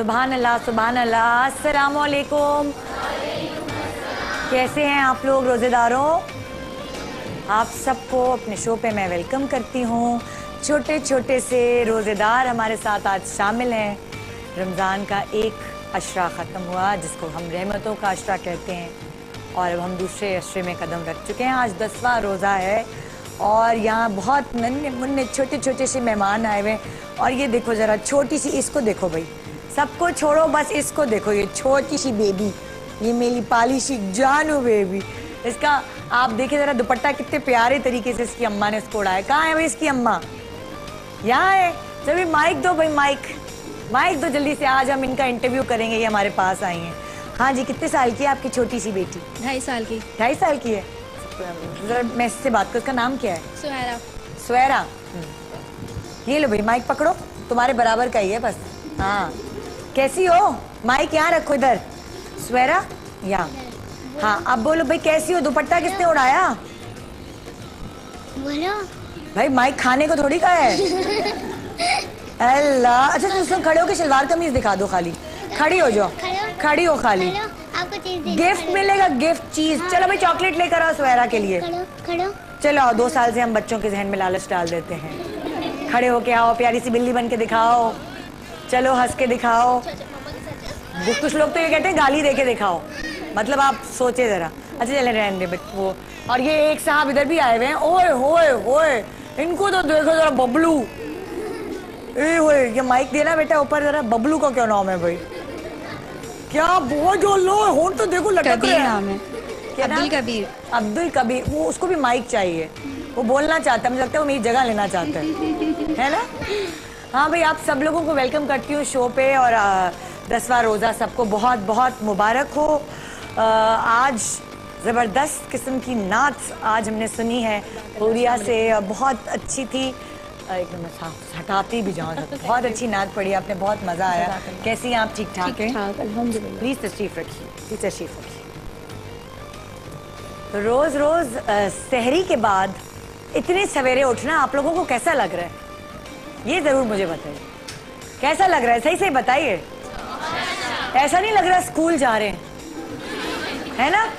सुभान अल्लाह, सुभान अल्लाह। अस्सलाम वालेकुम। कैसे हैं आप लोग रोज़ेदारों? आप सबको अपने शो पे मैं वेलकम करती हूँ। छोटे छोटे से रोज़ेदार हमारे साथ आज शामिल हैं। रमज़ान का एक अशरा ख़त्म हुआ जिसको हम रहमतों का अशरा कहते हैं, और अब हम दूसरे अशरे में कदम रख चुके हैं। आज 10वां रोज़ा है और यहाँ बहुत नन्हे मुन्ने छोटे छोटे से मेहमान आए हुए हैं। और ये देखो ज़रा, छोटी सी, इसको देखो भाई, सबको छोड़ो, बस इसको देखो, ये छोटी सी बेबी, ये मेरी पाली सी जानू बेबी। इसका आप देखिए ज़रा दुपट्टा कितने प्यारे तरीके से इसकी अम्मा ने इसको उड़ाया। कहाँ है भाई इसकी अम्मा? यहाँ है। जब माइक दो भाई, माइक दो जल्दी से। आज हम इनका इंटरव्यू करेंगे, ये हमारे पास आई हैं। हाँ जी, कितने साल की है आपकी छोटी सी बेटी? 2.5 साल की। 2.5 साल की है। जरा मैं इससे बात करूँ, उसका नाम क्या है? सुहैरा। सुहैरा, ये लो भाई माइक पकड़ो, तुम्हारे बराबर का ही है बस। हाँ, कैसी हो? माइक यहाँ रखो इधर। सुहैरा यहाँ। हाँ, अब बोलो भाई कैसी हो? दुपट्टा किसने उड़ाया? बोलो भाई माइक खाने को थोड़ी का है। अल्लाह। अच्छा तुम खड़े हो के शलवार कमीज दिखा दो, खाली खड़ी हो जाओ, खड़ी हो खाली। आपको चीज गिफ्ट मिलेगा, गिफ्ट चीज। चलो भाई चॉकलेट लेकर आओ सुहैरा के लिए। खड़ो। चलो 2 साल से हम बच्चों के जहन में लालच डाल देते हैं। खड़े होके आओ, प्यारी सी बिल्ली बन के दिखाओ, चलो हंस के दिखाओ। कुछ लोग तो ये कहते हैं गाली दे के दिखाओ, मतलब आप सोचे जरा। अच्छा चले रहने दे वो। और ये एक साहब इधर भी आए हुए हैं। ओए होए होए, इनको तो देखो जरा, बबलू। ए होए, ये माइक देना बेटा ऊपर जरा। बबलू का क्या नाम है भाई? क्या बहुत जो लो होंठ तो देखो लटक रहे हैं। नाम है अब्दुल कबीर। अब्दुल कबीर। वो उसको भी माइक चाहिए, वो बोलना चाहता है, मुझे लगता है वो मेरी जगह लेना चाहता है ना? हाँ भाई, आप सब लोगों को वेलकम करती हूँ शो पे। और 10वां रोज़ा सबको बहुत बहुत मुबारक हो। आज ज़बरदस्त किस्म की नात आज हमने सुनी है हुरिया से, बहुत अच्छी थी। एक मिनट हटाती भी जाऊँ, बहुत अच्छी नात पढ़ी आपने, बहुत मज़ा आया। कैसी हैं आप? ठीक ठाक हैं? अल्हम्दुलिल्लाह। प्लीज़ तशरीफ़ रखिए, प्लीज़ तशरीफ़ रखिए। रोज़ रोज़ सहरी के बाद इतने सवेरे उठना आप लोगों को कैसा लग रहा है? ये ज़रूर मुझे बताइए, कैसा लग रहा है? सही से बताइए। ऐसा नहीं लग रहा स्कूल जा रहे हैं, है ना?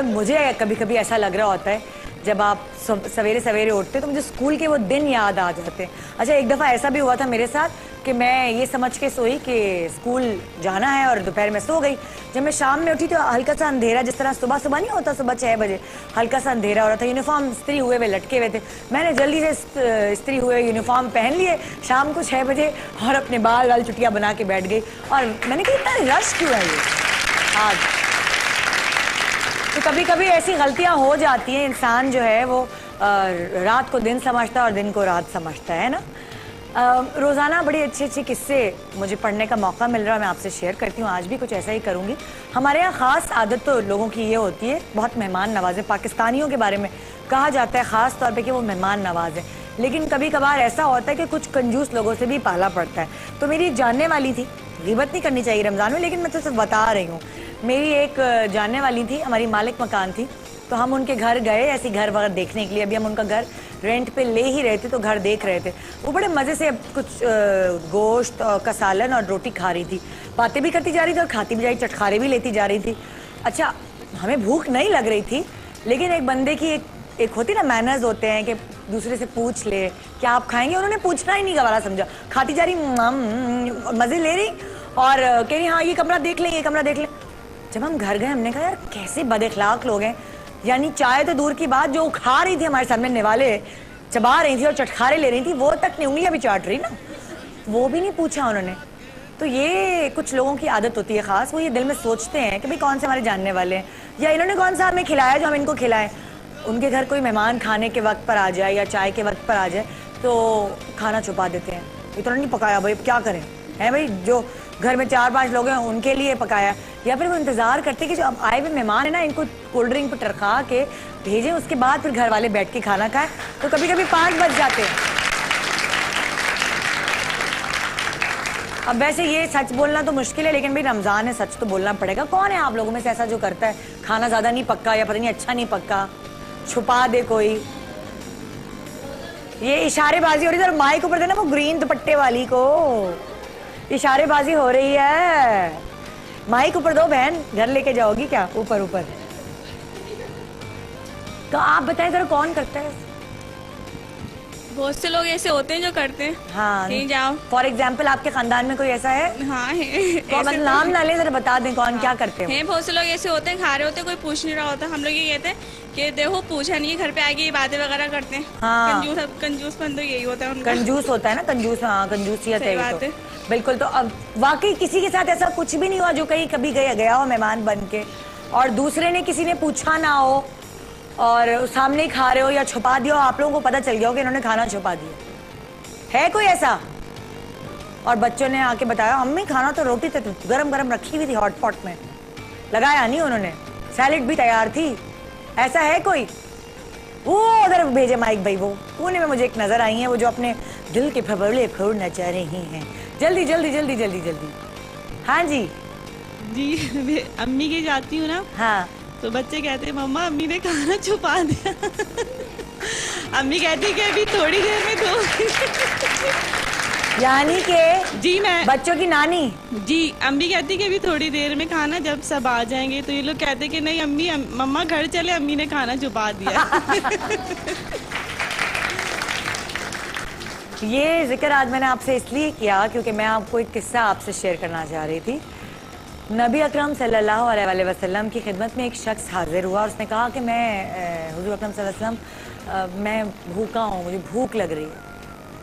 मुझे कभी कभी ऐसा लग रहा होता है जब आप सवेरे सवेरे उठते तो मुझे स्कूल के वो दिन याद आ जाते हैं। अच्छा, एक दफ़ा ऐसा भी हुआ था मेरे साथ कि मैं ये समझ के सोई कि स्कूल जाना है और दोपहर में सो गई। जब मैं शाम में उठी तो हल्का सा अंधेरा, जिस तरह सुबह सुबह नहीं होता, सुबह 6 बजे हल्का सा अंधेरा हो रहा था। यूनिफॉर्म इस्त्री हुए हुए लटके हुए थे। मैंने जल्दी से इस्त्री हुए यूनिफॉर्म पहन लिए शाम को 6 बजे और अपने बाल वाल चुटिया बना के बैठ गई। और मैंने कहा इतना रश क्यों है ये आज? तो कभी कभी ऐसी गलतियां हो जाती हैं। इंसान जो है वो रात को दिन समझता है और दिन को रात समझता है ना? रोज़ाना बड़े अच्छे अच्छे किस्से मुझे पढ़ने का मौका मिल रहा है, मैं आपसे शेयर करती हूँ। आज भी कुछ ऐसा ही करूँगी। हमारे यहाँ ख़ास आदत तो लोगों की ये होती है, बहुत मेहमान नवाज़े। पाकिस्तानियों के बारे में कहा जाता है ख़ास तौर पे कि वो मेहमान नवाज़ है, लेकिन कभी कभार ऐसा होता है कि कुछ कंजूस लोगों से भी पाला पड़ता है। तो मेरी एक जानने वाली थी, ग़ीबत नहीं करनी चाहिए रमज़ान में, लेकिन मैं तो सिर्फ बता रही हूँ। मेरी एक जानने वाली थी, हमारी मालिक मकान थी, तो हम उनके घर गए ऐसी घर वगैरह देखने के लिए। अभी हम उनका घर रेंट पे ले ही रहे थे तो घर देख रहे थे। वो बड़े मज़े से कुछ गोश्त का सालन और रोटी खा रही थी, बातें भी करती जा रही थी और खाती भी जा रही, चटखारे भी लेती जा रही थी। अच्छा, हमें भूख नहीं लग रही थी, लेकिन एक बंदे की एक होती ना मैनर्स होते हैं कि दूसरे से पूछ ले क्या आप खाएंगे। उन्होंने पूछना ही नहीं गवारा समझा, खाती जा रही, मज़े ले रही और कह रही हाँ ये कमरा देख लें, ये कमरा देख लें। जब हम घर गए हमने कहा यार कैसे बदअखलाक लोग हैं। यानी चाय तो दूर की बात, जो खा रही थी हमारे सामने निवाले चबा रही थी और चटखारे ले रही थी, वो तक नहीं, उंगलियां भी चाट रही ना, वो भी नहीं पूछा उन्होंने। तो ये कुछ लोगों की आदत होती है ख़ास, वो ये दिल में सोचते हैं कि भाई कौन से हमारे जानने वाले हैं या इन्होंने कौन सा हमें खिलाया जो हम इनको खिलाएं। उनके घर कोई मेहमान खाने के वक्त पर आ जाए या चाय के वक्त पर आ जाए तो खाना छुपा देते हैं, इतना नहीं पकाया भाई, क्या करें, है भाई जो घर में 4-5 लोग हैं उनके लिए पकाया। या फिर वो इंतज़ार करते कि जो अब आए हुए मेहमान है ना, इनको कोल्ड ड्रिंक पर टरखा के भेजें, उसके बाद फिर घर वाले बैठ के खाना खाएं। तो कभी कभी 5 बज जाते हैं। अब वैसे ये सच बोलना तो मुश्किल है, लेकिन भाई रमज़ान है, सच तो बोलना पड़ेगा। कौन है आप लोगों में से ऐसा जो करता है खाना ज़्यादा नहीं पक्का या पता नहीं अच्छा नहीं पक्का, छुपा दे कोई? ये इशारेबाजी हो रही है, माइक ऊपर देना वो ग्रीन दुपट्टे वाली को। इशारेबाजी हो रही है। माइक ऊपर दो बहन, घर लेके जाओगी क्या? ऊपर ऊपर। तो आप बताएं जरा कौन करता है? बहुत से लोग ऐसे होते हैं जो करते हैं। हाँ, कहीं जाओ। फॉर एग्जाम्पल आपके खानदान में कोई ऐसा है? हाँ है। तो मतलब नाम ना ले, जरा बता दें कौन क्या करते हैं। हैं बहुत से लोग ऐसे होते हैं, खा रहे होते हैं, कोई पूछ नहीं रहा होता। हम लोग ये कहते हैं कि देखो पूछा नहीं, घर पे आके ये बातें वगैरह करते हैं। हाँ। कंजूस बंदो यही होता है उनका। कंजूस होता है ना, कंजूस। हाँ, कंजूसियत सही है ये बात तो। है। बिल्कुल। तो अब वाकई किसी के साथ ऐसा कुछ भी नहीं हुआ जो कहीं कभी गया हो मेहमान बन के, और दूसरे ने किसी ने पूछा ना हो और सामने ही खा रहे हो या छुपा दिया हो, आप लोगों को पता चल गया हो कि इन्होंने खाना छुपा दिया? है कोई ऐसा? और बच्चों ने आके बताया अम्मी खाना तो रोटी तो गरम गरम रखी हुई थी हॉट पॉट में, लगाया नहीं उन्होंने, सैलेड भी तैयार थी। ऐसा है कोई? वो उधर भेजे माइक भाई, वो कोने में मुझे एक नजर आई है, वो जो अपने दिल के फफड़े फोड़ना चाह रही हैं। जल्दी जल्दी जल्दी जल्दी जल्दी। हाँ जी जी, अम्मी के जाती हूँ ना, हाँ। तो बच्चे कहते हैं मम्मा अम्मी ने खाना छुपा दिया। अम्मी कहती कि अभी थोड़ी देर में दो। यानी के जी मैं बच्चों की नानी। जी, अम्मी कहती कि अभी थोड़ी देर में खाना जब सब आ जाएंगे, तो ये लोग कहते कि नहीं अम्मी मम्मा घर चले, अम्मी ने खाना छुपा दिया। ये जिक्र आज मैंने आपसे इसलिए किया क्योंकि मैं आपको एक किस्सा आपसे शेयर करना चाह रही थी। नबी अकरम सल्लल्लाहु अलैहि वसल्लम की खिदमत में एक शख्स हाजिर हुआ और उसने कहा कि मैं हुजूर अकरम सल्लल्लाहु अलैहि वसल्लम मैं भूखा हूँ, मुझे भूख लग रही है।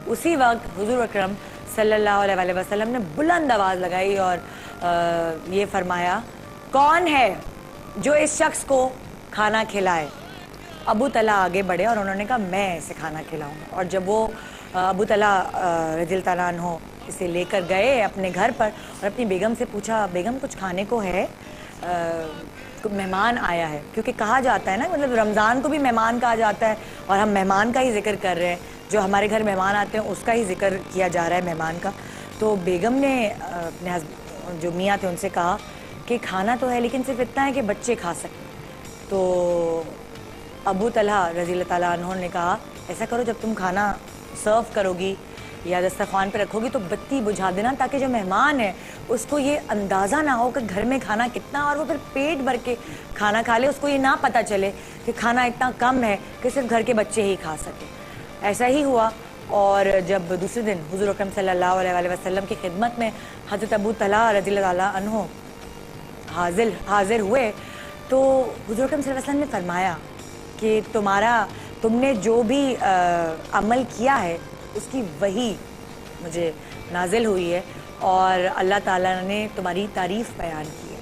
उसी वक्त हुजूर अकरम सल्लल्लाहु अलैहि वसल्लम ने बुलंद आवाज़ लगाई और ये फरमाया, कौन है जो इस शख्स को खाना खिलाए? अबू तला आगे बढ़े और उन्होंने कहा मैं इसे खाना खिलाऊंगा। और जब वो अबू तला रज़ियल्लाहु ताला अन्हु इसे लेकर गए अपने घर पर और अपनी बेगम से पूछा, बेगम कुछ खाने को है? मेहमान आया है। क्योंकि कहा जाता है ना, मतलब रमज़ान को भी मेहमान कहा जाता है और हम मेहमान का ही जिक्र कर रहे हैं, जो हमारे घर मेहमान आते हैं उसका ही जिक्र किया जा रहा है, मेहमान का। तो बेगम ने अपने जो मियाँ थे उनसे कहा कि खाना तो है लेकिन सिर्फ इतना है कि बच्चे खा सकें। तो अबू तलहा रज़ियल्लाहु ताला अन्हु ने कहा, ऐसा करो जब तुम खाना सर्व करोगी या दस्तरखान पे रखोगी तो बत्ती बुझा देना, ताकि जो मेहमान है उसको ये अंदाज़ा ना हो कि घर में खाना कितना, और वो फिर पेट भर के खाना खा ले, उसको ये ना पता चले कि खाना इतना कम है कि सिर्फ घर के बच्चे ही खा सके। ऐसा ही हुआ। और जब दूसरे दिन हुजूर अकरम सल्लल्लाहु अलैहि वसल्लम की खिदमत में हज़रत अबू तलहा रज़ियल्लाहु ताला अन्हु हाजिर हुए, तो हुजूर अकरम सल्लल्लाहु अलैहि वसल्लम ने फरमाया कि तुमने जो भी अमल किया है उसकी वही मुझे नाजिल हुई है और अल्लाह ताला ने तुम्हारी तारीफ़ बयान की है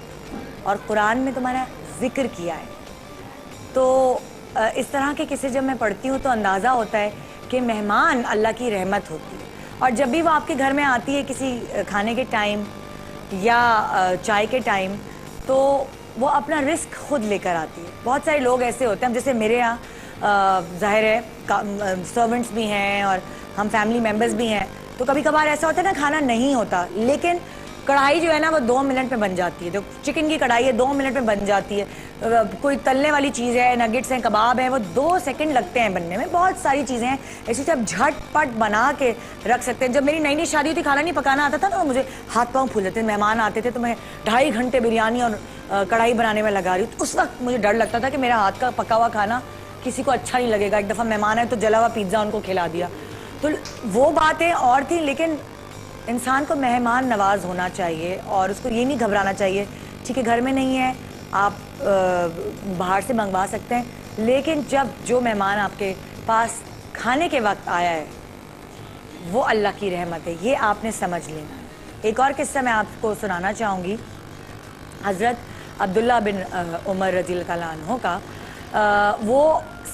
और कुरान में तुम्हारा जिक्र किया है। तो इस तरह के किस्से जब मैं पढ़ती हूँ तो अंदाज़ा होता है कि मेहमान अल्लाह की रहमत होती है, और जब भी वो आपके घर में आती है किसी खाने के टाइम या चाय के टाइम, तो वो अपना रिस्क खुद लेकर आती है। बहुत सारे लोग ऐसे होते हैं, जैसे मेरे यहाँ ज़ाहिर है सर्वेंट्स भी हैं और हम फैमिली मेम्बर्स भी हैं, तो कभी कभार ऐसा होता है ना खाना नहीं होता, लेकिन कढ़ाई जो है ना वो 2 मिनट में बन जाती है। जो चिकन की कढ़ाई है 2 मिनट में बन जाती है। कोई तलने वाली चीज़ है, नगेट्स हैं, कबाब हैं, वो 2 सेकंड लगते हैं बनने में। बहुत सारी चीज़ें हैं ऐसी आप झटपट बना के रख सकते हैं। जब मेरी नई नई शादी हुई थी, खाना नहीं पकाना आता था ना, मुझे हाथ पाँव फूल जाते थे। मेहमान आते थे तो मैं 2.5 घंटे बिरयानी और कढ़ाई बनाने में लगा रही हूँ। तो उस वक्त मुझे डर लगता था कि मेरा हाथ का पका हुआ खाना किसी को अच्छा नहीं लगेगा। एक दफ़ा मेहमान आए तो जला हुआ पिज़्ज़ा उनको खिला दिया। तो वो बातें और थी, लेकिन इंसान को मेहमान नवाज होना चाहिए और उसको ये नहीं घबराना चाहिए। ठीक है, घर में नहीं है, आप बाहर से मंगवा सकते हैं, लेकिन जब जो मेहमान आपके पास खाने के वक्त आया है वो अल्लाह की रहमत है, ये आपने समझ लेना है। एक और किस्सा मैं आपको सुनाना चाहूँगी, हज़रत अब्दुल्ला बिन उमर रज़ियल्लाहु ताला अन्हु का। वो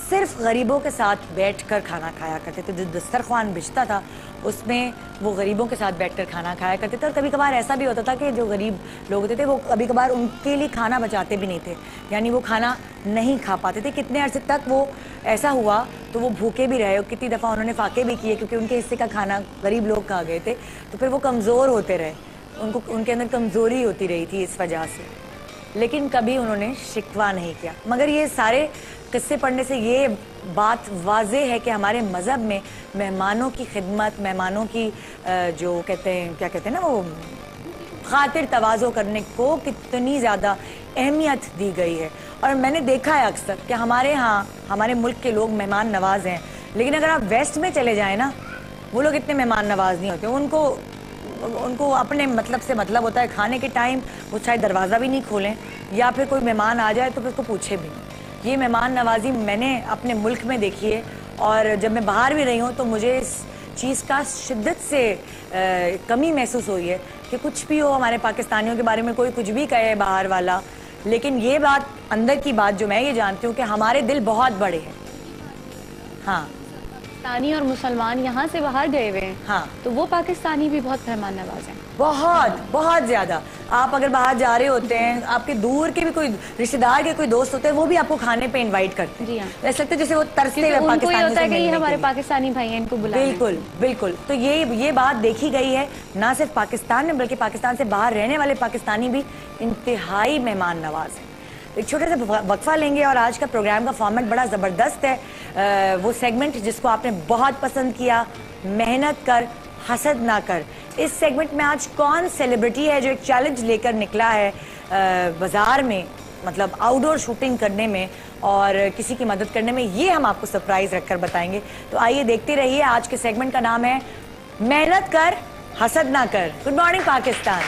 सिर्फ गरीबों के साथ बैठकर खाना खाया करते थे। जो दस्तरखान बिछता था उसमें वो गरीबों के साथ बैठकर खाना खाया करते थे। और कभी कभार ऐसा भी होता था कि जो गरीब लोग होते थे वो कभी कभार उनके लिए खाना बचाते भी नहीं थे, यानी वो खाना नहीं खा पाते थे। कितने अरसे तक वो ऐसा हुआ तो वो भूखे भी रहे, कितनी दफ़ा उन्होंने फाके भी किए क्योंकि उनके हिस्से का खाना गरीब लोग खा गए थे। तो फिर वो कमज़ोर होते रहे, उनके अंदर कमज़ोरी होती रही थी इस वजह से, लेकिन कभी उन्होंने शिकवा नहीं किया। मगर ये सारे किस्से पढ़ने से ये बात वाज़े है कि हमारे मज़हब में मेहमानों की खिदमत, मेहमानों की जो कहते हैं, क्या कहते हैं ना, वो खातिर तवाज़ो करने को कितनी ज़्यादा अहमियत दी गई है। और मैंने देखा है अक्सर कि हमारे यहाँ, हमारे मुल्क के लोग मेहमान नवाज हैं, लेकिन अगर आप वेस्ट में चले जाएं ना, वो लोग इतने मेहमान नवाज नहीं होते। उनको अपने मतलब से मतलब होता है। खाने के टाइम वो चाहे दरवाज़ा भी नहीं खोलें, या फिर कोई मेहमान आ जाए तो फिर उसको पूछे भी। ये मेहमान नवाजी मैंने अपने मुल्क में देखी है, और जब मैं बाहर भी रही हूँ तो मुझे इस चीज़ का शिद्दत से कमी महसूस हुई है कि कुछ भी हो, हमारे पाकिस्तानियों के बारे में कोई कुछ भी कहे बाहर वाला, लेकिन ये बात, अंदर की बात जो मैं ये जानती हूँ कि हमारे दिल बहुत बड़े हैं। हाँ, पाकिस्तानी और मुसलमान यहाँ से बाहर गए हुए हैं, हाँ, तो वो पाकिस्तानी भी बहुत मेहमान नवाज हैं, बहुत बहुत ज्यादा। आप अगर बाहर जा रहे होते हैं, आपके दूर के भी कोई रिश्तेदार के कोई दोस्त होते हैं, वो भी आपको खाने पे इनवाइट करते हैं। जी हाँ। ऐसा लगता है जैसे वो तरसते हुए उनको ये पाकिस्तानियों होता से है कि ये मिलने हमारे के लिए। पाकिस्तानी भाई हैं, इनको बुलाएं। बिल्कुल बिल्कुल। तो ये बात देखी गई है, ना सिर्फ पाकिस्तान में बल्कि पाकिस्तान से बाहर रहने वाले पाकिस्तानी भी इंतहाई मेहमान नवाज हैं। एक छोटे सा वक्फा लेंगे और आज का प्रोग्राम का फॉर्मेट बड़ा ज़बरदस्त है। वो सेगमेंट जिसको आपने बहुत पसंद किया, मेहनत कर हसद ना कर। इस सेगमेंट में आज कौन सेलिब्रिटी है जो एक चैलेंज लेकर निकला है बाजार में, मतलब आउटडोर शूटिंग करने में और किसी की मदद करने में, ये हम आपको सरप्राइज रखकर बताएंगे। तो आइए देखते रहिए। आज के सेगमेंट का नाम है मेहनत कर हसद ना कर। Good morning Pakistan.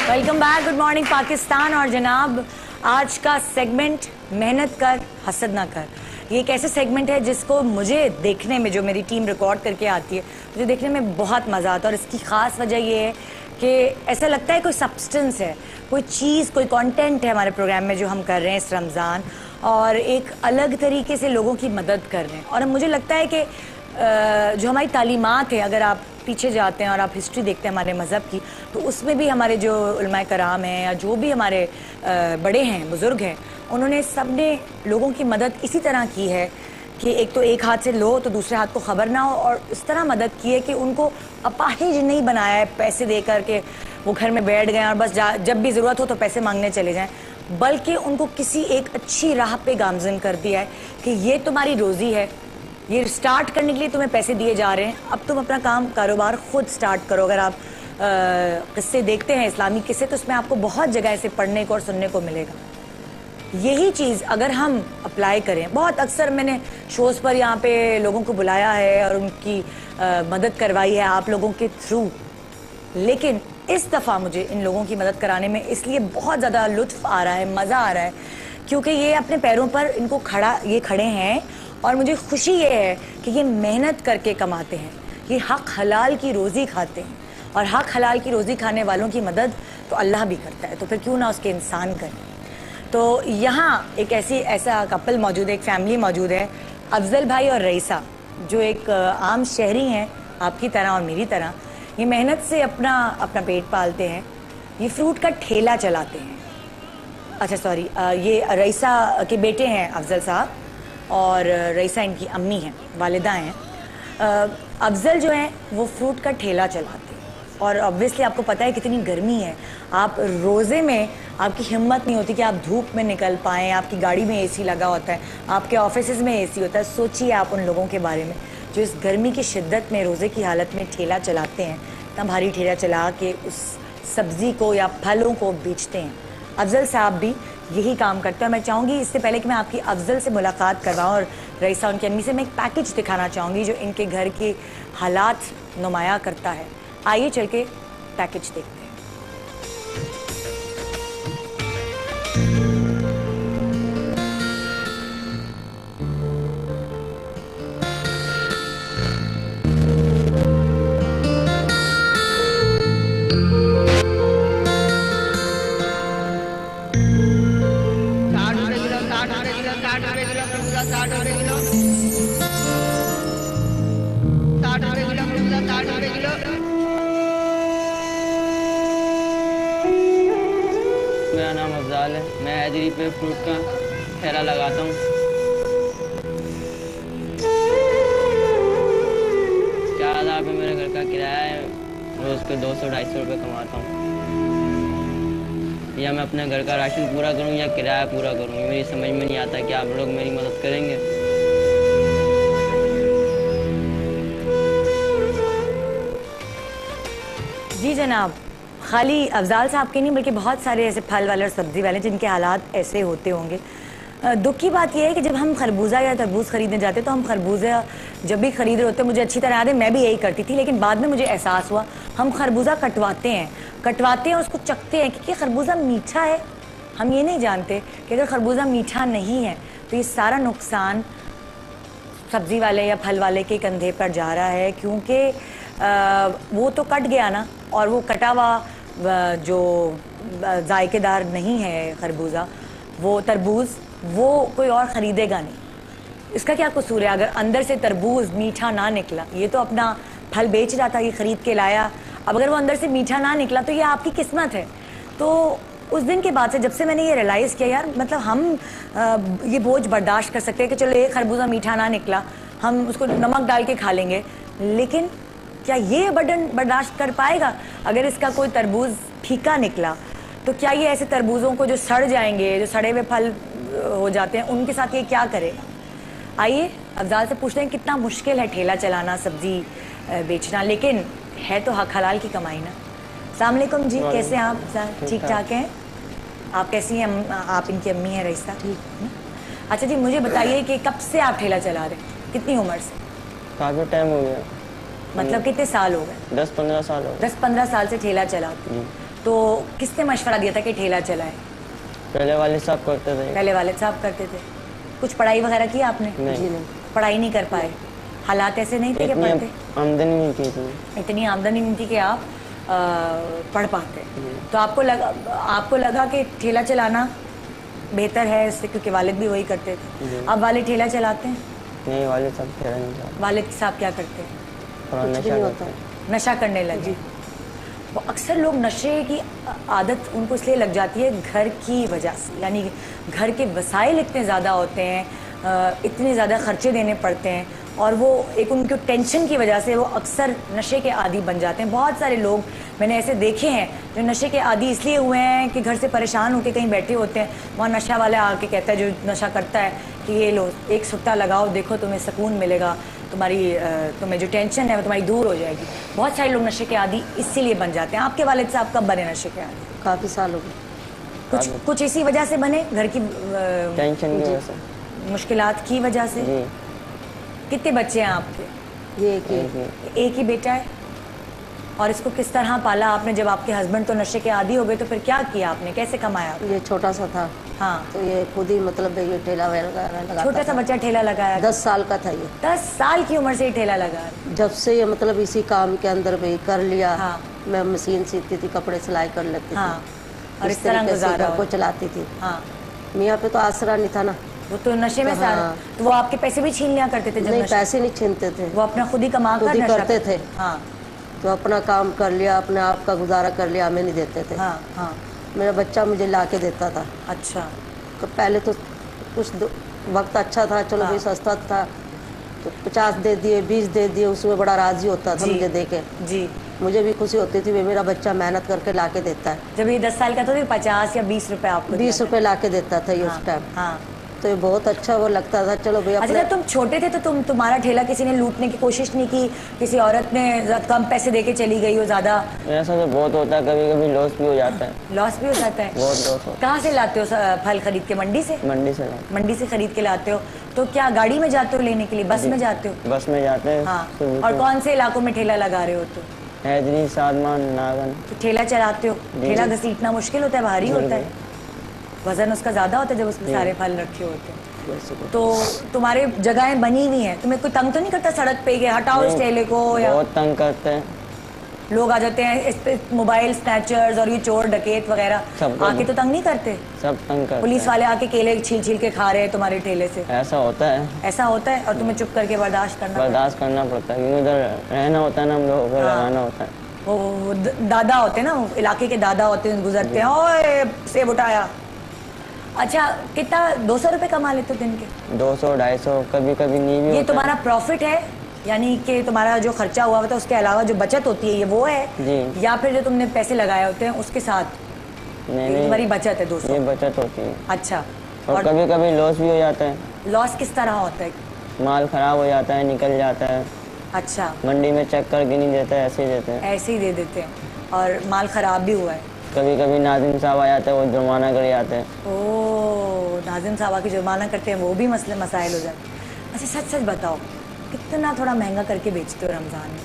Welcome back, good morning Pakistan. और जनाब, आज का सेगमेंट मेहनत कर हसद ना कर, ये एक ऐसे सेगमेंट है जिसको मुझे देखने में, जो मेरी टीम रिकॉर्ड करके आती है, मुझे देखने में बहुत मज़ा आता है। और इसकी ख़ास वजह ये है कि ऐसा लगता है कोई सब्सटेंस है, कोई चीज़, कोई कंटेंट है हमारे प्रोग्राम में जो हम कर रहे हैं इस रमज़ान, और एक अलग तरीके से लोगों की मदद कर रहे हैं। और मुझे लगता है कि जो हमारी तालीमात है, अगर आप पीछे जाते हैं और आप हिस्ट्री देखते हैं हमारे मज़हब की, तो उसमें भी हमारे जो उलमाए कराम हैं या जो भी हमारे बड़े हैं, बुज़ुर्ग हैं, उन्होंने सब ने लोगों की मदद इसी तरह की है कि एक तो एक हाथ से लो तो दूसरे हाथ को ख़बर ना हो, और इस तरह मदद की है कि उनको अपाहिज नहीं बनाया है पैसे दे कर के वो घर में बैठ गए और बस जब भी ज़रूरत हो तो पैसे मांगने चले जाएं, बल्कि उनको किसी एक अच्छी राह पे गामज़न कर दिया है कि ये तुम्हारी रोज़ी है, ये स्टार्ट करने के लिए तुम्हें पैसे दिए जा रहे हैं, अब तुम अपना काम कारोबार खुद स्टार्ट करो। अगर आप किस्से देखते हैं, इस्लामी किस्से, तो उसमें आपको बहुत जगह से पढ़ने को और सुनने को मिलेगा। यही चीज़ अगर हम अप्लाई करें, बहुत अक्सर मैंने शोज़ पर यहाँ पे लोगों को बुलाया है और उनकी मदद करवाई है आप लोगों के थ्रू, लेकिन इस दफ़ा मुझे इन लोगों की मदद कराने में इसलिए बहुत ज़्यादा लुत्फ़ आ रहा है, मज़ा आ रहा है, क्योंकि ये अपने पैरों पर इनको खड़े हैं और मुझे खुशी ये है कि ये मेहनत करके कमाते हैं, ये हक हलाल की रोज़ी खाते हैं, और हक हलाल की रोज़ी खाने वालों की मदद तो अल्लाह भी करता है, तो फिर क्यों ना उसके इंसान करें। तो यहाँ एक ऐसा कपल मौजूद है, एक फैमिली मौजूद है, अफजल भाई और रईसा, जो एक आम शहरी हैं आपकी तरह और मेरी तरह। ये मेहनत से अपना पेट पालते हैं, ये फ्रूट का ठेला चलाते हैं। अच्छा सॉरी, ये रईसा के बेटे हैं अफजल साहब, और रईसा इनकी अम्मी हैं, वालिदा हैं। अफजल जो है वो फ्रूट का ठेला चलाते हैं, और ऑब्वियसली आपको पता है कितनी गर्मी है, आप रोज़े में आपकी हिम्मत नहीं होती कि आप धूप में निकल पाएँ, आपकी गाड़ी में एसी लगा होता है, आपके ऑफिस में एसी होता है। सोचिए आप उन लोगों के बारे में जो इस गर्मी की शिद्दत में रोज़े की हालत में ठेला चलाते हैं, इतना भारी ठेला चला के उस सब्ज़ी को या फलों को बेचते हैं। अफजल साहब भी यही काम करते हैं। मैं चाहूँगी इससे पहले कि मैं आपकी अफजल से मुलाकात करवाऊँ और रईसा उनकी अम्मी से, मैं एक पैकेज दिखाना चाहूँगी जो इनके घर के हालात नुमाया करता है। आइए चल के पैकेज देखते हैं। ₹60 किलो, 60 किलो खरबूजा, 60 किलो। मेरा नाम अफजाल है, मैं हैदरी पे फ्रूट का ठेला लगाता हूँ। 4000 रुपये मेरे घर का किराया है, रोज़ के 200-250 रुपये कमाता हूँ। या मैं अपने घर का राशन पूरा करूँ या किराया पूरा करूँ, ये मेरी समझ में नहीं आता कि आप लोग मेरी मदद करेंगे। जी जनाब, खाली अफजाल साहब के नहीं बल्कि बहुत सारे ऐसे फल वाले और सब्जी वाले जिनके हालात ऐसे होते होंगे। दुख की बात यह है कि जब हम खरबूजा या तरबूज खरीदने जाते तो हम खरबूजा जब भी खरीद रहे होते, मुझे अच्छी तरह याद है मैं भी यही करती थी, लेकिन बाद में मुझे एहसास हुआ हम खरबूजा कटवाते हैं उसको चखते हैं क्योंकि खरबूजा मीठा है। हम ये नहीं जानते कि अगर खरबूजा मीठा नहीं है तो ये सारा नुकसान सब्जी वाले या फल वाले के कंधे पर जा रहा है, क्योंकि वो तो कट गया ना, और वो कटा हुआ जो जायकेदार नहीं है खरबूजा, वो तरबूज, वो कोई और ख़रीदेगा नहीं। इसका क्या कसूर है अगर अंदर से तरबूज मीठा ना निकला? ये तो अपना फल बेच रहा था, ये ख़रीद के लाया, अब अगर वो अंदर से मीठा ना निकला तो ये आपकी किस्मत है। तो उस दिन के बाद से जब से मैंने ये रियलाइज़ किया, यार मतलब हम ये बोझ बर्दाश्त कर सकते हैं कि चलो एक खरबूजा मीठा ना निकला, हम उसको नमक डाल के खा लेंगे, लेकिन क्या ये बर्डन बर्दाश्त कर पाएगा? अगर इसका कोई तरबूज फीका निकला तो क्या ये ऐसे तरबूजों को जो सड़ जाएंगे, जो सड़े हुए फल हो जाते हैं, उनके साथ ये क्या करेगा? आइए अफजाल से पूछते हैं कितना मुश्किल है ठेला चलाना, सब्जी बेचना, लेकिन है तो हक हलाल की कमाई ना। अस्सलाम वालेकुम जी, कैसे हैं आप? ठीक ठाक हैं? आप कैसी हैं? आप इनकी अम्मी हैं रईसा? ठीक। अच्छा जी, मुझे बताइए कि कब से आप ठेला चला रहे हैं, कितनी उम्र से? काफ़ी टाइम हो गया। मतलब कितने साल हो गए? 10-15 साल हो गए। 10-15 साल से ठेला चलाते। तो किसने मशवरा दिया था कि ठेला चलाए? पहले वाले साहब करते थे। पहले वाले साहब करते थे। कुछ पढ़ाई वगैरह की आपने? नहीं। पढ़ाई नहीं कर पाए, हालात ऐसे नहीं थे कि पढ़ते? आमदनी नहीं थी इतनी। इतनी आमदनी नहीं थी कि आप पढ़ पाते। तो आपको लगा कि ठेला चलाना बेहतर है इससे, क्योंकि वालिद भी वही करते थे। अब वालिद ठेला चलाते हैं? नहीं, वालिद साहब ठेला नहीं चलाते। वालिद साहब क्या करते हैं? थोड़ा नशा करते हैं। नशा करने लगे। वो अक्सर लोग नशे की आदत उनको इसलिए लग जाती है घर की वजह से, यानी घर के वसाइल इतने ज़्यादा होते हैं, इतने ज़्यादा खर्चे देने पड़ते हैं, और वो एक उनके टेंशन की वजह से वो अक्सर नशे के आदी बन जाते हैं। बहुत सारे लोग मैंने ऐसे देखे हैं जो नशे के आदी इसलिए हुए हैं कि घर से परेशान होकर कहीं बैठे होते हैं, वहाँ नशा वाला आके कहता है, जो नशा करता है, कि ये लो एक सुट्टा लगाओ, देखो तुम्हें सुकून मिलेगा, तुम्हें जो टेंशन है वो तुम्हारी दूर हो जाएगी। बहुत सारे लोग नशे के आदी इसीलिए बन जाते हैं। आपके वालिद साहब कब बने नशे के आदी? काफ़ी साल हो गए। कुछ इसी वजह से बने, घर की टेंशन की वजह से, मुश्किलात की वजह से? कितने बच्चे हैं आपके? ये एक ही बेटा है। और इसको किस तरह पाला आपने? जब आपके हस्बैंड तो नशे के आदी हो गए तो फिर क्या किया आपने, कैसे कमाया? ये छोटा सा था। हाँ, तो ये खुद ही मतलब ये ठेला लगा। छोटा सा बच्चा ठेला लगाया? 10 साल का था ये। 10 साल की उम्र से ही ठेला लगा? जब से ये मतलब इसी काम के अंदर भी कर लिया। हाँ। मैं मशीन सीती थी, कपड़े सिलाई कर लेती हाँ। थी, और इस तरह गुजारा को चलाती थी। हाँ। मियाँ पे तो आसरा नहीं था ना, वो तो नशे में सारा। तो वो आपके पैसे भी छीन लिया करते थे? जब नहीं, पैसे नहीं छीनते थे, वो अपना खुद ही कमा कर नशा करते थे। हाँ। तो अपना काम कर लिया, अपने आप का गुजारा कर लिया, हमें नहीं देते थे। हाँ हाँ। मेरा बच्चा मुझे ला के देता था। अच्छा। तो पहले तो कुछ वक्त अच्छा था, चलो भाई सस्ता था, तो 50 दे दिए, 20 दे दिए, उसमें बड़ा राजी होता था मुझे देके। जी। मुझे भी खुशी होती थी, मेरा बच्चा मेहनत करके ला के देता है। जब ये 10 साल का था तो 50 या 20 रुपए आपको? 20 रुपए ला के देता था ये उस टाइम। हाँ। तो ये बहुत अच्छा वो लगता था, चलो भैया। अच्छा, जब तुम छोटे थे तो तुम्हारा ठेला किसी ने लूटने की कोशिश नहीं की? किसी औरत ने कम पैसे देके चली गई हो ज्यादा? ऐसा तो बहुत होता है, कभी कभी लॉस भी हो जाता है। लॉस भी हो जाता है? बहुत लॉस होता है। कहाँ से लाते हो फल खरीद के? मंडी से? मंडी से खरीद के लाते हो। तो क्या गाड़ी में जाते हो लेने के लिए, बस में जाते हो? बस में जाते हैं। हाँ। और कौन से इलाकों में ठेला लगा रहे हो तुम? हैदरी, सादमान, नागन। तो ठेला चलाते हो, ठेला घसीटना मुश्किल होता है, भारी होता है, वजन उसका ज्यादा होता है जब उसमें सारे फल रखे होते हैं। तो तुम्हारे जगहें बनी हुई हैं, तुम्हें कोई तंग तो नहीं करता सड़क पे कि हटाओ इस ठेले को? या बहुत तंग करते हैं। लोग आ जाते हैं इस पे, मोबाइल स्नैचर्स और ये चोर डकैत वगैरह सब तो आके तो तंग नहीं करते? सब तंग करते पुलिस हैं। वाले आके केले छील छील के खा रहे हैं तुम्हारे ठेले से, ऐसा होता है, ऐसा होता है? और तुम्हें चुप करके बर्दाश्त करना पड़ता बर्दाश्त करना पड़ता है, क्योंकि उधर रहना होता है ना, हम लोगों को हाँ। लगाना होता है। है? वो दादा होते हैं ना, वो इलाके के दादा होते हैं, गुजरते हैं, ओए सेब उठाया। अच्छा, कितना 200 रुपये कमा लेते हो दिन के? 200 250, कभी कभी नहीं भी ये होता तुम्हारा प्रॉफिट है, यानी कि तुम्हारा जो खर्चा हुआ होता है उसके अलावा जो बचत होती है ये वो है, जी। या फिर जो तुमने पैसे लगाए होते हैं उसके साथ है। ये नहीं तुम्हारी नहीं, बचत है 200? ये बचत होती है। अच्छा, और कभी कभी लॉस भी हो जाता है, लॉस किस तरह होता है? माल खराब हो जाता है, निकल जाता है, अच्छा, मंडी में चेक करके नहीं देते, ऐसे ही देते हैं। ऐसे ही दे देते हैं और माल खराब भी हुआ है? कभी कभी नाज़िम साहब आ जाते हैं, वो जुर्माना कर जाते हैं। ओ, नाज़िम साहब की जुर्माना करते हैं, वो भी मसले मसाइल हो जाते हैं। अच्छा, सच सच बताओ, कितना थोड़ा महंगा करके बेचते हो रमज़ान में?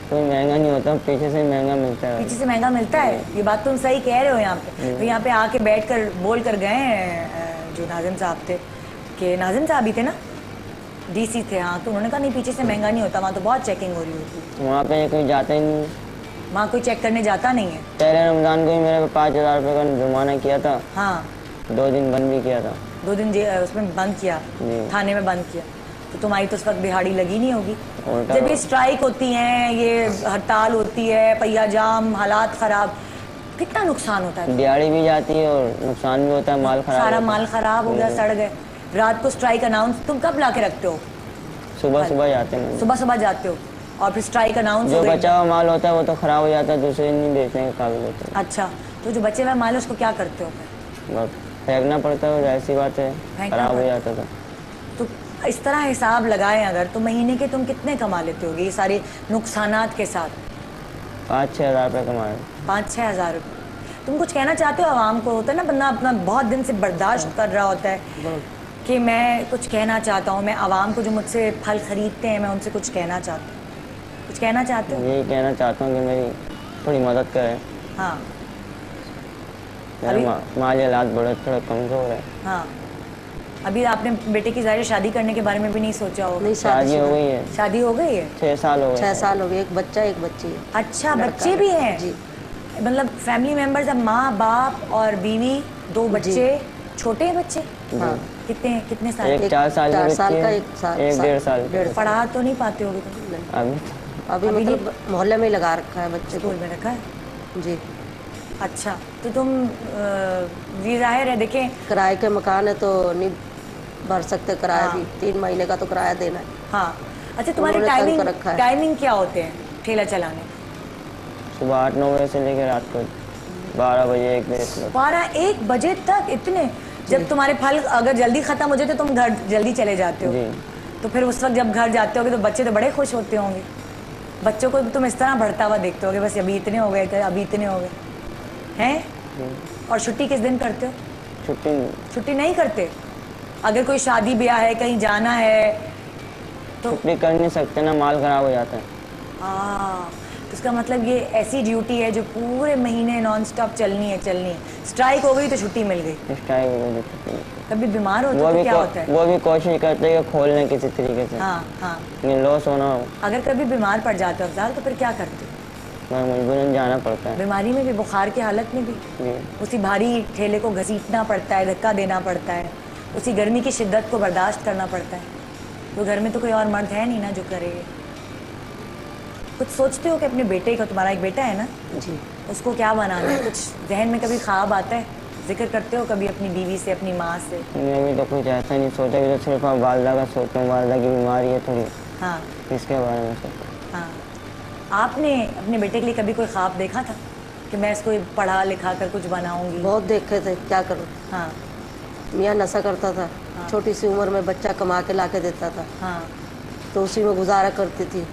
कोई महंगा नहीं होता, पीछे से महंगा मिलता है। पीछे से महंगा मिलता है, ये बात तुम सही कह रहे हो। यहाँ पे तो यहाँ पे आके बैठ कर बोल कर गए हैं जो नाज़िम साहब थे, कि नाज़िम साहब ही थे ना, डीसी थे, हाँ, तो उन्होंने कहा नहीं पीछे से महंगा नहीं होता, वहाँ तो बहुत चेकिंग हो रही होती है, वहाँ पे कोई जाता ही नहीं। वहाँ कोई चेक करने जाता नहीं है। पहले रमज़ान को ही मेरे पे 5000 रुपये का जुर्माना किया था, हाँ, 2 दिन बंद भी किया था। 2 दिन उसमें बंद किया, जी। थाने में बंद किया, तो तुम्हारी तो उस वक्त दिहाड़ी लगी नहीं होगी। उल्टा जब ये स्ट्राइक होती हैं, ये हड़ताल होती है, पहिया जाम, हालात ख़राब, कितना नुकसान होता है? दिहाड़ी भी जाती है और नुकसान भी होता है, माल खराब सारा होता है। माल खराब हो गया, सड़ गए। रात को स्ट्राइक अनाउंस तुम कब ला के रखते हो? सुबह सुबह जाते हैं। सुबह सुबह जाते हो और फिर स्ट्राइक अनाउंस जो हो गई। बचा हुआ माल होता है वो तो खराब हो जाता है, दूसरे दिन नहीं बेचने के काबिल होता है। अच्छा, तो जो बचे हुए माल है उसको क्या करते हो फिर? बस फेंकना पड़ता है, ऐसी बात है, फेंकना खराब हो पड़ता जाता था। तो इस तरह हिसाब लगाए अगर, तो महीने के तुम कितने कमा लेते होगे ये सारे नुकसानात के साथ? 5-6 हज़ार रुपये कमाए। 5-6 हज़ार रुपये। तुम कुछ कहना चाहते हो आवाम को? होता है ना, बंदा अपना बहुत दिन से बर्दाश्त कर रहा होता है कि मैं कुछ कहना चाहता हूँ, मैं आवाम को जो मुझसे फल खरीदते हैं मैं उनसे कुछ कहना चाहता हूँ, कुछ कहना चाहते हो? यही कहना चाहता हूँ कि मेरी थोड़ी मदद करें। हाँ, मेरा माली हालात बड़े थोड़ा कमज़ोर है। हाँ, अभी आपने बेटे की ज़ाहिर शादी करने के बारे में भी नहीं सोचा हो? नहीं, शादी हो गई है, शादी हो गई है? 6 साल हो गए। 6 साल हो गए, एक बच्चा एक बच्ची है। अच्छा, लड़का बच्चे भी हैं? जी। मतलब फैमिली मेंबर्स, अब माँ बाप और बीवी, 2 बच्चे, छोटे हैं बच्चे? हाँ, कितने साल एक के? 4 साल की 4 साल बच्ची का, है, एक साल, एक 1.5 साल की। पढ़ा तो नहीं पाते होगे तुम? अभी अभी अभी मतलब मोहल्ले में ही लगा रखा है बच्चे को। स्कूल में रखा है? जी। अच्छा, तो तुम ये जाहिर है देखें, किराए के मकान है तो नहीं भर सकते किराया हाँ। भी, 3 महीने का तो किराया देना है। हाँ। अच्छा, तुम्हारे उन्होंने तंग कर रखा है। टाइमिंग क्या होते हैं ठेला चलाने? सुबह 8-9 बजे से लेकर रात को 12 बजे 1 बजे तक। 12-1 बजे तक? इतने? जब तुम्हारे फल अगर जल्दी खत्म हो जाए तो तुम घर जल्दी चले जाते हो? जी। तो फिर उस वक्त जब घर जाते होगे तो बच्चे तो बड़े खुश होते होंगे, बच्चों को तुम इस तरह बढ़ता हुआ देखते होगे, बस अभी इतने हो गए थे, अभी इतने हो गए हैं। और छुट्टी किस दिन करते हो? छुट्टी नहीं करते? अगर कोई शादी ब्याह है, कहीं जाना है तो? छुट्टी कर नहीं सकते ना, माल खराब हो जाता है। हाँ, तो इसका मतलब ये ऐसी ड्यूटी है जो पूरे महीने नॉन स्टॉप चलनी है। स्ट्राइक हो गई तो छुट्टी मिल गई। स्ट्राइक हो गई तो छुट्टी। कभी बीमार होते तो क्या होता है? वो भी कोशिश करते हैं कि खोल लें किसी तरीके से, हाँ हाँ। लेकिन लॉस होना हो, अगर कभी बीमार पड़ जाते हो अफजाल, तो फिर क्या करते हो? मजबूरन जाना पड़ता है। बीमारी में भी, बुखार की हालत में भी जी। उसी भारी ठेले को घसीटना पड़ता है, धक्का देना पड़ता है, उसी गर्मी की शिद्दत को बर्दाश्त करना पड़ता है। तो घर में तो कोई और मर्द है नहीं ना जो करे। कुछ सोचते हो कि अपने बेटे का, तुम्हारा एक बेटा है ना जी, उसको क्या बनाना है? कुछ जहन में कभी ख्वाब आता है? जिक्र करते हो कभी अपनी बीवी से, अपनी माँ से? मैं भी तो कुछ ऐसा नहीं सोचा, कि तो सिर्फ आप वालदा का सोचता हूँ, वालदा की बीमारी है थोड़ी, हाँ इसके बारे में सोचता हाँ। आपने अपने बेटे के लिए कभी कोई ख्वाब देखा था कि मैं इसको पढ़ा लिखा कर कुछ बनाऊंगी? बहुत देखे थे, क्या करूँ। हाँ मियाँ नशा करता था, छोटी सी उम्र में बच्चा कमा के ला के देता था, हाँ तो उसी में गुजारा करती थी।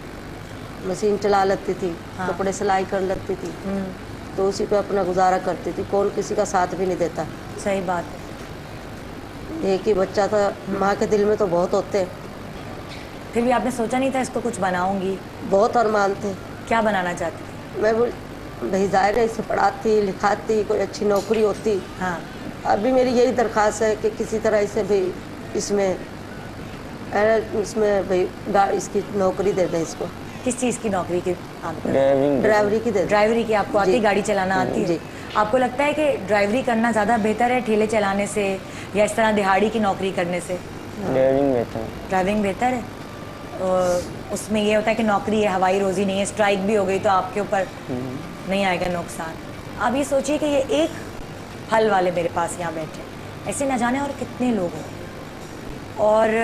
मशीन चला लेती थी, कपड़े सिलाई कर लेती थी, तो उसी पे अपना गुजारा करती थी। कौन किसी का साथ भी नहीं देता। सही बात है। एक ही बच्चा था, माँ के दिल में तो बहुत होते, फिर भी आपने सोचा नहीं था इसको कुछ बनाऊंगी? बहुत अरमान थे। क्या बनाना चाहती थी? मैं भाई जाहिर है इसे पढ़ाती लिखाती, कोई अच्छी नौकरी होती। हाँ। अभी मेरी यही दरख्वास्त है कि किसी तरह इसे भी इसमें भाई इसकी नौकरी दे दें इसको। किस चीज़ की नौकरी की आप ड्राइविंग ड्राइवरी की दे ड्राइवरी की आपको आती जी। है, गाड़ी चलाना आती है? जी। आपको लगता है कि ड्राइवरी करना ज़्यादा बेहतर है ठेले चलाने से या इस तरह दिहाड़ी की नौकरी करने से? ड्राइविंग बेहतर है। ड्राइविंग बेहतर है। उसमें ये होता है कि नौकरी है, हवाई रोजी नहीं है, स्ट्राइक भी हो गई तो आपके ऊपर नहीं आएगा नुकसान। आप ये सोचिए कि ये एक फल वाले मेरे पास यहाँ बैठे, ऐसे न जाने और कितने लोग हैं। और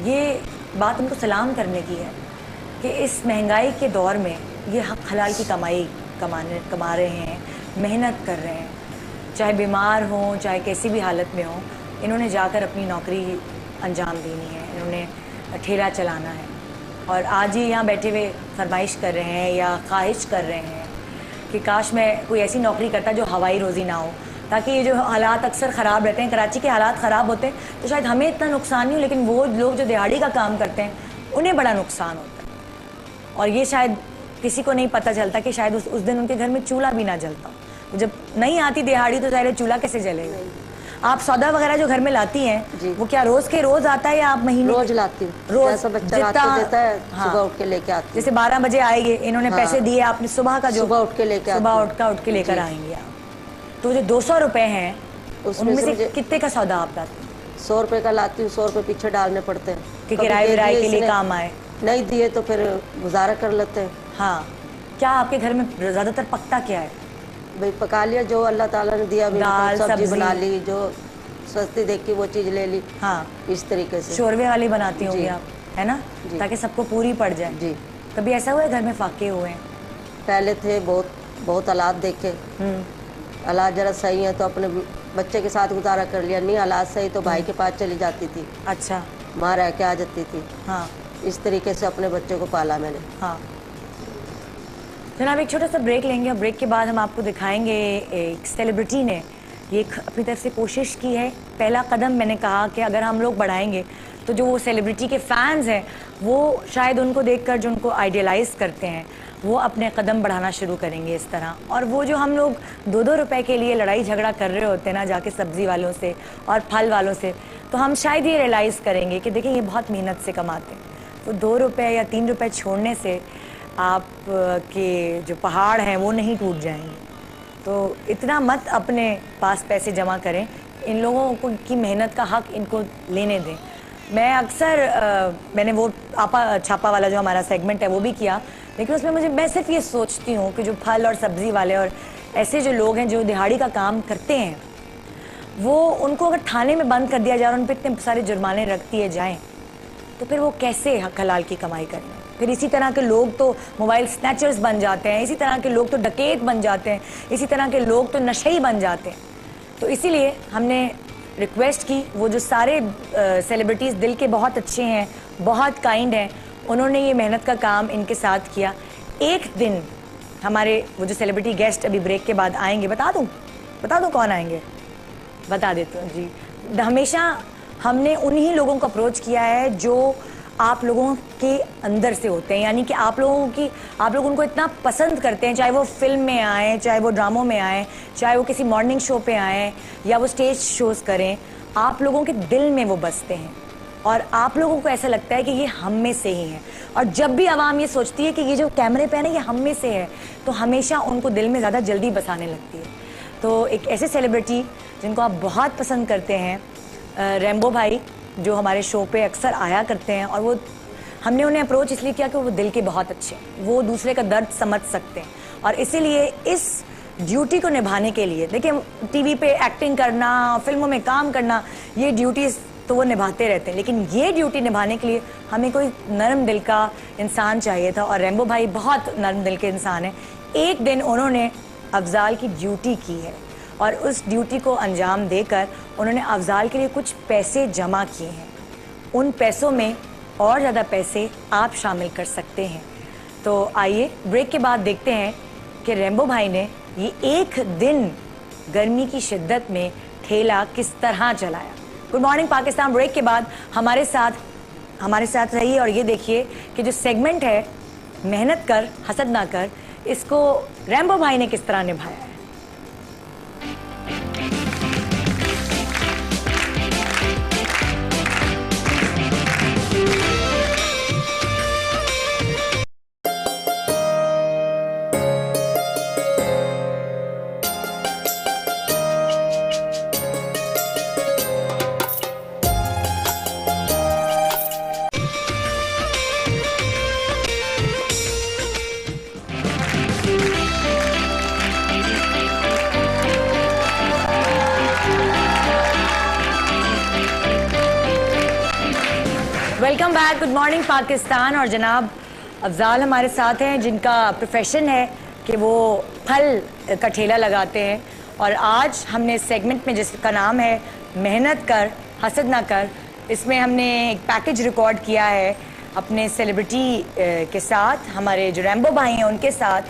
ये बात उनको सलाम करने की है कि इस महंगाई के दौर में ये हक हलाल की कमाई कमा रहे हैं, मेहनत कर रहे हैं, चाहे बीमार हों चाहे कैसी भी हालत में हों, इन्होंने जाकर अपनी नौकरी अंजाम देनी है, इन्होंने ठेला चलाना है। और आज ही यहाँ बैठे हुए फरमाइश कर रहे हैं या ख्वाहिश कर रहे हैं कि काश मैं कोई ऐसी नौकरी करता जो हवाई रोज़ी ना हो, ताकि ये जो हालात अक्सर ख़राब रहते हैं, कराची के हालात ख़राब होते हैं तो शायद हमें इतना नुकसान नहीं हो, लेकिन वो लोग जो दिहाड़ी का काम करते हैं उन्हें बड़ा नुकसान होता है। और ये शायद किसी को नहीं पता चलता कि शायद उस दिन उनके घर में चूल्हा भी ना जलता। जब नहीं आती दिहाड़ी तो ज़ाहिर है चूल्हा कैसे जलेगा। आप सौदा वगैरह जो घर में लाती हैं वो क्या रोज के रोज आता है या आप महीने? रोज लाती हूँ। रोज जैसा बच्चा लाके देता है हाँ। सुबह उठ के लेके आती हूँ। जैसे 12 बजे आएंगे, इन्होंने हाँ। पैसे दिए, आपने सुबह का जो सुबह उठ के लेके सुबह आती उठ के लेकर आएंगे आप। तो जो 200 रुपए हैं उनमें से कितने का सौदा आप लाते हैं? 100 रुपए का लाती हूँ, 100 रुपए पीछे डालने पड़ते हैं कि किराए विराए के लिए काम आए। नहीं दिए तो फिर गुजारा कर लेते हैं। हाँ, क्या आपके घर में ज्यादातर पकता क्या है? भाई पका लिया जो अल्लाह ताला ने दिया, दाल, सब्जी सब्जी। बना ली, जो सस्ती देख के वो चीज ले ली। हाँ, इस तरीके से शोरबे वाली बनाती होंगी जी। आप, है ना, जी। ताकि सबको पूरी पड़ जाए। जी। कभी ऐसा हुआ है घर में फाके हुए हैं? पहले थे बहुत हालात देखे, हालात जरा सही है तो अपने बच्चे के साथ गुजारा कर लिया, नहीं हालात सही तो भाई के पास चली जाती थी, अच्छा। माँ रह के आ जाती थी। हाँ इस तरीके से अपने बच्चों को पाला मैंने। हाँ। जनाब एक छोटा सा ब्रेक लेंगे और ब्रेक के बाद हम आपको दिखाएंगे एक सेलिब्रिटी ने ये अपनी तरफ से कोशिश की है। पहला कदम मैंने कहा कि अगर हम लोग बढ़ाएंगे तो जो वो सेलिब्रिटी के फैंस हैं वो शायद उनको देखकर जो उनको आइडियलाइज करते हैं वो अपने कदम बढ़ाना शुरू करेंगे इस तरह। और वो जो हम लोग 2-2 रुपए के लिए लड़ाई झगड़ा कर रहे होते हैं ना जाके सब्जी वालों से और फल वालों से, तो हम शायद ये रियलाइज़ करेंगे कि देखिए ये बहुत मेहनत से कमाते हैं। तो 2 रुपए या 3 रुपए छोड़ने से आप के जो पहाड़ हैं वो नहीं टूट जाएंगे। तो इतना मत अपने पास पैसे जमा करें, इन लोगों को की मेहनत का हक इनको लेने दें। मैं अक्सर मैंने वो आपा छापा वाला जो हमारा सेगमेंट है वो भी किया, लेकिन उसमें मैं सिर्फ ये सोचती हूँ कि जो फल और सब्ज़ी वाले और ऐसे जो लोग हैं जो दिहाड़ी का काम करते हैं वो उनको अगर थाने में बंद कर दिया जाए और उन पर इतने सारे जुर्माने रख दिए जाएँ तो फिर वो कैसे हक हलाल की कमाई करेंगे। फिर इसी तरह के लोग तो मोबाइल स्नैचर्स बन जाते हैं, इसी तरह के लोग तो डकैत बन जाते हैं, इसी तरह के लोग तो नशेई बन जाते हैं। तो इसीलिए हमने रिक्वेस्ट की, वो जो सारे सेलिब्रिटीज़ दिल के बहुत अच्छे हैं, बहुत काइंड हैं, उन्होंने ये मेहनत का काम इनके साथ किया। एक दिन हमारे वो जो सेलिब्रिटी गेस्ट अभी ब्रेक के बाद आएंगे, बता दूं कौन आएंगे? बता देती हूँ जी। हमेशा हमने उन्हीं लोगों को अप्रोच किया है जो आप लोगों के अंदर से होते हैं, यानी कि आप लोग उनको इतना पसंद करते हैं, चाहे वो फिल्म में आए, चाहे वो ड्रामों में आए, चाहे वो किसी मॉर्निंग शो पे आए या वो स्टेज शोज़ करें, आप लोगों के दिल में वो बसते हैं और आप लोगों को ऐसा लगता है कि ये हम में से ही है। और जब भी आवाम ये सोचती है कि ये जो कैमरे पे है ना ये हम में से है, तो हमेशा उनको दिल में ज़्यादा जल्दी बसाने लगती है। तो एक ऐसे सेलिब्रिटी जिनको आप बहुत पसंद करते हैं, रैम्बो भाई, जो हमारे शो पे अक्सर आया करते हैं, और वो हमने उन्हें अप्रोच इसलिए किया कि वो दिल के बहुत अच्छे हैं, वो दूसरे का दर्द समझ सकते हैं। और इसीलिए इस ड्यूटी को निभाने के लिए, देखिए टीवी पे एक्टिंग करना, फिल्मों में काम करना, ये ड्यूटीज़ तो वो निभाते रहते हैं, लेकिन ये ड्यूटी निभाने के लिए हमें कोई नरम दिल का इंसान चाहिए था, और रैम्बो भाई बहुत नरम दिल के इंसान हैं। एक दिन उन्होंने अफजाल की ड्यूटी की है और उस ड्यूटी को अंजाम देकर उन्होंने अफजाल के लिए कुछ पैसे जमा किए हैं। उन पैसों में और ज़्यादा पैसे आप शामिल कर सकते हैं। तो आइए ब्रेक के बाद देखते हैं कि रैम्बो भाई ने ये एक दिन गर्मी की शिद्दत में ठेला किस तरह चलाया। गुड मॉर्निंग पाकिस्तान ब्रेक के बाद हमारे साथ रहिए और ये देखिए कि जो सेगमेंट है मेहनत कर हसद ना कर, इसको रैम्बो भाई ने किस तरह निभाया है। Welcome back, good morning Pakistan. और जनाब अफजाल हमारे साथ हैं जिनका प्रोफेशन है कि वो फल का ठेला लगाते हैं। और आज हमने सेगमेंट में जिसका नाम है मेहनत कर हसद ना कर, इसमें हमने एक पैकेज रिकॉर्ड किया है अपने सेलिब्रिटी के साथ, हमारे जो रैम्बो भाई हैं उनके साथ।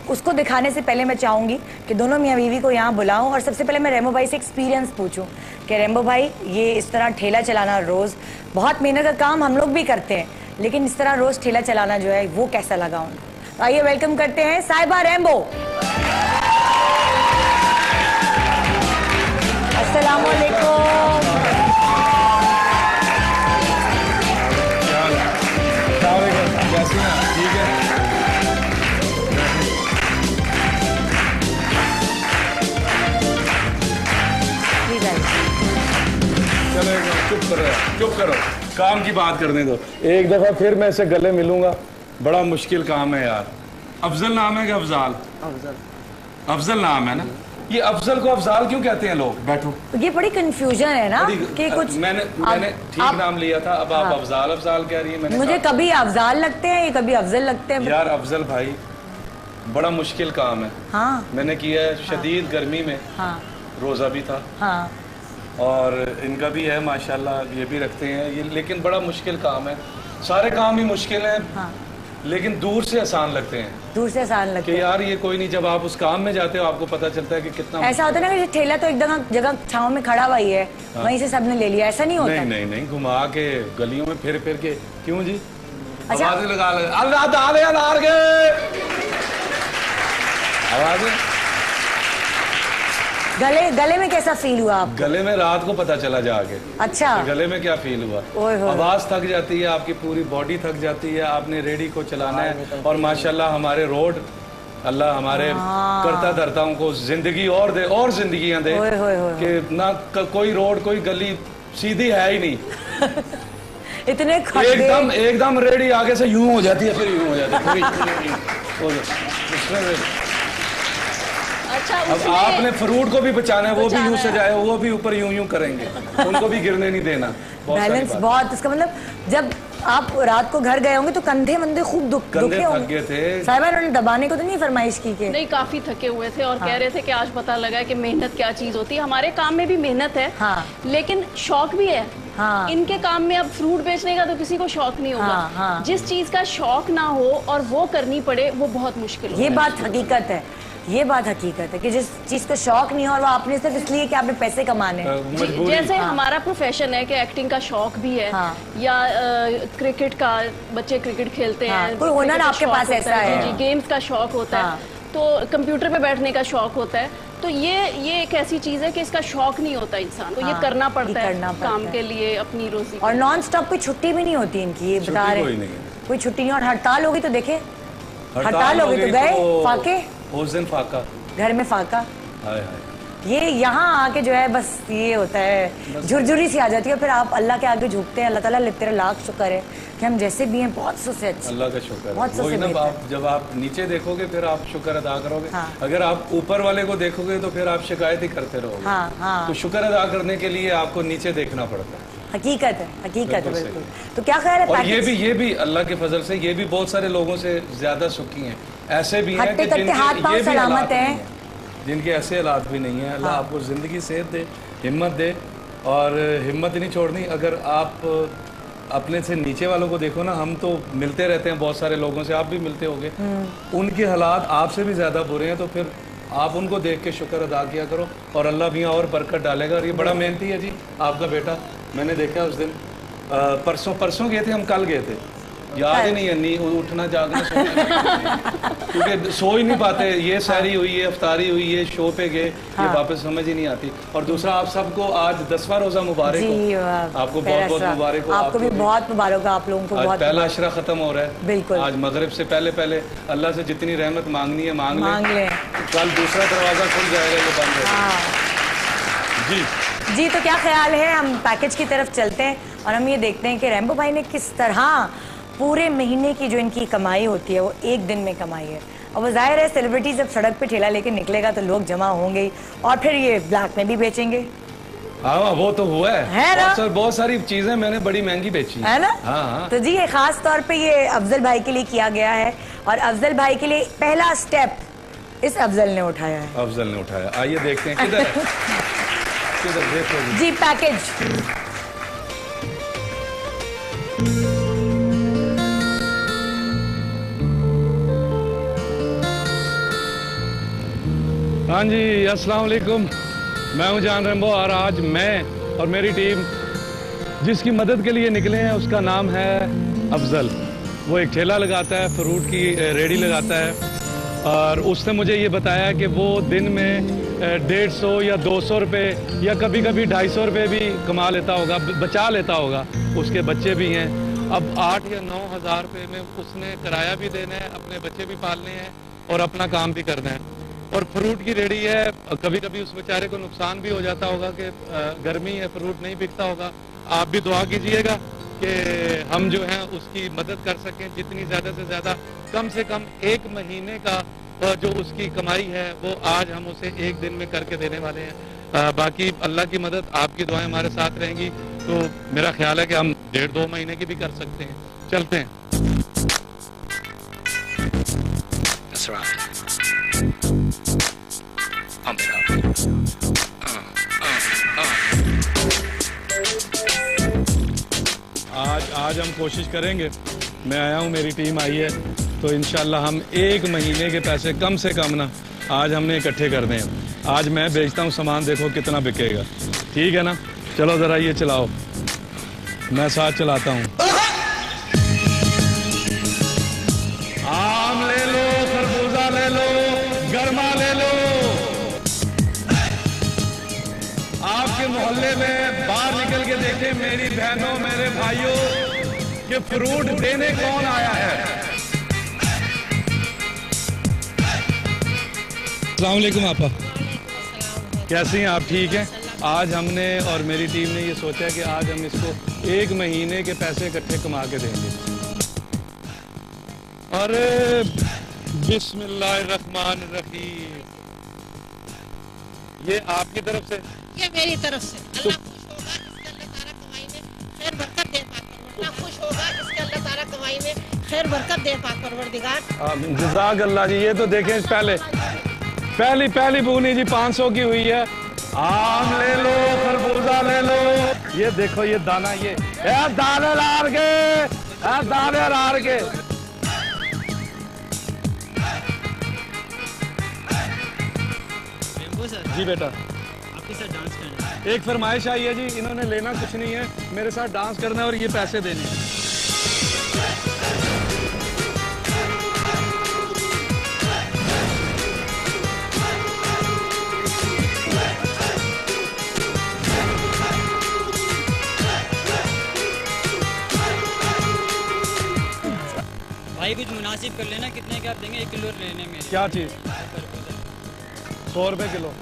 उसको दिखाने से पहले मैं चाहूँगी कि दोनों मियाँ बीवी को यहाँ बुलाऊं और सबसे पहले मैं रैम्बो भाई से एक्सपीरियंस पूछूं कि रैम्बो भाई ये इस तरह ठेला चलाना रोज़, बहुत मेहनत का काम हम लोग भी करते हैं, लेकिन इस तरह रोज़ ठेला चलाना जो है वो कैसा लगा उनको। आइए वेलकम करते हैं साहिबा रैम्बो। अस्सलाम वालेकुम। कैसी हैं? ठीक है। चलो चुप करो, काम की बात करने दो। एक दफा फिर मैं इससे गले मिलूंगा, बड़ा मुश्किल काम है यार। अफजल नाम है कि अफजाल? अफजल नाम है ना। ये अफजल को अफजाल क्यों कहते हैं लोग? बैठो। ये बड़ी कंफ्यूजन है ना कि कुछ मैंने ठीक नाम लिया था, अब आप अफजाल अफजाल कह रही है। मुझे कभी अफजाल लगते हैं, कभी अफजल लगते हैं। यार अफजल भाई बड़ा मुश्किल काम है। हाँ। मैंने किया है शदीद गर्मी में। हाँ। रोजा भी था। हाँ। और इनका भी है माशाल्लाह, ये भी रखते हैं ये, लेकिन बड़ा मुश्किल काम है। सारे काम ही मुश्किल हैं। हाँ। लेकिन दूर से आसान लगते हैं। दूर से आसान लगते हैं कि यार ये कोई नहीं, जब आप उस काम में जाते हो आपको पता चलता है कि कितना ऐसा होता है ना कि ठेला तो एकदम जगह छांव में खड़ा हुआ ही है। हाँ। वहीं से सबने ले लिया, ऐसा नहीं होता? नहीं, घुमा के गलियों में फिर के। क्यों जी? अच्छा। आवाजें लगा आवाजें। गले में कैसा फील हुआ आपको? गले में रात को पता चला जाके। अच्छा। तो गले में क्या फील हुआ? आवाज थक जाती है, आपकी पूरी बॉडी थक जाती है, आपने रेडी को चलाना है। और माशाल्लाह हमारे रोड, अल्लाह हमारे करता धरताओं को जिंदगी और दे, और जिंदगियां दे कि ना कोई रोड कोई गली सीधी है ही नहीं। इतने एकदम रेडी आगे से यूं हो जाती है, फिर यूं हो जाती है। अच्छा, अब आपने फ्रूट को भी बचाना है, वो भी यूं सजाए, वो भी ऊपर यूं करेंगे, उनको भी गिरने नहीं देना। बैलेंस बहुत, इसका मतलब जब आप रात को घर गए होंगे तो कंधे मंधे खूब दुखे होंगे। साहिबा उन्होंने दबाने को तो नहीं फरमाइश की के? नहीं, काफी थके हुए थे और कह रहे थे कि आज पता लगा कि मेहनत क्या चीज होती है। हमारे काम में भी मेहनत है। हाँ। लेकिन शौक भी है। हाँ। इनके काम में अब फ्रूट बेचने का तो किसी को शौक नहीं होगा। हाँ। जिस चीज का शौक ना हो और वो करनी पड़े वो बहुत मुश्किल है। ये बात हकीकत है, ये बात हकीकत है कि जिस चीज को शौक नहीं हो और वो आपने सिर्फ इसलिए कि आपने पैसे कमाने। जैसे हमारा प्रोफेशन है कि एक्टिंग का शौक भी है। हाँ। या क्रिकेट का, बच्चे क्रिकेट खेलते हैं। कोई हुनर आपके पास ऐसा है? जी, गेम्स का शौक होता है, तो कंप्यूटर पे बैठने का शौक होता है। तो ये एक ऐसी चीज है कि इसका शौक नहीं होता इंसान को। ये करना पड़ता है काम के लिए, अपनी रोजी। और नॉन स्टॉप कोई छुट्टी भी नहीं होती इनकी, ये बता रहे कोई छुट्टी नहीं। और हड़ताल होगी तो देखे, हड़ताल होगी तो गए फाके, उस दिन फाका, घर में फाका। ये यहाँ आके जो है बस ये होता है, झुरझुरी सी आ जाती है। फिर आप अल्लाह के आगे झुकते हैं। अल्लाह ताला तेरा लाख शुक्र है कि हम जैसे भी हैं बहुत सौ से अच्छे। अल्लाह का शुक्र है। जब आप नीचे देखोगे फिर आप शुक्र अदा करोगे। हाँ। अगर आप ऊपर वाले को देखोगे तो फिर आप शिकायत ही करते रहोगे। हाँ, हाँ। तो शुक्र अदा करने के लिए आपको नीचे देखना पड़ता है। हकीकत है, हकीकत है बिल्कुल। तो क्या ख्याल है? और ये भी अल्लाह के फजल से ये भी बहुत सारे लोगों से ज्यादा सुखी हैं। ऐसे भी हैं कि हाथ पांव सलामत हैं, जिनके ऐसे हालात भी नहीं है। अल्लाह आपको जिंदगी सेहत दे, हिम्मत दे, और हिम्मत नहीं छोड़नी। अगर आप अपने से नीचे वालों को देखो ना, हम तो मिलते रहते हैं बहुत सारे लोगों से, आप भी मिलते होंगे, उनके हालात आपसे भी ज्यादा बुरे हैं। तो फिर आप उनको देख के शुक्र अदा किया करो और अल्लाह भी और बरकत डालेगा। और ये बड़ा मेहनती है जी आपका बेटा, मैंने देखा उस दिन। परसों गए थे हम, कल गए थे, याद ही नहीं है, नहीं उठना जागना क्योंकि सो ही नहीं पाते। ये सहरी हुई है, अफ्तारी हुई है, शो पे गए, ये वापस समझ ही नहीं आती। और दूसरा आप सबको आज 10वां रोजा मुबारक हो। आपको बहुत बहुत मुबारक हो। आपको भी बहुत मुबारक हो। आप लोगों को बहुत। पहला अशरा खत्म हो रहा है बिल्कुल। आज मगरिब से पहले अल्लाह से जितनी रहमत मांगनी है मांग ले। कल दूसरा दरवाजा खुल जाएगा, ये बंद है। जी, तो क्या ख्याल है? हम पैकेज की तरफ चलते हैं और हम ये देखते हैं कि रैम्बो भाई ने किस तरह पूरे महीने की जो इनकी कमाई होती है वो एक दिन में कमाई है। और वो जाहिर है सेलिब्रिटी जब सड़क पे ठेला लेके निकलेगा तो लोग जमा होंगे ही, और फिर ये ब्लैक में भी बेचेंगे। हाँ वो तो हुआ है ना? बहुत सारी चीजें मैंने बड़ी महंगी बेची है ना। हाँ। तो जी ये खास तौर पे ये अफजल भाई के लिए किया गया है और अफजल भाई के लिए पहला स्टेप इस अफजल ने उठाया है। अफजल ने उठाया, आइए देखते हैं किधर है? किधर देखो जी पैकेज। हाँ जी, अस्सलाम वालेकुम। मैं हूँ जान रेम्बो और आज मैं और मेरी टीम जिसकी मदद के लिए निकले हैं उसका नाम है अफजल। वो एक ठेला लगाता है, फ्रूट की रेडी लगाता है और उसने मुझे ये बताया कि वो दिन में 150 या 200 रुपये या कभी कभी 250 रुपये भी कमा लेता होगा, बचा लेता होगा। उसके बच्चे भी हैं। अब 8 या 9 हज़ार रुपये में उसने किराया भी देना है, अपने बच्चे भी पालने हैं और अपना काम भी करना है। और फ्रूट की रेडी है, कभी कभी उस बेचारे को नुकसान भी हो जाता होगा कि गर्मी है, फ्रूट नहीं बिकता होगा। आप भी दुआ कीजिएगा कि हम जो हैं उसकी मदद कर सकें जितनी ज़्यादा से ज़्यादा। कम से कम 1 महीने का जो उसकी कमाई है वो आज हम उसे 1 दिन में करके देने वाले हैं। बाकी अल्लाह की मदद, आपकी दुआएं हमारे साथ रहेंगी तो मेरा ख्याल है कि हम 1.5-2 महीने की भी कर सकते हैं। चलते हैं। That's right. आज हम कोशिश करेंगे। मैं आया हूँ, मेरी टीम आई है, तो इंशाल्लाह हम 1 महीने के पैसे कम से कम ना आज हमने इकट्ठे करने हैं। आज मैं बेचता हूँ सामान, देखो कितना बिकेगा। ठीक है ना? चलो ज़रा ये चलाओ, मैं साथ चलाता हूँ। आम ले लो, खरबूजा ले लो, गरमा ले लो। आपके मोहल्ले में बाहर निकल के देखें मेरी बहनों, मेरे भाइयों, कि फ्रूट देने कौन आया है। अस्सलाम वालेकुम आपा, कैसी हैं आप? ठीक हैं? आज हमने और मेरी टीम ने ये सोचा कि आज हम इसको 1 महीने के पैसे इकट्ठे कमा के देंगे। अरे बिस्मिल्लाहिर्रहमानिर्रहीम, ये आपकी तरफ से? ये मेरी तरफ से। अल्लाह खुश होगा इसके अल्लाह ताला कमाई में खैर बरकत दे पाक परवरदिगार। जज़ाक अल्लाह जी। ये तो देखें पहली बुनी जी 500 की हुई है। आम ले लो, खरबूजा ले लो। ये देखो ये दाना, ये दाने लार के जी बेटा, आपके साथ डांस करना है। एक फरमाइश आई है जी, इन्होंने लेना कुछ नहीं है, मेरे साथ डांस करना है और ये पैसे देने हैं। भाई कुछ मुनासिब कर लेना, कितने के आप देंगे? 1 किलो लेने में। क्या चीज? 100 रुपए किलो।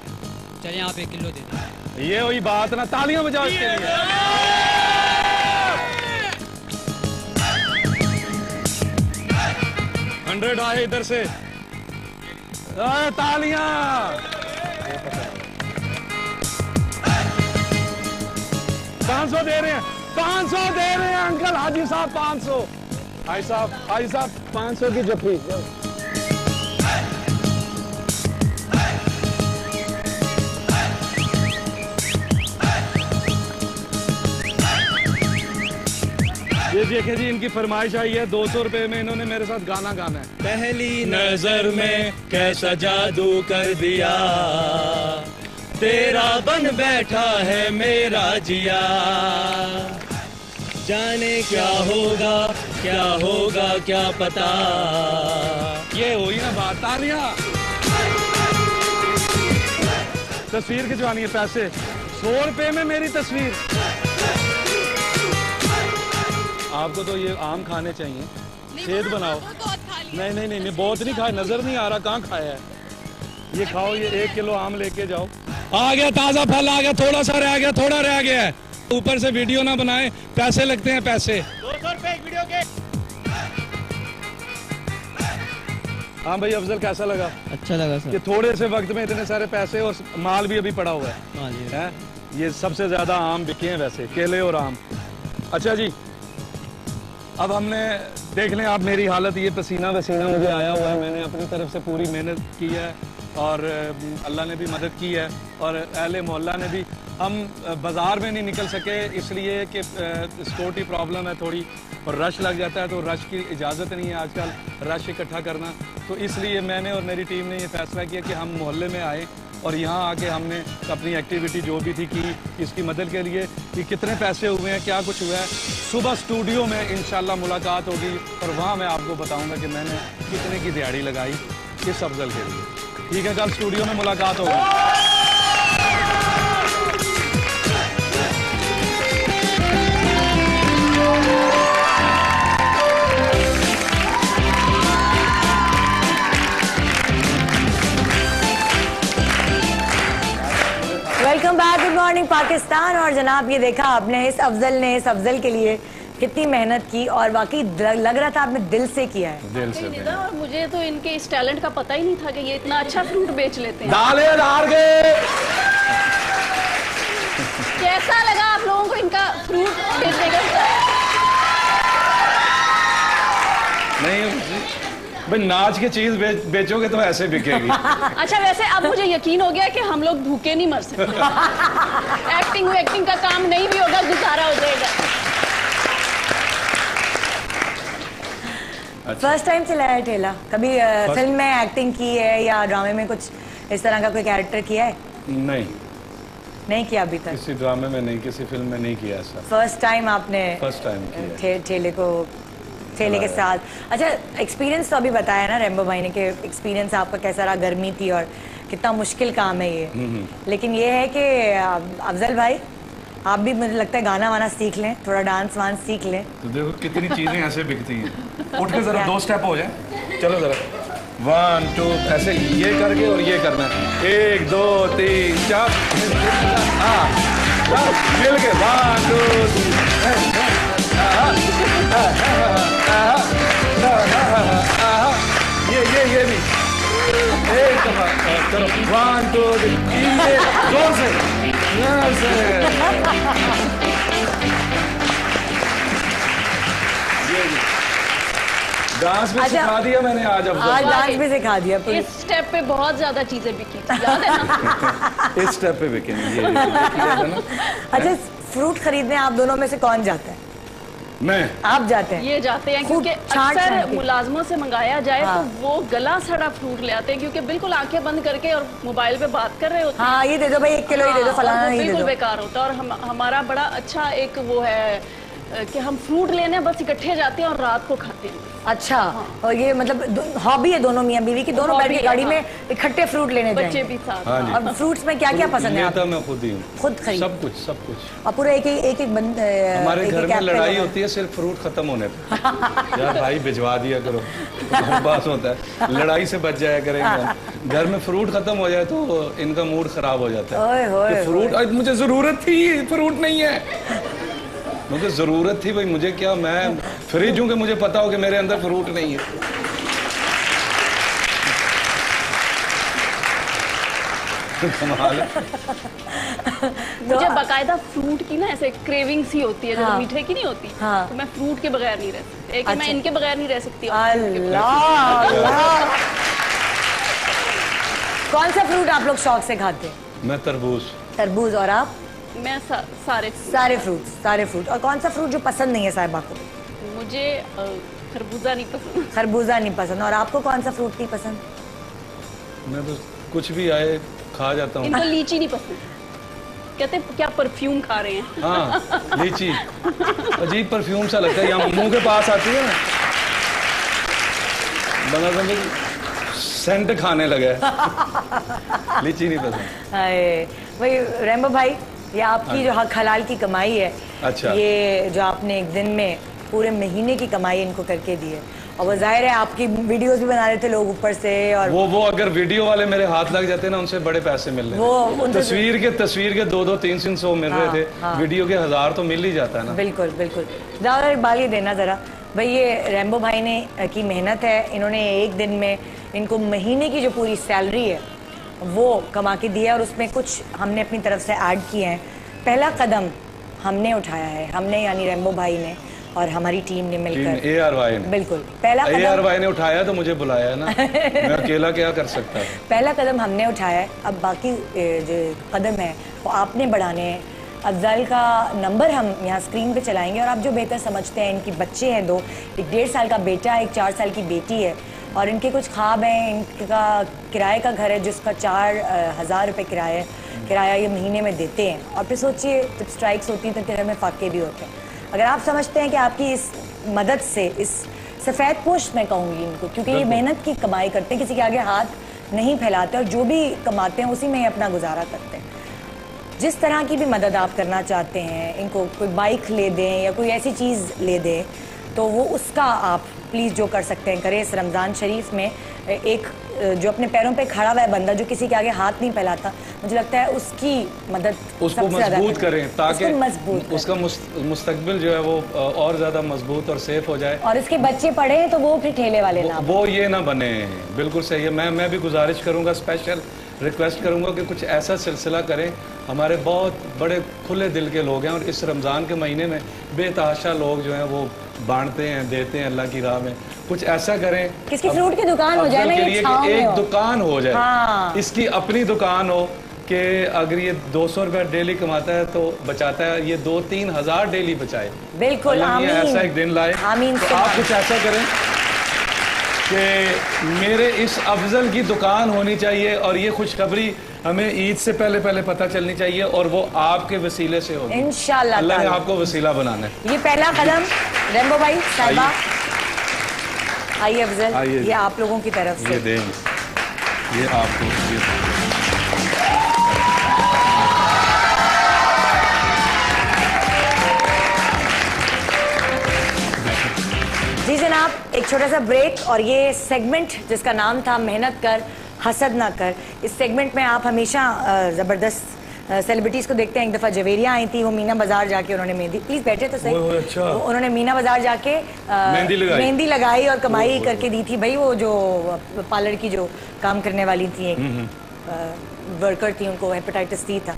चलिए आप 1 किलो दे दें। ये वही बात ना, तालियां बजाओ इसके लिए। 100 आए इधर से, तालियां। 500 दे रहे हैं, 500 दे रहे हैं अंकल। हाजी साहब 500। हाजी साहब 500 की जफ्फी। ये देखे जी, इनकी फरमाइश आई है 200 रुपए में इन्होंने मेरे साथ गाना गाना है। पहली नजर में कैसा जादू कर दिया, तेरा बन बैठा है मेरा जिया। जाने क्या होगा क्या पता। ये हुई ना बात। तालियां। तस्वीर खिंचवानी है, पैसे 100 रुपए में मेरी तस्वीर। आपको तो ये आम खाने चाहिए, सेहत बनाओ। नहीं, बहुत नहीं खाया, नजर नहीं आ रहा कहाँ खाया है। ये खाओ, ये 1 किलो आम लेके जाओ। आ गया ताजा फल, आ गया। थोड़ा सा रह गया, थोड़ा रह गया है। ऊपर से वीडियो ना बनाए, पैसे लगते हैं पैसे। 200 रुपए एक वीडियो के। हाँ भाई अफजल, कैसा लगा? अच्छा लगा सर। कि थोड़े से वक्त में इतने सारे पैसे और माल भी अभी पड़ा हुआ है। ये सबसे ज़्यादा आम बिके हैं वैसे, केले और आम। अच्छा जी, अब हमने देख लें आप मेरी हालत, ये पसीना वसीना मुझे आया हुआ है। मैंने अपनी तरफ से पूरी मेहनत की है और अल्लाह ने भी मदद की है और अहले मोहल्ला ने भी। हम बाज़ार में नहीं निकल सके इसलिए कि सिक्योरिटी प्रॉब्लम है थोड़ी और रश लग जाता है, तो रश की इजाज़त नहीं है आजकल रश इकट्ठा करना। तो इसलिए मैंने और मेरी टीम ने ये फैसला किया कि हम मोहल्ले में आए और यहाँ आके हमने अपनी एक्टिविटी जो भी थी की इसकी मदद के लिए कि कितने पैसे हुए हैं, क्या कुछ हुआ है। सुबह स्टूडियो में इंशाल्लाह मुलाकात होगी और वहाँ मैं आपको बताऊँगा कि मैंने कितने की दिहाड़ी लगाई इस अफजल के लिए। ठीक है, कल स्टूडियो में मुलाकात होगी। Welcome back, good morning Pakistan. और जनाब ये देखा आपने इस अफजल के लिए कितनी मेहनत की और वाकई लग रहा था आपने दिल से किया है। दिल से। और मुझे तो इनके इस टैलेंट का पता ही नहीं था कि ये इतना अच्छा फ्रूट बेच लेते हैं। कैसा लगा आप लोगों को इनका फ्रूट बेचने का? नहीं भाई, नाच की चीज बेचोगे तो ऐसे बिकेगी। अच्छा, वैसे अब मुझे यकीन हो गया कि हम लोग भूखे नहीं मर सकते। एक्टिंग का काम नहीं भी होगा, गुजारा हो जाएगा। फर्स्ट टाइम चलाया है ठेला? कभी फिल्म में एक्टिंग की है या ड्रामे में कुछ इस तरह का कोई कैरेक्टर किया है? नहीं किया अभी तक। किसी ड्रामे में नहीं, किसी फिल्म में नहीं किया ऐसा। फर्स्ट टाइम आपने ठेले के साथ। अच्छा, एक्सपीरियंस तो अभी बताया ना रेम्बो भाई ने कि एक्सपीरियंस आपका कैसा रहा, गर्मी थी और कितना मुश्किल काम है ये। लेकिन ये है कि अफजल भाई आप भी मुझे लगता है गाना वाना सीख लें, थोड़ा डांस वांस सीख लें। तो देखो कितनी चीजें ऐसे बिकती हैं। उठ के जरा 2 स्टेप हो जाए, चलो जरा 1 2 ऐसे ये करके और ये करना है। 1 2 3 4 मिल के 1 2 3 ये भी एक दफा चलो 1 2 3 जोर से डांस भी सिखा दिया मैंने आज डांस भी सिखा दिया। इस स्टेप पे बहुत ज्यादा चीजें बिकी थी, याद है ना? इस स्टेप पे बिके ये अच्छा, फ्रूट खरीदने आप दोनों में से कौन जाता है? मैं। आप जाते हैं? ये जाते हैं क्योंकि अक्सर मुलाजमों से मंगाया जाए तो वो गला सड़ा फ्रूट ले आते हैं क्योंकि बिल्कुल आंखें बंद करके और मोबाइल पे बात कर रहे होते हैं। हाँ, ये दे दो भाई 1 किलो, ये दे दो फलाना, ये दे दो। बिल्कुल बेकार होता है। और हमारा बड़ा अच्छा एक वो है कि हम फ्रूट लेने बस इकट्ठे जाते हैं और रात को खाते हैं। अच्छा, और ये मतलब हॉबी है दोनों मियां बीवी की, दोनों बैठ के गाड़ी में इकट्ठे फ्रूट लेने जाएंगे। बच्चे भी साथ। और फ्रूट्स में क्या क्या पसंद है आपको? मैं खुद ही हूँ, खुद खरीद सब कुछ। और पूरा एक हमारे घर में लड़ाई होती है सिर्फ फ्रूट खत्म होने पे। यार भाई भिजवा दिया करो, पास होता है, लड़ाई से बच जाया करेंगे। घर में फ्रूट खत्म हो जाए तो इनका मूड खराब हो जाता है। फ्रूट मुझे जरूरत थी, फ्रूट नहीं है। मुझे जरूरत थी भाई, मुझे क्या, मैं फ्रिज हूं कि मुझे पता हो कि मेरे अंदर फ्रूट नहीं है। कमाल है। मुझे बकायदा फ्रूट की ना ऐसे क्रेविंग सी होती है, जो मीठे की नहीं होती। तो मैं फ्रूट के बगैर नहीं रह सकती। अच्छा। मैं इनके बगैर नहीं रह सकती। कौन सा फ्रूट आप लोग शौक से खाते हैं? मैं तरबूज। और आप? मैं सारे फ्रूट। और कौन सा फ्रूट जो पसंद नहीं है साहिबा को? मुझे खरबूजा नहीं पसंद। और आपको कौन सा फ्रूट नहीं पसंद? मैं तो कुछ भी आए खा जाता हूँ। इनको लीची नहीं पसंद, कहते क्या परफ्यूम खा रहे हैं। हाँ, लीची अजीब परफ्यूम सा लगता है, यहाँ मुंह के पास आती है बना समझ सेंट खाने लगा है। लीची नहीं पसंद। वही रेम्बो भाई, ये आपकी जो हक हलाल की कमाई है। अच्छा। ये जो आपने एक दिन में पूरे महीने की कमाई इनको करके दी है, और वो जाहिर है आपकी वीडियोस भी बना रहे थे लोग ऊपर से। और वो अगर वीडियो वाले मेरे हाथ लग जाते ना, उनसे बड़े पैसे मिल रहे थे। तस्वीर के 2-2 300 मिल रहे थे। वीडियो के 1000 तो मिल ही जाता है ना। बिल्कुल बिल्कुल। ज़्यादा इकबाल ये देना जरा भाई, ये रेम्बो भाई ने की मेहनत है। इन्होंने एक दिन में इनको महीने की जो पूरी सैलरी है वो कमा के दिया, और उसमें कुछ हमने अपनी तरफ से ऐड किए हैं पहला कदम हमने उठाया है, हमने यानी रेम्बो भाई ने और हमारी टीम ने मिलकर। ARY ने, बिल्कुल पहला ARY ने उठाया तो मुझे बुलाया ना। मैं अकेला क्या कर सकता है। पहला कदम हमने उठाया है, अब बाकी जो कदम है वो आपने बढ़ाने हैं। अफजाल का नंबर हम यहाँ स्क्रीन पे चलाएंगे और आप जो बेहतर समझते हैं, इनकी बच्चे हैं दो, एक 1.5 साल का बेटा है, एक 4 साल की बेटी है और इनके कुछ ख्वाब हैं। इनका किराए का घर है जिसका 4,000 रुपये किराया ये महीने में देते हैं। और फिर सोचिए जब स्ट्राइक्स होती हैं तो तेरे में फाके भी होते हैं। अगर आप समझते हैं कि आपकी इस मदद से, इस सफ़ेद पोश मैं कहूँगी इनको, क्योंकि ये मेहनत की कमाई करते हैं, किसी के आगे हाथ नहीं फैलाते और जो भी कमाते हैं उसी में ही अपना गुजारा करते हैं। जिस तरह की भी मदद आप करना चाहते हैं, इनको कोई बाइक ले दें या कोई ऐसी चीज़ ले दें, तो वो उसका आप प्लीज़ जो कर सकते हैं करें। इस रमज़ान शरीफ में एक जो अपने पैरों पे खड़ा हुआ है बंदा, जो किसी के आगे हाथ नहीं फैलाता, मुझे लगता है उसकी मदद उसको मजबूत करें ताकि उसका मुस्तकबिल जो है वो और ज़्यादा मजबूत और सेफ हो जाए। और इसके बच्चे पढ़े तो वो फिर ठेले वाले ना, वो ये ना बने। बिल्कुल सही है। मैं भी गुजारिश करूँगा, स्पेशल रिक्वेस्ट करूँगा कि कुछ ऐसा सिलसिला करें। हमारे बहुत बड़े खुले दिल के लोग हैं और इस रमज़ान के महीने में बेतहाशा लोग जो हैं वो बांटते हैं, देते हैं अल्लाह की राह में। कुछ ऐसा करें किसकी फ्रूट की दुकान हो जाए ना, के लिए कि एक दुकान हो जाए। हाँ। इसकी अपनी दुकान हो कि अगर ये 200 रुपया डेली कमाता है तो बचाता है, ये 2-3 हज़ार डेली बचाए। बिल्कुल आमीन। ऐसा एक दिन लाए। आमीन। तो आप कुछ ऐसा करें कि मेरे इस अफजल की दुकान होनी चाहिए और ये खुशखबरी हमें ईद से पहले पता चलनी चाहिए और वो आपके वसीले से होगी इंशाअल्लाह। अल्लाह ने आपको वसीला बनाना है। ये पहला कदम रेम्बो भाई, साहिबा आइए अफजल, ये आप लोगों की तरफ से ये देंगे, ये आपको जी जनाब। एक छोटा सा ब्रेक और ये सेगमेंट जिसका नाम था मेहनत कर हसद ना कर। इस सेगमेंट में आप हमेशा ज़बरदस्त सेलिब्रिटीज़ को देखते हैं। एक दफ़ा जवेरिया आई थी, वो मीना बाजार जाके उन्होंने मेहंदी, प्लीज़ बैठे तो सही। अच्छा। उन्होंने मीना बाजार जाके मेहंदी लगाई और कमाई करके दी थी। भाई वो जो पार्लर की जो काम करने वाली थी, एक वर्कर थी, उनको हेपेटाइटिस सी था।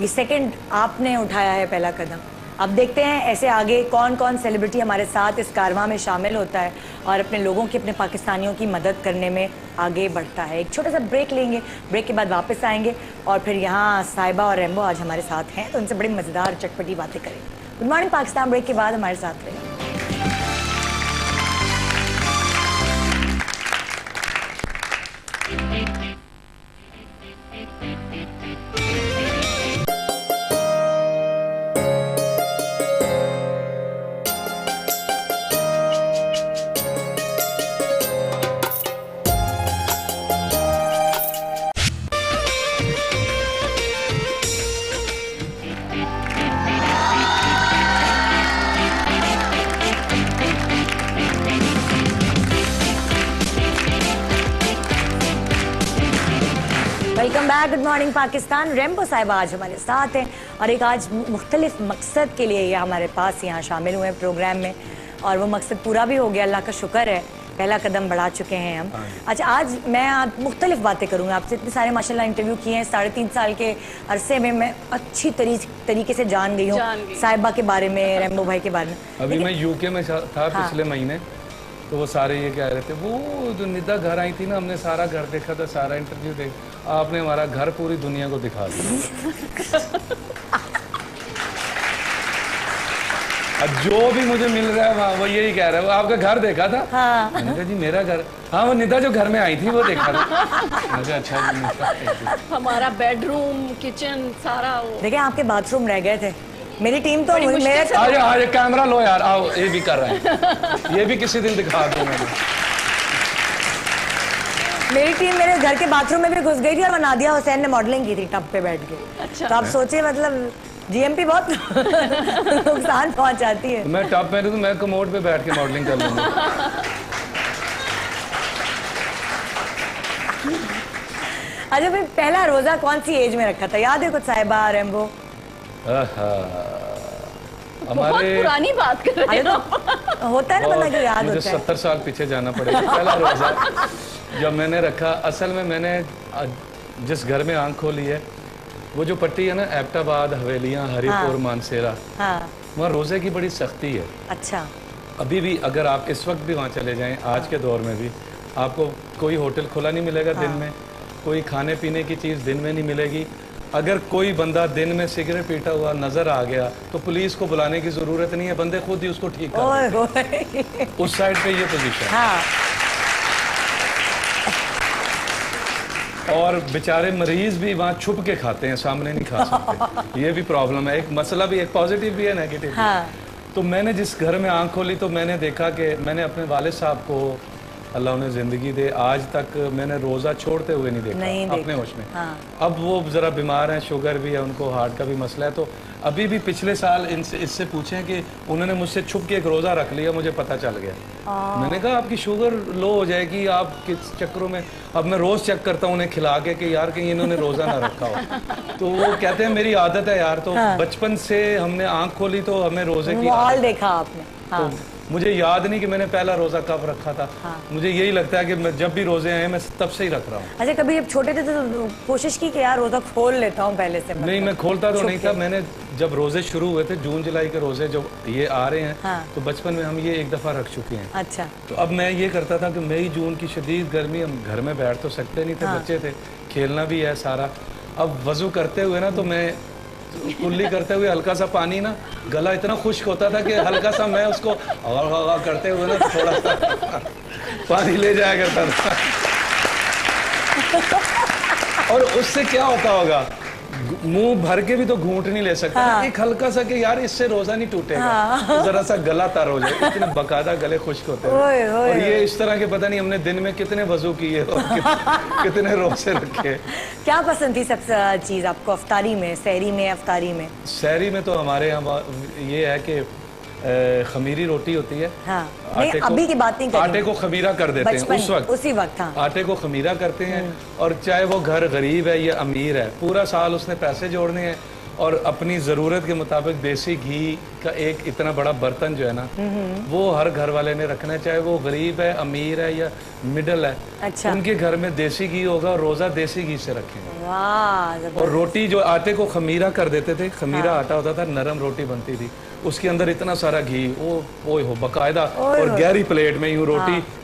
ये सेकंड आपने उठाया है पहला कदम। अब देखते हैं ऐसे आगे कौन कौन सेलिब्रिटी हमारे साथ इस कारवां में शामिल होता है और अपने लोगों की, अपने पाकिस्तानियों की मदद करने में आगे बढ़ता है। एक छोटा सा ब्रेक लेंगे, ब्रेक के बाद वापस आएंगे और फिर यहाँ साहिबा और रेम्बो आज हमारे साथ हैं तो उनसे बड़ी मज़ेदार चटपटी बातें करेंगे। गुड मॉर्निंग पाकिस्तान ब्रेक के बाद हमारे साथ रहेंगे। Welcome back, good morning Pakistan. Rainbow साहिबा आज हमारे साथ हैं और एक आज मुख्तलिफ मकसद के लिए ये हमारे पास यहाँ शामिल हुए हैं प्रोग्राम में और वो मकसद पूरा भी हो गया, अल्लाह का शुक्र है। पहला कदम बढ़ा चुके हैं हम। अच्छा, आज मैं आप मुख्तलिफ बातें करूँगा आपसे। इतने सारे माशाल्लाह इंटरव्यू किए हैं, 3.5 साल के अरसे में मैं अच्छी तरीके से जान गई हूँ साहिबा के बारे में, रेम्बो भाई के बारे में। अभी मैं यूके में था पिछले महीने, तो वो सारे ये कह रहे थे, वो जो निदा घर आई थी ना, हमने सारा घर देखा था, सारा इंटरव्यू देख, आपने हमारा घर पूरी दुनिया को दिखा दिया। अब जो भी मुझे मिल रहा है वहाँ वो यही कह रहा है, वो आपका घर देखा था? हाँ। मैंने कहा जी मेरा घर, हाँ वो निदा जो घर में आई थी वो देखा था। मुझे अच्छा जी, हमारा बेडरूम, किचन सारा वो। देखिए आपके बाथरूम रह गए थे। मेरी टीम तो मेरे आज कैमरा लो यार, आओ ये भी कर रहे हैं, ये भी किसी दिन दिखा दो मुझे। मेरी टीम मेरे घर के बाथरूम में भी घुस गई थी और नादिया हुसैन ने मॉडलिंग की थी टब पे बैठ के। अच्छा। तो आप सोचिए मतलब जीएमपी बहुत नुकसान पहुंचाती है। मैं टब में तो मैं कमोड पे बैठ के मॉडलिंग कर लूंगा। अच्छा भाई, पहला रोजा कौन सी एज में रखा था, याद है कुछ साहिबा, रेम्बो? हमारे पुरानी बात कर रहे हो। होता है ना बंदा को याद होता है। मुझे 70 साल पीछे जाना पड़ेगा। पहला रोजा जब मैंने रखा, असल में मैंने जिस घर में आंख खोली है वो जो पट्टी है ना, एबटाबाद, हवेलियाँ, हरिपुर, मानसेरा, वहाँ रोज़े की बड़ी सख्ती है। अच्छा। अभी भी अगर आप इस वक्त भी वहाँ चले जाएं, आज के दौर में भी आपको कोई होटल खुला नहीं मिलेगा दिन में, कोई खाने पीने की चीज़ दिन में नहीं मिलेगी। अगर कोई बंदा दिन में सिगरेट पीता हुआ नजर आ गया तो पुलिस को बुलाने की जरूरत नहीं है, बंदे खुद ही उसको ठीक कर उस साइड पे ये पोजीशन। और बेचारे मरीज भी वहाँ छुप के खाते हैं, सामने नहीं खा सकते। ये भी प्रॉब्लम है, एक मसला भी, एक पॉजिटिव भी है, नेगेटिव भी। तो मैंने जिस घर में आंख खोली तो मैंने देखा कि मैंने अपने वालिद साहब को, अल्लाह उन्हें जिंदगी दे, आज तक मैंने रोज़ा छोड़ते हुए नहीं देखा अपने होश में। अब वो ज़रा बीमार हैं, शुगर भी है उनको, हार्ट का भी मसला है। तो अभी भी पिछले साल इससे पूछें कि उन्होंने मुझसे छुप के एक रोज़ा रख लिया, मुझे पता चल गया। मैंने कहा आपकी शुगर लो हो जाएगी, आप किस चक्करों में। अब मैं रोज़ चेक करता हूँ उन्हें खिला के कि यार कहीं इन्होंने रोज़ा ना रखा हो। तो वो कहते हैं मेरी आदत है यार। तो बचपन से हमने आँख खोली तो हमें रोज़े की माहौल देखा आपने। तो मुझे याद नहीं कि मैंने पहला रोजा कब रखा था। मुझे यही लगता है कि मैं जब भी रोजे आए मैं तब से ही रख रहा हूँ। अच्छा, कभी जब छोटे थे तो कोशिश की कि यार रोजा खोल लेता हूँ पहले से? नहीं, मैं खोलता तो नहीं था। मैंने जब रोजे शुरू हुए थे, जून जुलाई के रोजे जो ये आ रहे हैं, तो बचपन में हम ये एक दफा रख चुके हैं। अच्छा। तो अब मैं ये करता था कि मई जून की शदीद गर्मी, हम घर में बैठ तो सकते नहीं थे, बच्चे थे, खेलना भी है सारा। अब वजू करते हुए ना, तो मैं कुल्ली करते हुए हल्का सा पानी ना, गला इतना खुश्क होता था कि हल्का सा मैं उसको करते हुए ना थोड़ा सा पानी ले जाया करता था। और उससे क्या होता होगा, मुंह भर के भी तो घूंट नहीं ले सकता। एक हल्का सा कि यार इससे रोजा नहीं टूटेगा, तो जरा सा गला तर हो जाए, इतने बकायदा गले खुश्क होते हैं। और ये इस तरह के पता नहीं हमने दिन में कितने वजू किए और कितने रोजे रखे। क्या पसंद थी सबसे चीज आपको अफ्तारी में, सहरी में, अफ्तारी में? सहरी में तो हमारे यहाँ ये है कि खमीरी रोटी होती है। नहीं, अभी की बात नहीं कर रही। आटे को खमीरा कर देते हैं उस वक्त, उसी वक्त। आटे को खमीरा करते हैं। और चाहे वो घर गरीब है या अमीर है, पूरा साल उसने पैसे जोड़ने हैं और अपनी ज़रूरत के मुताबिक देसी घी का एक इतना बड़ा बर्तन जो है ना, वो हर घर वाले ने रखना है, चाहे वो गरीब है, अमीर है या मिडल है। अच्छा। उनके घर में देसी घी होगा और रोज़ा देसी घी से रखेंगे। वाह। और रोटी जो आटे को खमीरा कर देते थे, खमीरा आटा होता था, नरम रोटी बनती थी, उसके अंदर इतना सारा घी, वो हो बकायदा, और गहरी प्लेट में यूं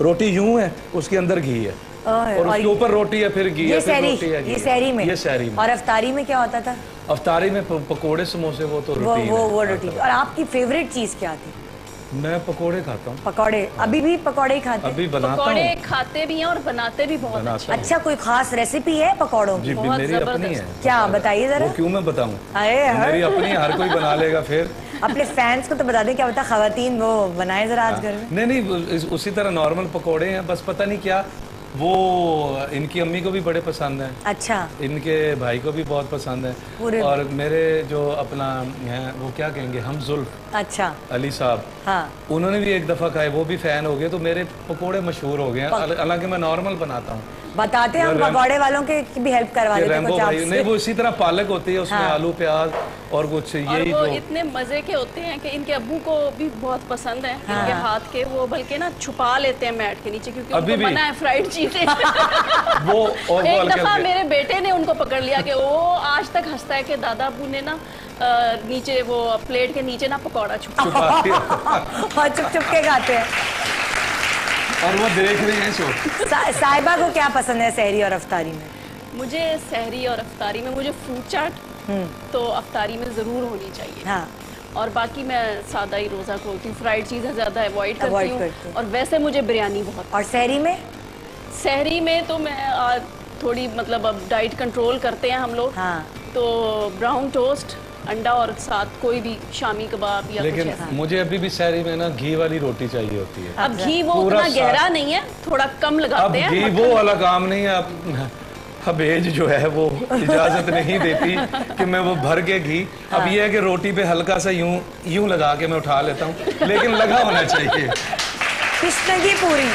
रोटी यूं है, उसके अंदर घी है, और उसके ऊपर रोटी है, फिर घी है, फिर रोटी है। ये सहरी में। ये सहरी में। और अफ्तारी में क्या होता था? अफ्तारी में पकोड़े, समोसे, वो तो रोटी वो रोटी। और आपकी फेवरेट चीज क्या थी? मैं पकोड़े खाता हूँ। पकोड़े? अभी भी पकोड़े खाते? अभी बनाता हूँ। पकोड़े खाते भी हैं और बनाते भी बहुत अच्छा। कोई खास रेसिपी है पकोड़ों की? जी, मेरी अपनी है। क्या, बताइए जरा। वो क्यों मैं बताऊँ? मेरी अपनी, हर कोई बना लेगा। फिर अपने फैंस को तो बता दें, क्या बता खवातीन वो बनाए जरा आज घर में। नहीं, उसी तरह नॉर्मल पकोड़े हैं, बस पता नहीं क्या वो इनकी अम्मी को भी बड़े पसंद हैं। अच्छा। इनके भाई को भी बहुत पसंद है। और मेरे जो अपना है, वो क्या कहेंगे, हम जुल्फ, अच्छा, अली साहब, उन्होंने भी एक दफा खाए, वो भी फैन हो गए, तो मेरे पकोड़े मशहूर हो गए। हालांकि मैं नॉर्मल बनाता हूँ। बताते हैं हम पकौड़े वालों के भी हेल्प करवा देते हैं कुछ आपसे। नहीं, वो इसी तरह पालक होती है, उसमें आलू प्याज और कुछ यही। वो इतने मजे के होते हैं कि इनके अब्बू को भी बहुत पसंद है इनके हाथ के। वो बल्कि ना छुपा लेते हैं मैट के नीचे, क्योंकि उनको मना है फ्राइड चीजें। एक दफा मेरे बेटे ने उनको पकड़ लिया कि वो आज तक हंसता है कि दादा अब्बू ने ना नीचे वो प्लेट के नीचे ना पकौड़ा छुपा चुप चुप के खाते हैं और वो देख रही है शो। साहिबा को क्या पसंद है सहरी और अफ्तारी में? मुझे सहरी और अफ्तारी में मुझे फ्रूट चाट तो अफ्तारी में जरूर होनी चाहिए। और बाकी मैं सादा ही रोजा खोलती हूँ, फ्राइड चीजें ज्यादा अवॉइड करती हूँ। और वैसे मुझे बिरयानी बहुत। और सहरी में? सहरी में तो मैं थोड़ी मतलब अब डाइट कंट्रोल करते हैं हम लोग। तो ब्राउन टोस्ट, अंडा और साथ कोई भी शामी कबाब या लेकिन कुछ ऐसा। मुझे अभी भी सहरी में ना घी वाली रोटी चाहिए होती है। अब घी वो उतना गहरा नहीं है, थोड़ा कम लगाते हैं। अब घी वो वाला काम नहीं है। अब हबेज जो है वो इजाजत नहीं देती कि मैं वो भर के घी। अब ये है कि रोटी पे हल्का सा यूं लगा के मैं उठा लेता हूँ, लेकिन लगा होना चाहिए। पिस्ता पूरी।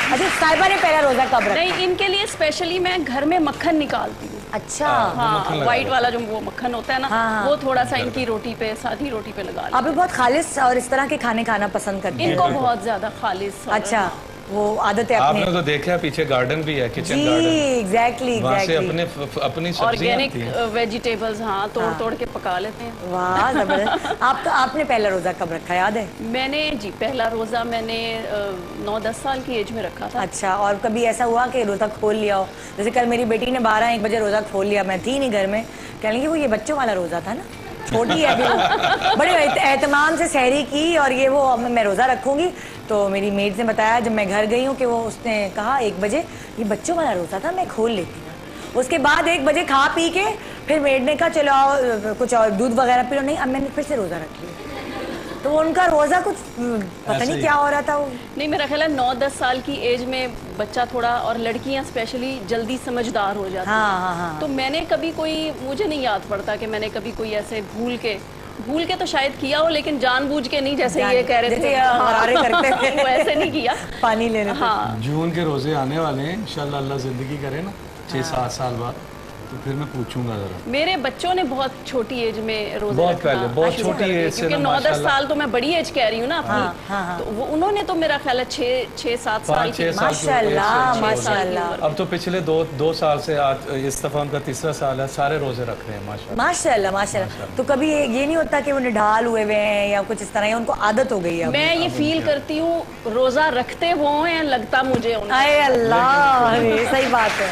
अच्छा, साहिबा ने पहला रोजा कब रखा? नहीं, इनके लिए स्पेशली मैं घर में मक्खन निकालती हूँ। अच्छा। हाँ, व्हाइट वाला जो वो मक्खन होता है ना, वो थोड़ा सा इनकी रोटी पे, सादी रोटी पे लगा। आप बहुत खालिस और इस तरह के खाने खाना पसंद करते हैं? इनको बहुत ज्यादा खालिस। अच्छा। वो आदत है अपने। आपने तो देखा है पीछे गार्डन भी है, किचन जी, गार्डन। एग्जैक्टली वहाँ से अपनी सब्जियां ऑर्गेनिक आती हैं। वेजिटेबल्स हाँ तोड़ के पका लेते हैं। वाह जबरदस्त। आपने पहला रोजा कब रखा याद है? मैंने जी पहला रोजा मैंने 9-10 साल की एज में रखा था। अच्छा, और कभी ऐसा हुआ कि रोजा खोल लिया हो? जैसे कल मेरी बेटी ने 12-1 बजे रोजा खोल लिया, मैं थी नहीं घर में, कह लेंगे वो ये बच्चों वाला रोजा था ना, छोटी है अभी वो। बड़े एहतमाम से सहरी की और ये वो मैं रोजा रखूंगी। तो मेरी मेड ने बताया जब मैं घर गई हूँ कि वो उसने कहा 1 बजे ये बच्चों वाला रोजा था, मैं खोल लेती हूँ। उसके बाद 1 बजे खा पी के फिर मेड ने कहा चलो आओ कुछ और दूध वगैरह पी लो, नहीं अब मैंने फिर से रोजा रख लिया। तो उनका रोजा कुछ पता नहीं क्या हो रहा था वो। नहीं, मेरा ख्याल है 9-10 साल की एज में बच्चा थोड़ा, और लड़कियां स्पेशली जल्दी समझदार हो जाती हैं। तो मैंने कभी कोई, मुझे नहीं याद पड़ता कि मैंने कभी कोई ऐसे भूल के तो शायद किया हो, लेकिन जानबूझ के नहीं, जैसे ये कह रहे थे करते थे वैसे नहीं किया। पानी लेने। हाँ, जून के रोजे आने वाले हैं इंशाल्लाह, अल्लाह जिंदगी करे ना 6-7 साल बाद, तो फिर मैं पूछूंगा जरा। मेरे बच्चों ने बहुत छोटी एज में रोजे बहुत पहले, बहुत छोटी एज से, क्योंकि 9-10 साल तो मैं बड़ी एज कह रही हूँ ना अपनी। तो वो उन्होंने तो मेरा ख्याल है 6-7 साल की। माशाल्लाह माशाल्लाह। अब तो पिछले 2 साल से आज इस दफा उनका 3रा साल है, सारे रोजे रख रहे हैं माशाल्लाह माशाल्लाह माशाल्लाह। तो कभी ये नहीं होता कि वो निढाल हुए हुए हैं या कुछ इस तरह, या उनको आदत हो गई है? मैं ये फील करती हूँ रोजा रखते वो हैं, लगता मुझे उनको। आए अल्लाह, सही बात है।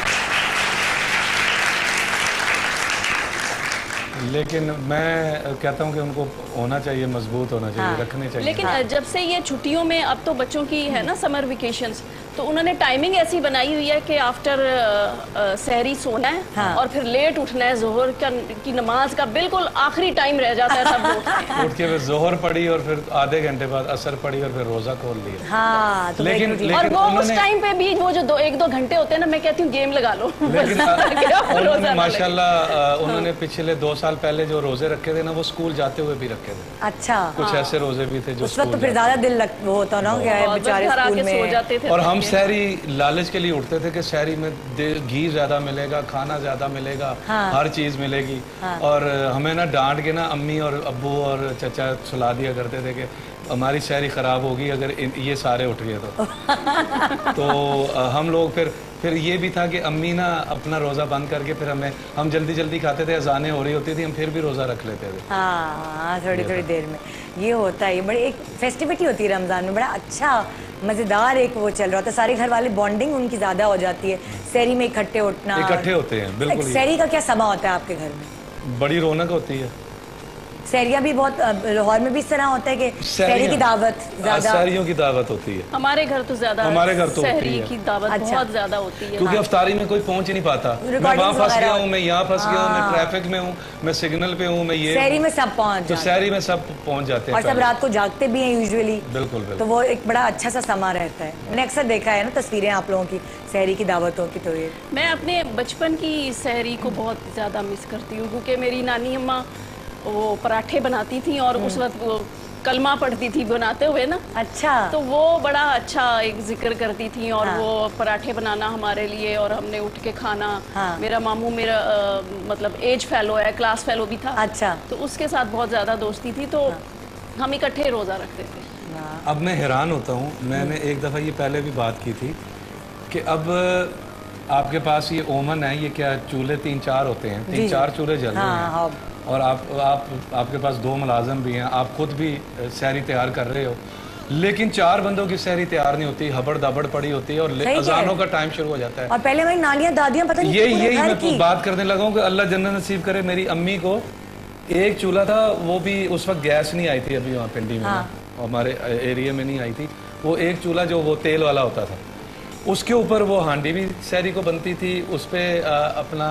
लेकिन मैं कहता हूँ कि उनको होना चाहिए, मजबूत होना चाहिए, रखने चाहिए। लेकिन जब से ये छुट्टियों में, अब तो बच्चों की है ना समर वेकेशंस, तो उन्होंने टाइमिंग ऐसी बनाई हुई है कि आफ्टर सहरी सोना है और फिर लेट उठना है। जोहर की नमाज का बिल्कुल आखिरी टाइम रह जाता है, तब उठ के फिर जोहर पढ़ी और फिर आधे घंटे बाद असर पढ़ी और फिर रोजा खोल लिया। हाँ, तो लेकिन और वो उस टाइम पे भी वो जो 1-2 घंटे होते हैं ना, मैं कहती हूँ गेम लगा लो। लेकिन माशाल्लाह उन्होंने पिछले 2 साल पहले जो रोजे रखे थे ना, वो स्कूल जाते हुए भी रखे थे। अच्छा, कुछ ऐसे रोजे भी थे जो उस वक्त तो फिर ज्यादा दिल वो होता ना, क्या है बेचारे स्कूल में सो जाते थे। और हम सहरी लालच के लिए उठते थे कि सहरी में घी ज्यादा मिलेगा, खाना ज्यादा मिलेगा, हर चीज मिलेगी। और हमें ना डांट के ना अम्मी और अब्बू और चचा सुला दिया करते थे कि हमारी सहरी खराब होगी अगर ये सारे उठ गए तो हम लोग फिर ये भी था कि अम्मी ना अपना रोज़ा बंद करके फिर हम जल्दी खाते थे, अजानें हो रही होती थी, हम फिर भी रोज़ा रख लेते थे। हाँ, थोड़ी देर में ये होता है। बड़ी एक फेस्टिविटी होती है रमज़ान में, बड़ा अच्छा मज़ेदार एक वो चल रहा होता है। सारे घर वाले बॉन्डिंग उनकी ज़्यादा हो जाती है, सहरी में इकट्ठे उठना, इकट्ठे होते हैं। बिल्कुल। सहरी का क्या समा होता है आपके घर में? बड़ी रौनक होती है। सहरिया भी बहुत, लाहौर में भी इस तरह होता है कि सहरी की दावत ज्यादा, सहरियों की दावत होती है। हमारे घर तो ज्यादा, हमारे घर तो सहरी की दावत बहुत ज्यादा होती है, क्योंकि अफ्तारी में कोई पहुंच ही नहीं पाता। मैं वहाँ फंस गया हूँ, मैं यहाँ फंस गया हूँ, मैं ट्रैफिक में हूँ, मैं सिग्नल पे हूँ, मैं ये सहरी में सब पहुँच, तो सहरी में सब पहुँच जाते हैं और सब रात को जागते भी हैं यूजुअली। बिल्कुल। तो वो एक बड़ा अच्छा सा समा रहता है। मैंने अक्सर देखा है ना तस्वीरें आप लोगों की सहरी की दावतों की। तो ये मैं अपने बचपन की सहरी को बहुत ज्यादा मिस करती हूँ, क्योंकि मेरी नानी अम्मा वो पराठे बनाती थी और उस वक्त वो कलमा पढ़ती थी बनाते हुए ना। अच्छा। तो वो बड़ा अच्छा एक जिक्र करती थी और वो पराठे बनाना हमारे लिए, और हमने उठ के खाना। मेरा मामू मेरा मतलब एज फेलो है, क्लास फेलो भी था। अच्छा। तो उसके साथ बहुत ज्यादा दोस्ती थी, तो हम इकट्ठे रोजा रखते थे। अब मैं हैरान होता हूँ, मैंने एक दफ़ा ये पहले भी बात की थी कि अब आपके पास ये ओवन है, ये क्या चूल्हे 3-4 होते हैं, 3-4 चूल्हे जल रहे हैं, और आपके पास 2 मुलाजम भी हैं, आप खुद भी सहरी तैयार कर रहे हो, लेकिन 4 बंदों की सहरी तैयार नहीं होती, हबड़ दबड़ पड़ी होती है, और अजानों का टाइम शुरू हो जाता है। और पहले हमारी नानियां दादियां पता नहीं यही मैं बात करने लगा हूँ कि अल्लाह जन्नत नसीब करे। मेरी अम्मी को एक चूल्हा था, वो भी उस वक्त गैस नहीं आई थी, अभी वहाँ पिंडी में हमारे एरिया में नहीं आई थी, वो एक चूल्हा जो वो तेल वाला होता था, उसके ऊपर वो हांडी भी सहरी को बनती थी, उस पर अपना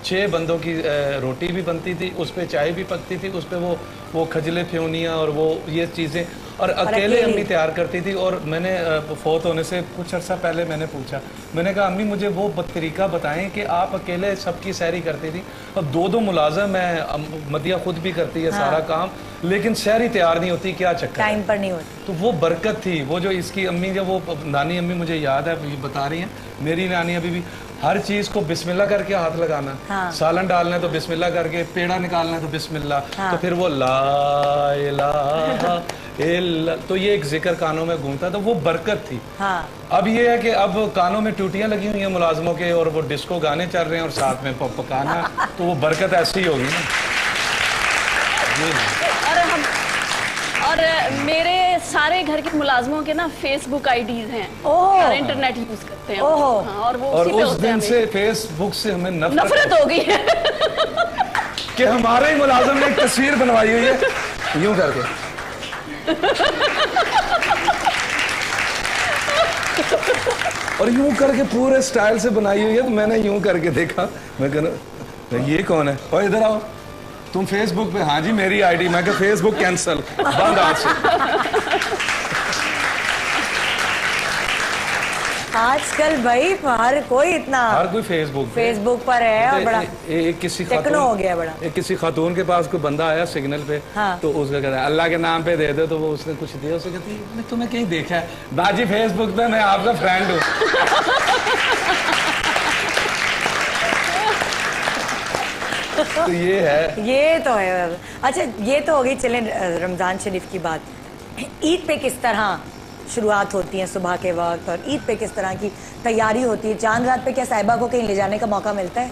6 बंदों की रोटी भी बनती थी, उस पर चाय भी पकती थी, उस पर वो खजले फ्योनियाँ और वो ये चीज़ें, और अकेले अम्मी तैयार करती थी। और मैंने फौत होने से कुछ अर्सा पहले मैंने पूछा, मैंने कहा अम्मी मुझे वो तरीका बताएं कि आप अकेले सबकी सहरी करती थी, अब 2 मुलाजम है, मदिया खुद भी करती है सारा काम, लेकिन सहरी तैयार नहीं होती, क्या चक्कर? टाइम पर नहीं होती। तो वो बरकत थी, वो जो इसकी अम्मी, जब वो नानी अम्मी मुझे याद है, ये बता रही हैं, मेरी नानी अभी भी हर चीज को बिस्मिल्लाह करके हाथ लगाना, सालन डालना है तो बिस्मिल्लाह करके, पेड़ा निकालना है तो बिस्मिल्लाह, तो फिर वो ला इलाहा तो ये एक जिक्र कानों में घूमता, तो वो बरकत थी। हाँ। अब ये है कि अब कानों में टूटियां लगी हुई हैं मुलाजमों के, और वो डिस्को गाने चल रहे हैं और साथ में पकाना, तो वो बरकत ऐसी ही होगी ना। और मेरे सारे घर के मुलाजमों के ना फेसबुक आईडीज हैं और इंटरनेट यूज करते हैं। हाँ, और वो और उसी पे उस होते हैं दिन हमें। से फेसबुक से हमें नफरत हो गई है कि हमारे ही मुलाजिम ने एक तस्वीर बनवाई हुई है यूं करके। और यूं करके पूरे स्टाइल से बनाई हुई है, तो मैंने यूं करके देखा, मैं कहना ये कौन है, और इधर आओ तुम फेसबुक पे। हाँ जी मेरी आईडी। मैं कहा फेसबुक कैंसल, बंद आज से। आजकल भाई हर कोई इतना, हर कोई फेसबुक पर है और बड़ा किसी टेक्नो हो गया बड़ा। किसी खातून के पास कोई बंदा आया सिग्नल पे, हाँ। तो उसका कहता है अल्लाह के नाम पे दे दो, तो वो उसने कुछ दिया, उसे कहती है मैंने तुम्हें कहीं देखा है बाजी फेसबुक पे, मैं आपका फ्रेंड हूँ। तो ये तो है। अच्छा ये तो हो गई, चलें रमजान शरीफ की बात। ईद पे किस तरह शुरुआत होती है सुबह के वक्त, और ईद पे किस तरह की तैयारी होती है? चांद रात पे क्या साहिबा को कहीं ले जाने का मौका मिलता है?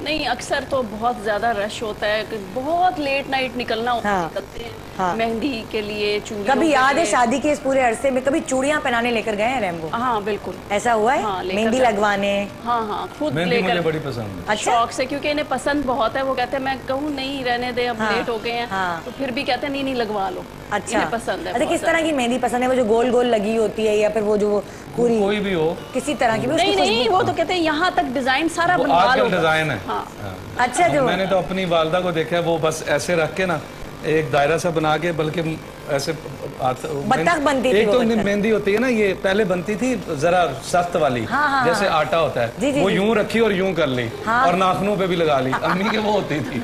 नहीं, अक्सर तो बहुत ज्यादा रश होता है, बहुत लेट नाइट निकलना होता है। निकलते हैं मेहंदी के लिए, चूड़ियों कभी याद है शादी के इस पूरे अरसे में कभी चूड़ियां पहनाने लेकर गए हैं रैम्बो? हाँ बिल्कुल ऐसा हुआ है। हाँ, मेहंदी लगवाने? हाँ खुद लेकर। मुझे बड़ी पसंद है। अच्छा? शौक से, क्योंकि इन्हें पसंद बहुत है। वो कहते हैं, मैं कहूँ नहीं रहने दे, अब लेट हो गए हैं, तो फिर भी कहते हैं नहीं लगवा लो। अच्छा पसंद है। अच्छा, किस तरह की मेहंदी पसंद है? वो जो गोल गोल लगी होती है, या फिर वो जो पूरी, कोई भी हो, किसी तरह की? नहीं, वो तो कहते हैं यहाँ तक डिजाइन सारा बनवा लो। डिजाइन है। अच्छा, जो मैंने तो अपनी वालदा को देखा है, वो बस ऐसे रख के ना एक दायरा सा बना के, बल्कि ऐसे बत्तख बनती थी। एक तो मेहंदी होती है ना, ये पहले बनती थी जरा सख्त वाली, जैसे आटा होता है, वो यूं रखी और यूं कर ली, और नाखूनों पे भी लगा ली। अम्मी के वो होती थी,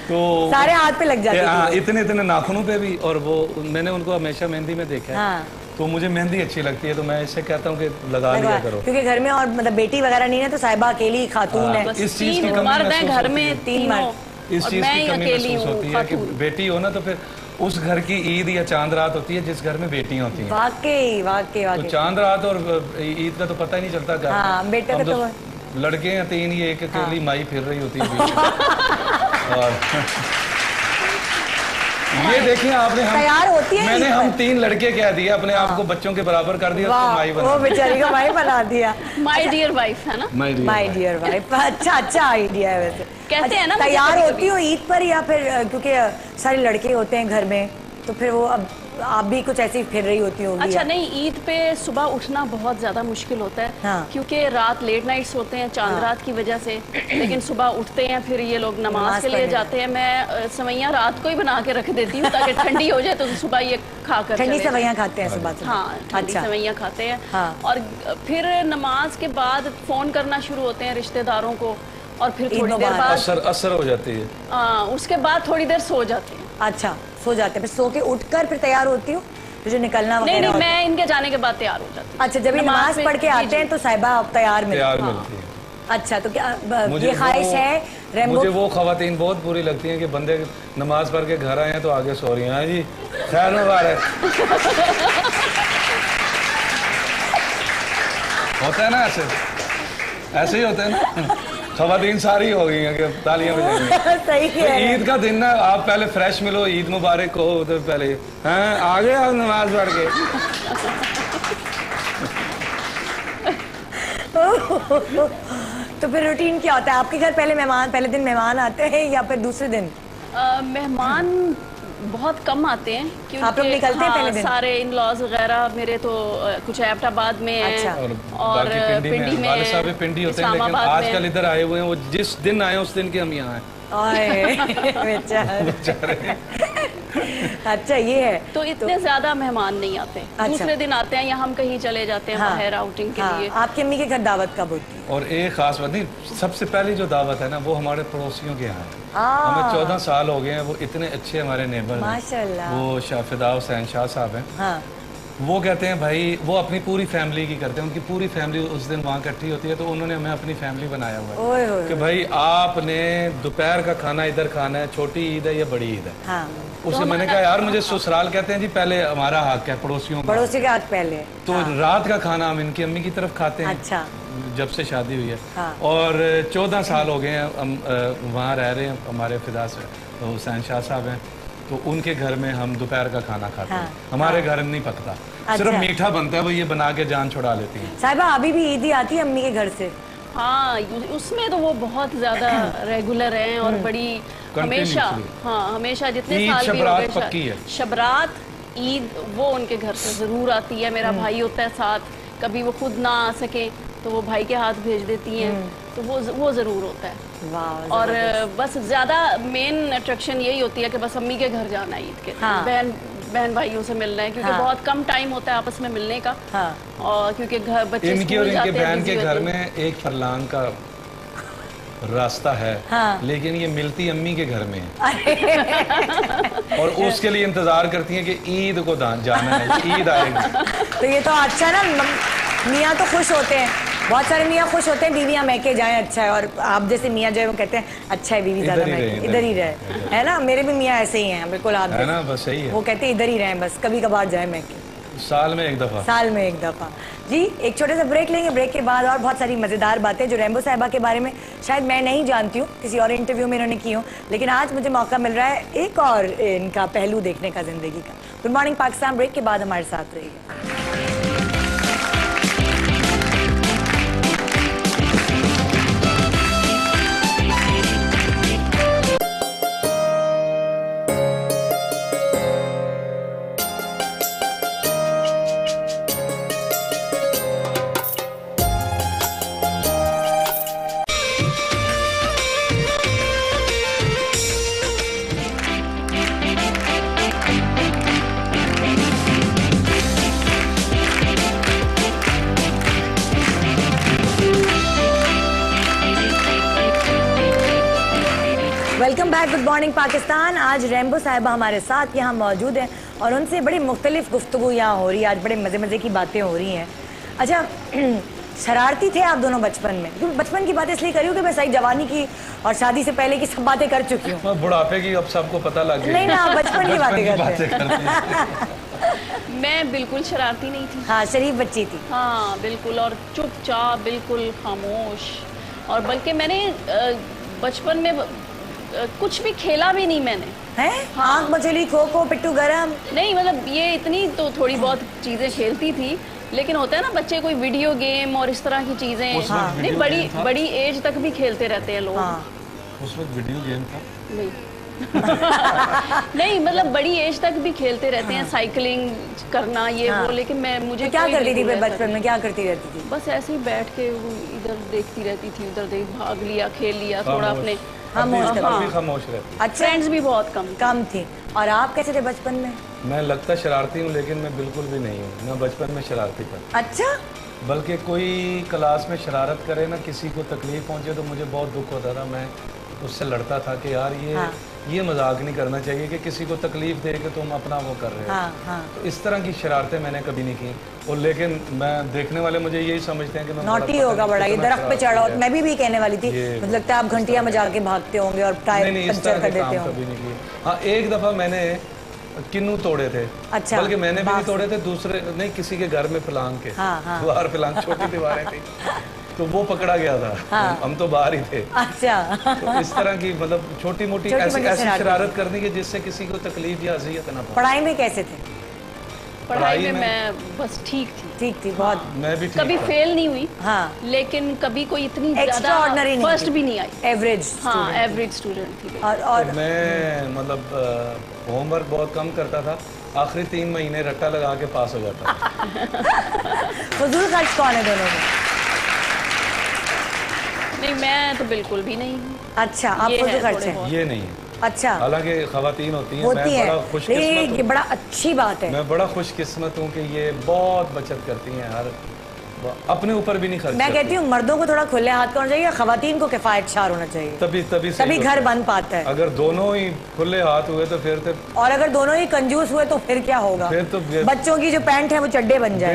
तो सारे हाथ पे लग जाती थी। इतने इतने नाखूनों पे भी। और वो मैंने उनको हमेशा मेहंदी में देखा है, तो मुझे मेहंदी अच्छी लगती है, तो मैं इससे कहता हूँ कि लगा लिया करो। क्योंकि घर में और मतलब बेटी वगैरह नहीं है, तो साहिबा अकेली खातून है। इस चीज की कमी घर में 3 मर्द, इस चीज की कमी महसूस होती है कि बेटी हो ना, तो फिर उस घर की ईद या चांद रात होती है जिस घर में बेटियां होती हैं। वाकई तो चांद रात और ईद का तो पता ही नहीं चलता घर। हाँ, बेटे तो लड़के हैं 3, ये एक अकेली माई फिर रही होती है। और ये देखिए आपने, तैयार होती है, मैंने हम 3 लड़के कह दिए, अपने आप को बच्चों के बराबर कर दिया, उसको माई बना, वो बेचारी को माई बना दिया। माई डियर वाइफ है ना, माई डियर वाइफ। अच्छा आइडिया है वैसे। कहते हैं ना, तैयार होती हो ईद पर, या फिर क्योंकि सारे लड़के होते हैं घर में, तो फिर वो अब आप भी कुछ ऐसी फिर रही होती होगी? अच्छा नहीं, ईद पे सुबह उठना बहुत ज्यादा मुश्किल होता है। क्योंकि रात लेट नाइट सोते हैं चांद रात की वजह से, लेकिन सुबह उठते हैं, फिर ये लोग नमाज के लिए जाते हैं। मैं सवैयां रात को ही बना के रख देती हूँ ताकि ठंडी हो जाए, तो सुबह ये खाकर ठंडी सवैयां खाते हैं सुबह। हाँ, ठंडी सवैयां खाते हैं। और फिर नमाज के बाद फोन करना शुरू होते हैं रिश्तेदारों को, और फिर थोड़ी देर बाद असर हो जाती है। उसके बाद थोड़ी देर सो जाते हैं। अच्छा, सो जाते हैं, फिर सो के उठकर फिर तैयार होती हूँ, तो जो निकलना वगैरह? नहीं, मैं इनके जाने के बाद तैयार हो जाती हूँ। अच्छा, जब नमाज पढ़ के आते हैं तो साहिबा आप तैयार मिलती है। अच्छा, तो क्या ये ख्वाहिश है रैम्बो? मुझे वो खवातीन बहुत बुरी लगती हैं कि बंदे नमाज पढ़ के घर आए हैं तो आगे सो रही हैं। जी खैर मुबारक। होता है ना ऐसे ही होता है ना, खवातीन सारी हो गई हैं कि तालियां बजाएंगी। सही है। तो ईद का दिन ना, आप पहले फ्रेश मिलो, ईद मुबारक कहो, तो पहले हैं आ गए आप नमाज पढ़ के। तो फिर रूटीन क्या होता है आपके घर? पहले दिन मेहमान आते हैं या फिर दूसरे दिन? मेहमान बहुत कम आते हैं, क्योंकि आप लोग निकलते हैं पहले दिन? सारे इन लॉज वगैरह मेरे तो कुछ एबटाबाद में है। अच्छा। और पिंडी में, सारे पिंडी होते हैं, लेकिन आजकल इधर आए हुए हैं, वो जिस दिन आए उस दिन के हम यहाँ हैं। अच्छा, ये है। तो इतने ज्यादा मेहमान नहीं आते। दूसरे दिन आते हैं, या हम कहीं चले जाते हैं बाहर आउटिंग के लिए। आपकी अम्मी के घर दावत कब होती है? और एक खास बात नहीं, सबसे पहली जो दावत है ना, वो हमारे पड़ोसियों के यहाँ है। हमें 14 साल हो गए हैं, वो इतने अच्छे हमारे नेबर माशाल्लाह। वो शाफिदा हुसैन शाह साहब हैं। वो कहते हैं भाई, वो अपनी पूरी फैमिली की करते हैं, उनकी पूरी फैमिली उस दिन वहाँ इकट्ठी होती है, तो उन्होंने हमें अपनी फैमिली बनाया हुआ है कि भाई आपने दोपहर का खाना इधर खाना है, छोटी ईद है या बड़ी ईद है। हाँ। उसे तो मैंने कहा यार मुझे ससुराल कहते हैं जी पहले हमारा हक है, पड़ोसियों का, पड़ोसी का हक पहले। तो रात का खाना हम इनकी अम्मी की तरफ खाते हैं। अच्छा। जब से शादी हुई है। हाँ। और 14 साल हो गए हैं हम वहाँ रह रहे हैं, हमारे फिदा से हुसैन शाह साहब हैं, तो उनके घर में हम दोपहर का खाना खाते हैं। हमारे घर में नहीं पकता, सिर्फ मीठा बनता है, वो ये बना के जान छुड़ा लेती है। साहिबा अभी भी ईदी आती है अम्मी के घर से? हाँ, उसमें तो वो बहुत ज्यादा रेगुलर हैं और बड़ी हमेशा, हाँ हमेशा जितने साल भी हो गए, शबरात ईद वो उनके घर से जरूर आती है। मेरा भाई होता है साथ, कभी वो खुद ना आ सके तो वो भाई के हाथ भेज देती हैं, तो वो जरूर होता है। और बस ज्यादा मेन अट्रैक्शन यही होती है कि बस अम्मी के घर जाना है ईद के, बहन भाइयों से मिलना है, क्योंकि बहुत कम टाइम होता है आपस में मिलने का। और क्योंकि घर बच्चे इनकी और इनके बहन के घर में 1 फरलांग का रास्ता है। लेकिन ये मिलती अम्मी के घर में है और उसके लिए इंतजार करती हैं कि ईद को जाना है, ईद आएगी। तो ये तो अच्छा ना, मियाँ तो खुश होते हैं, बहुत सारे मियाँ खुश होते हैं बीवियाँ मैके जाएं, अच्छा है। और आप जैसे मियाँ जो है वो कहते हैं अच्छा है बीवी ज्यादा इधर ही रहे, है ना। मेरे भी मियाँ ऐसे ही हैं बिल्कुल, आप है ना, बस सही है। वो कहते हैं इधर ही रहें, बस कभी कभार जाए मैके, साल में एक दफा। साल में एक दफा। जी एक छोटे से ब्रेक लेंगे, ब्रेक के बाद और बहुत सारी मजेदार बातें जो रैम्बो साहिबा के बारे में शायद मैं नहीं जानती हूँ, किसी और इंटरव्यू में इन्होंने की हो, लेकिन आज मुझे मौका मिल रहा है एक और इनका पहलू देखने का जिंदगी का। गुड मॉर्निंग पाकिस्तान, ब्रेक के बाद हमारे साथ रहिए। Welcome back, good morning Pakistan. आज रैम्बो साहिबा हमारे साथ यहाँ मौजूद हैं और उनसे बड़ी मुख्तलिफ गुफ्तगू यहाँ हो रही है, आज बड़े मज़े मज़े की बातें हो रही हैं। अच्छा, शरारती थे आप दोनों बचपन में? क्योंकि बचपन की बात इसलिए करी हूँ कि मैं सही जवानी की और शादी से पहले की सब बातें कर चुकी हूँ। बुढ़ापे की अब सबको पता लग गया। नहीं ना, बचपन की बातें करते हैं। मैं बिल्कुल शरारती नहीं थी। हाँ, शरीफ बच्ची थी। हाँ बिल्कुल, और चुपचाप बिल्कुल खामोश। और बल्कि मैंने बचपन में कुछ भी खेला भी नहीं मैंने। हैं? आँख मचली, खो खो, पिट्टू गरम? नहीं, मतलब ये इतनी तो थोड़ी बहुत चीजें खेलती थी, लेकिन होता है ना बच्चे कोई वीडियो गेम और इस तरह की चीजें, नहीं बड़ी एज तक भी खेलते रहते हैं लोग। उस वक्त वीडियो गेम था? नहीं नहीं, मतलब बड़ी एज तक भी खेलते रहते हैं, साइकिलिंग करना ये वो, लेकिन मुझे क्या करती थी बचपन में, क्या करती रहती थी? बस ऐसे ही बैठ के इधर देखती रहती थी, उधर भाग लिया, खेल लिया थोड़ा अपने। खामोश रहती। अच्छा, फ्रेंड्स भी बहुत कम थी। और आप कैसे थे बचपन में? मैं लगता शरारती हूँ, लेकिन मैं बिल्कुल भी नहीं हूँ। मैं बचपन में शरारती था। अच्छा? बल्कि कोई क्लास में शरारत करे ना, किसी को तकलीफ पहुँचे तो मुझे बहुत दुख होता था। मैं उससे लड़ता था कि यार ये मजाक नहीं करना चाहिए कि किसी को तकलीफ दे के तुम अपना वो कर रहे हो। तो इस तरह की शरारतें मैंने कभी नहीं की। और लेकिन मैं देखने वाले मुझे यही समझते हैं कि मैं नॉटी होगा बड़ा, ये दरख्त पे चढ़ा। मैं भी कहने वाली थी, मुझे लगता है आप घंटिया में जाके भागते होंगे और टायर पंचर कर देते होंगे। कभी नहीं किए। हाँ, एक दफा मैंने किन्नू तोड़े थे। अच्छा। बल्कि मैंने भी नहीं तोड़े थे, दूसरे नहीं, किसी के घर में फलांग के, दीवार फलांग, छोटी दीवारें थी, तो वो पकड़ा गया था। हम तो बाहर ही थे। अच्छा। तो इस तरह की मतलब छोटी मोटी ऐसी शरारत करनी की जिससे किसी को तकलीफ या अज़ियत ना पहुंचे। पढ़ाई में कैसे थे? पढ़ाई में मैं बस ठीक थी बहुत। मैं भी कभी फेल नहीं हुई। हाँ। लेकिन कभी कोई इतनी ज्यादा फर्स्ट भी नहीं आई। एवरेज। हाँ, एवरेज स्टूडेंट थी। और मैं मतलब होमवर्क बहुत कम करता था, आखिरी 3 महीने रट्टा लगा के पास हो जाता था। फजूल खर्च कौन है दोनों में? नहीं, मैं तो बिल्कुल भी नहीं। अच्छा, आप फजूल खर्च है? ये नहीं है। अच्छा। हालांकि खवातीन होती हैं, मैं बड़ा खुशकिस्मत, ये बड़ा अच्छी बात है। मैं बड़ा खुशकिस्मत हूँ कि ये बहुत बचत करती हैं, हर अपने ऊपर भी नहीं खर्च मैं कहती हूँ मर्दों को थोड़ा खुले हाथ का होना चाहिए, खवातीन को किफायतशार होना चाहिए, तभी घर बन पाता है। अगर दोनों ही खुले हाथ हुए तो फिर तो, और अगर दोनों ही कंजूस हुए तो फिर क्या होगा? फिर तो बच्चों की जो पैंट है वो चड्डे बन जाए,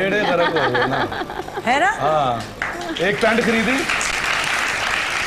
है ना? हाँ, एक पैंट खरीदी,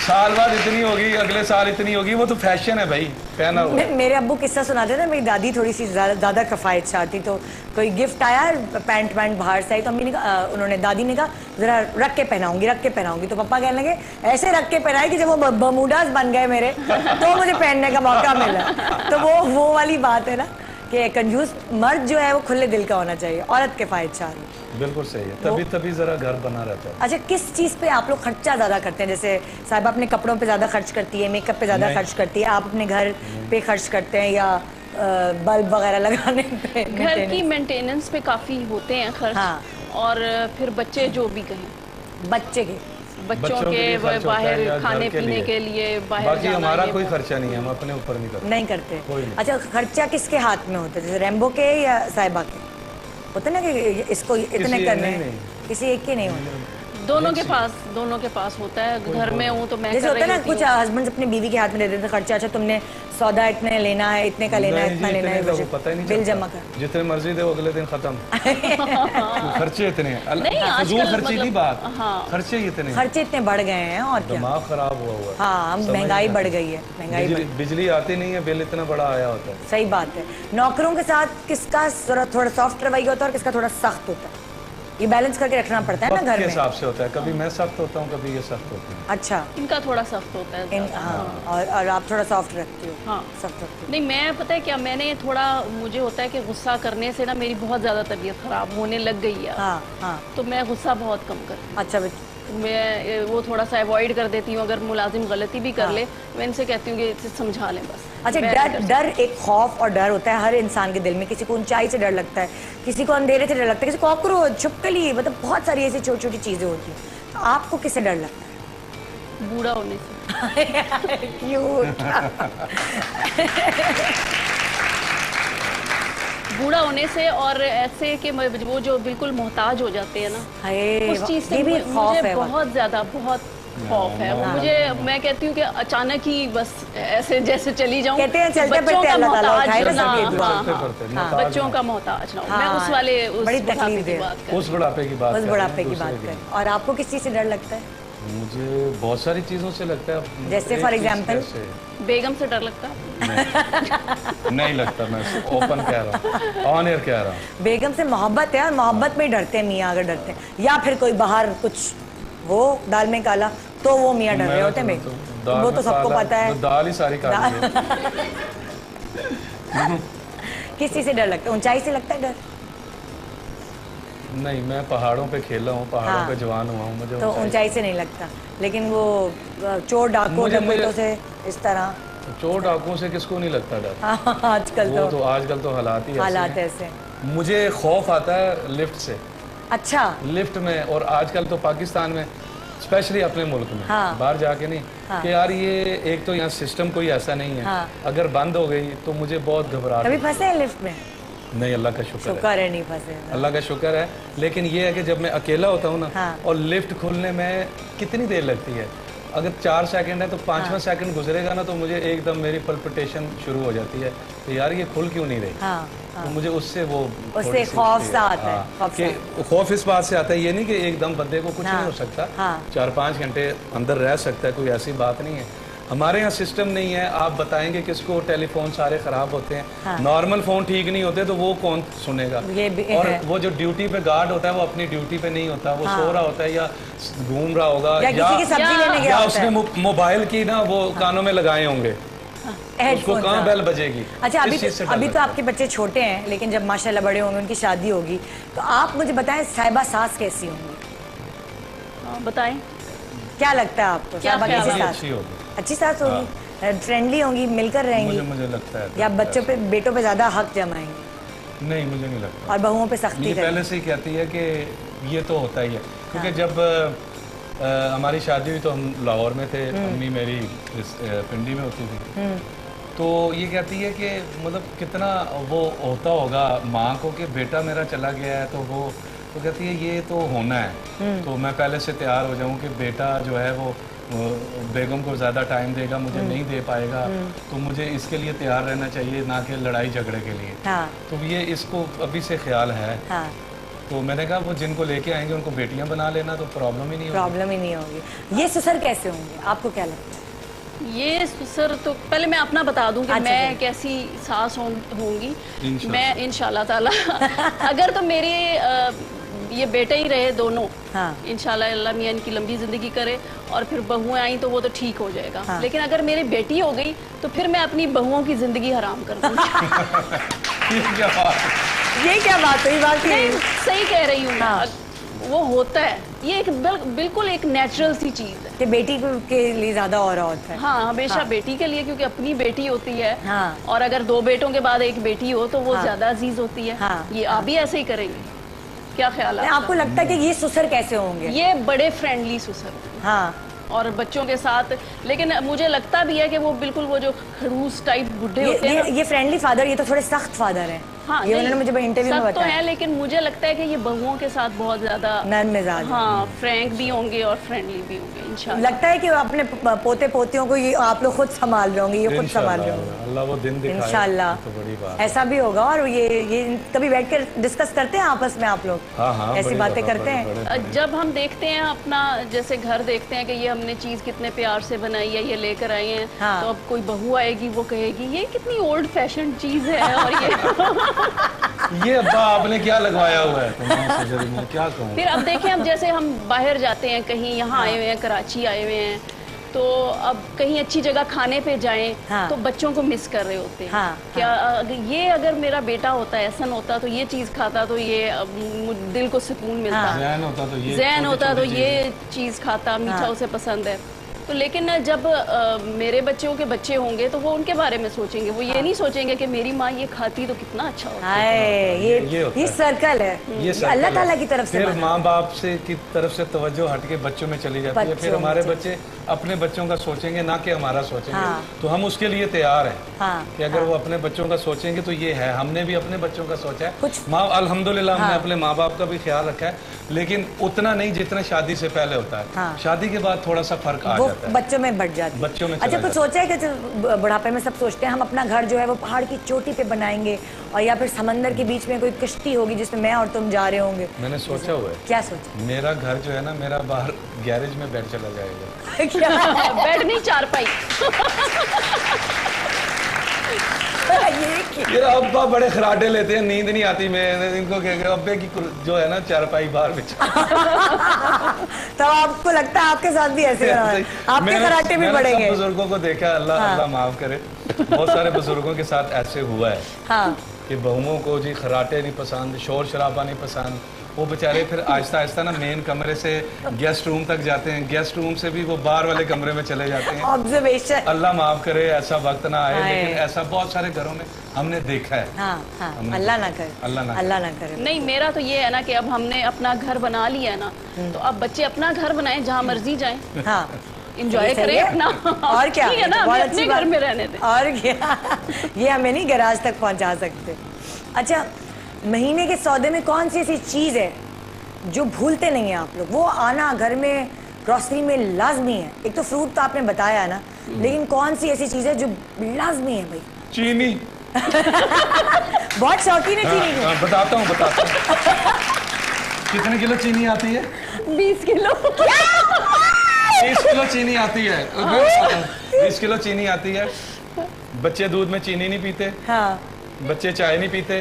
साल बाद इतनी होगी, अगले साल इतनी होगी, वो तो फैशन है भाई, पहना हुआ। मेरे अब्बू किस्सा सुनाते थे, मेरी दादी थोड़ी सी ज्यादा किफायतशार थी, तो कोई गिफ्ट आया पैंट बाहर से आई, तो अम्मी ने कहा, उन्होंने दादी ने कहा जरा रख के पहनाऊंगी, तो पापा कहने लगे ऐसे रख के पहनाए कि जब वो बर्मुडास बन गए मेरे तो मुझे पहनने का मौका मिला। तो वो वाली बात है ना कि कंजूस मर्द जो है वो खुले दिल का होना चाहिए, औरत किफायतशार। बिल्कुल सही है, तभी जरा घर बना रहता है। अच्छा, किस चीज पे आप लोग खर्चा ज्यादा करते हैं? जैसे साहिबा अपने कपड़ों पे ज्यादा खर्च करती है, मेकअप पे ज्यादा खर्च करती है, आप अपने घर पे खर्च करते हैं या बल्ब वगैरह लगाने पे? घर की मेंटेनेंस पे काफी होते हैं खर्च। हाँ। और फिर बच्चे जो भी कहें, बच्चों के बाहर खाने पीने के लिए बाहर, बाकी हमारा कोई खर्चा नहीं है, हम अपने ऊपर नहीं करते। अच्छा, खर्चा किसके हाथ में होता है? जैसे रैम्बो के या साहिबा के होता है ना कि इसको इतने करने हैं, किसी एक के नहीं होते, दोनों के पास होता है। घर में हूँ तो मैं जैसे होता है ना, कुछ हस्बैंड अपनी बीवी के हाथ में दे देते खर्चा, अच्छा तुमने सौदा इतने लेना है, इतने का लेना है, इतना लेना है, पता ही नहीं, बिल जमा कर, जितने मर्जी दे अगले दिन खत्म। खर्चे इतने खर्चे की बात, खर्चे इतने बढ़ गए हैं और क्या, दिमाग खराब हुआ। हाँ, महंगाई बढ़ गई है, बिजली आती नहीं है, बिल इतना बड़ा आया होता है। सही बात है। नौकरों के साथ किसका थोड़ा सॉफ्ट रवैया होता है और किसका थोड़ा सख्त होता है? ये बैलेंस करके रखना पड़ता है ना घर में, हिसाब से होता है। कभी मैं सख्त होता हूँ, कभी ये सख्त होती है। अच्छा, इनका थोड़ा सख्त होता है। हाँ, और आप थोड़ा सॉफ्ट रखती हो? हाँ, सख्त रखती हो। नहीं, मैं पता है क्या, मैंने थोड़ा, मुझे होता है कि गुस्सा करने से ना मेरी बहुत ज्यादा तबीयत खराब होने लग गई है। हाँ, हाँ। तो मैं गुस्सा बहुत कम करती हूँ। अच्छा, मैं वो थोड़ा सा अवॉइड कर देती हूँ। अगर मुलाजिम गलती भी कर ले, मैं इनसे कहती हूँ कि इसे समझा लें बस। अच्छा, डर एक खौफ और डर होता है हर इंसान के दिल में। किसी को ऊंचाई से डर लगता है, किसी को अंधेरे से डर लगता है, किसी को कॉकरोच, छिपकली, मतलब बहुत सारी ऐसी छोटी छोटी चीजें होती हैं। तो आपको किससे डर लगता है? बूढ़ा होने से। क्यूट। बूढ़ा होने से, और ऐसे कि वो जो बिल्कुल मोहताज हो जाते हैं ना, उस चीज से मुझे बहुत ज्यादा खौफ है। मुझे, मैं कहती हूँ कि अचानक ही बस ऐसे जैसे चली जाऊँ, बच्चों का मोहताज ना, बच्चों का मोहताज ना, मैं उस वाले उस बुढ़ापे की बात करें। और आपको किस चीज से डर लगता है? मुझे बहुत सारी चीजों से लगता है। जैसे फॉर एग्जाम्पल बेगम से डर लगता है? नहीं लगता, मैं ओपन कह रहा हूँ, ऑन एयर कह रहा हूँ। बेगम से मोहब्बत है, और मोहब्बत में ही डरते हैं मियाँ, अगर डरते हैं, या फिर कोई बाहर कुछ हो दाल में काला तो वो मियाँ डर रहे होते हैं। वो तो सबको पता है, दाल ही सारी काली है। किस चीज से डर लगता है? ऊंचाई से लगता है डर? नहीं, मैं पहाड़ों पे खेला हूँ, पहाड़ों पे जवान हुआ हूँ, मुझे तो ऊंचाई से नहीं लगता। लेकिन वो चोर डाकुओं से इस तरह, चोर डाकुओं से किसको नहीं लगता डर? आजकल तो हालात ऐसे। मुझे खौफ आता है लिफ्ट से। अच्छा, लिफ्ट में, और आजकल तो पाकिस्तान में स्पेशली अपने मुल्क में, बाहर जाके नहीं, कि यार ये एक तो यहाँ सिस्टम कोई ऐसा नहीं है, अगर बंद हो गई तो मुझे बहुत घबराहट। कभी फंसे हैं लिफ्ट में? नहीं, अल्लाह का शुक्र है, नहीं फंसे। अल्लाह का शुक्र है। लेकिन ये है कि जब मैं अकेला होता हूँ ना, और लिफ्ट खुलने में कितनी देर लगती है, अगर 4 सेकंड है तो 5वां सेकंड गुजरेगा ना, तो मुझे एकदम मेरी पल्पिटेशन शुरू हो जाती है, तो यार ये खुल क्यों नहीं रही। तो मुझे उससे खौफ सा आता है। खौफ इस बात से आता है, ये नहीं कि एकदम बंदे को कुछ नहीं हो सकता, 4-5 घंटे अंदर रह सकता है, कोई ऐसी बात नहीं है। हमारे यहाँ सिस्टम नहीं है। आप बताएंगे किसको, टेलीफोन सारे खराब होते हैं, नॉर्मल फोन ठीक नहीं होते, तो वो कौन सुनेगा? और वो जो ड्यूटी पे गार्ड होता है वो अपनी ड्यूटी पे नहीं होता, वो सो रहा होता है या घूम रहा होगा, या उसने मोबाइल की ना वो कानों में लगाए होंगे, उसको कहाँ बेल बजेगी। अच्छा, अभी तो आपके बच्चे छोटे हैं, लेकिन जब माशाल्लाह बड़े होंगे, उनकी शादी होगी, तो आप मुझे बताएं साहिबा सास कैसी होंगी? बताएं, क्या लगता है आपको? साहिबा कैसी सास? अच्छी सास होगी, फ्रेंडली होंगी, मिलकर रहेंगी, मुझे लगता है, या बच्चों पे, बेटों पे ज्यादा हक जमाएंगी? नहीं, मुझे नहीं लगता। और बहुओं पे सख्ती करेंगी? पहले से ही कहती है कि ये तो होता ही है, क्योंकि जब हमारी शादी हुई तो हम लाहौर में थे, अम्मी मेरी पिंडी में होती थी, तो ये कहती है कि मतलब कितना वो होता होगा माँ को कि बेटा मेरा चला गया है, तो वो तो कहती है ये तो होना है, तो मैं पहले से तैयार हो जाऊं कि बेटा जो है वो बेगम को ज़्यादा टाइम देगा, मुझे नहीं दे पाएगा, तो मुझे इसके लिए तैयार रहना चाहिए, ना कि लड़ाई झगड़े के लिए। तो ये इसको अभी से ख्याल है। तो मैंने कहा वो जिनको लेके आएंगे उनको बेटियां बना लेना, तो प्रॉब्लम ही नहीं होगी। प्रॉब्लम ही नहीं होगी। ये ससुर कैसे होंगे, आपको क्या लगता है? ये ससुर तो पहले मैं अपना बता दूं कि मैं कैसी सास होंगी। मैं इंशाल्लाह ताला अगर तो मेरे ये बेटे ही रहे दोनों, इंशाल्लाह अल्लाह मियां इनकी लंबी जिंदगी करे, और फिर बहुएं आई तो वो तो ठीक हो जाएगा। लेकिन अगर मेरी बेटी हो गई तो फिर मैं अपनी बहुओं की जिंदगी हराम कर दूंगी। ये क्या बात हुई? बात सही कह रही हूँ। वो होता है, ये एक बिल्कुल एक नेचुरल सी चीज है कि बेटी के लिए ज्यादा और होता है। हाँ, हमेशा बेटी के लिए, क्योंकि अपनी बेटी होती है। और अगर 2 बेटों के बाद एक बेटी हो तो वो ज्यादा अजीज होती है। ये आप भी ऐसे ही करेंगे? क्या ख्याल है आपको? लगता है कि ये ससुर कैसे होंगे? ये बड़े फ्रेंडली ससुर। हाँ, और बच्चों के साथ। लेकिन मुझे लगता भी है कि वो बिल्कुल वो जो खड़ूस टाइप बुढ़े होते हैं। ये फ्रेंडली फादर, ये तो थोड़े सख्त फादर हैं। हाँ, ये उन्होंने मुझे इंटरव्यू में बताया। तो है, लेकिन मुझे लगता है कि ये बहुओं के साथ बहुत ज्यादा नरम मिजाज। हाँ, फ्रैंक भी होंगे और फ्रेंडली भी होंगे इंशाल्लाह। लगता है कि अपने पोते पोतियों को ये आप लोग खुद संभाल रहे होंगे, ये खुद संभाल रहे होंगे। अल्लाह वो दिन दिखाए इंशाल्लाह, तो बड़ी बात ऐसा भी होगा। और ये कभी बैठ कर डिस्कस करते हैं आपस में आप लोग? हाँ, ऐसी बातें करते हैं? जब हम देखते हैं अपना जैसे घर देखते हैं कि ये हमने चीज कितने प्यार से बनाई है, ये लेकर आए हैं, तो अब कोई बहू आएगी वो कहेगी ये कितनी ओल्ड फैशन चीज है, और ये अब्बा आपने क्या लगवाया हुआ है, तो मैं क्या कहूँ। फिर अब देखें, अब जैसे हम बाहर जाते हैं कहीं, यहाँ आए हुए हैं, कराची आए हुए हैं, तो अब कहीं अच्छी जगह खाने पे जाएं तो बच्चों को मिस कर रहे होते हैं। क्या ये अगर मेरा बेटा होता, एहसन होता, तो ये चीज खाता तो ये दिल को सुकून मिलता। ज़हन होता तो ये चीज खाता, मीठा उसे पसंद है। तो लेकिन जब मेरे बच्चों के बच्चे होंगे तो वो उनके बारे में सोचेंगे, वो ये नहीं सोचेंगे कि मेरी माँ ये खाती तो कितना अच्छा होता। ये सर्कल है, ये अल्लाह ताला की तरफ से। फिर माँ बाप से की तरफ से तवज्जो हट के बच्चों में चली जाती है। फिर हमारे बच्चे अपने बच्चों का सोचेंगे, ना कि हमारा सोचेंगे। तो हम उसके लिए तैयार हैं कि अगर वो अपने बच्चों का सोचेंगे तो ये है। हमने भी अपने बच्चों का सोचा है, माँ अल्हम्दुलिल्लाह हमने अपने माँ बाप का भी ख्याल रखा है, लेकिन उतना नहीं जितना शादी से पहले होता है। शादी के बाद थोड़ा सा फर्क आ जाता है, बच्चों में बढ़ जाती है। बच्चों में अच्छा, कुछ सोचा है कि बुढ़ापे में सब सोचते हैं हम अपना घर जो है वो पहाड़ की चोटी पे बनाएंगे, और या फिर समंदर के बीच में कोई कश्ती होगी जिसमें मैं और तुम जा रहे होंगे? मैंने सोचा हुआ है। क्या सोचा? मेरा घर जो है ना, मेरा बाहर गैरेज में बेड चला जाएगा। बेड नहीं, चारपाई। ये अब्बा बड़े खराटे लेते हैं, नींद नहीं आती। मैं इनको अब्बे की जो है ना चारपाई बाहर बिछा। तो आपको लगता है आपके साथ भी ऐसे आपके खराटे भी बढ़ेंगे? बुजुर्गों को देखा, अल्लाह माफ करे, बहुत सारे बुजुर्गों के साथ ऐसे हुआ है कि बहुओं को जी खराटे नहीं पसंद, शोर शराबा नहीं पसंद। वो बेचारे फिर आहिस्ता आहिस्ता ना मेन कमरे से गेस्ट रूम तक जाते हैं, गेस्ट रूम से भी वो बाहर वाले कमरे में चले जाते हैं। ऑब्जर्वेशन। अल्लाह माफ करे ऐसा वक्त ना आए, लेकिन ऐसा बहुत सारे घरों में हमने देखा है। अल्लाह ना करे, अल्लाह ना करे। नहीं, मेरा तो ये है ना कि अब हमने अपना घर बना लिया है ना, तो अब बच्चे अपना घर बनाएं, जहाँ मर्जी जाएं, इंजॉय करें अपना। और क्या, ठीक है ना, अपने घर में रहने दें। और क्या, ये हमें नहीं गैराज तक पहुंचा सकते। अच्छा, महीने के सौदे में कौन सी ऐसी चीज है जो भूलते नहीं है आप लोग? वो आना घर में ग्रोसरी में लाजमी है। एक तो फ्रूट तो आपने बताया ना, लेकिन कौन सी ऐसी चीज है जो लाजमी है भाई? चीनी। बहुत शौकीन है चीनी की। बताता हूँ कितने किलो चीनी आती है? 20 किलो। 20 किलो चीनी आती है। 20 किलो चीनी आती है। बच्चे दूध में चीनी नहीं पीते। बच्चे चाय नहीं पीते।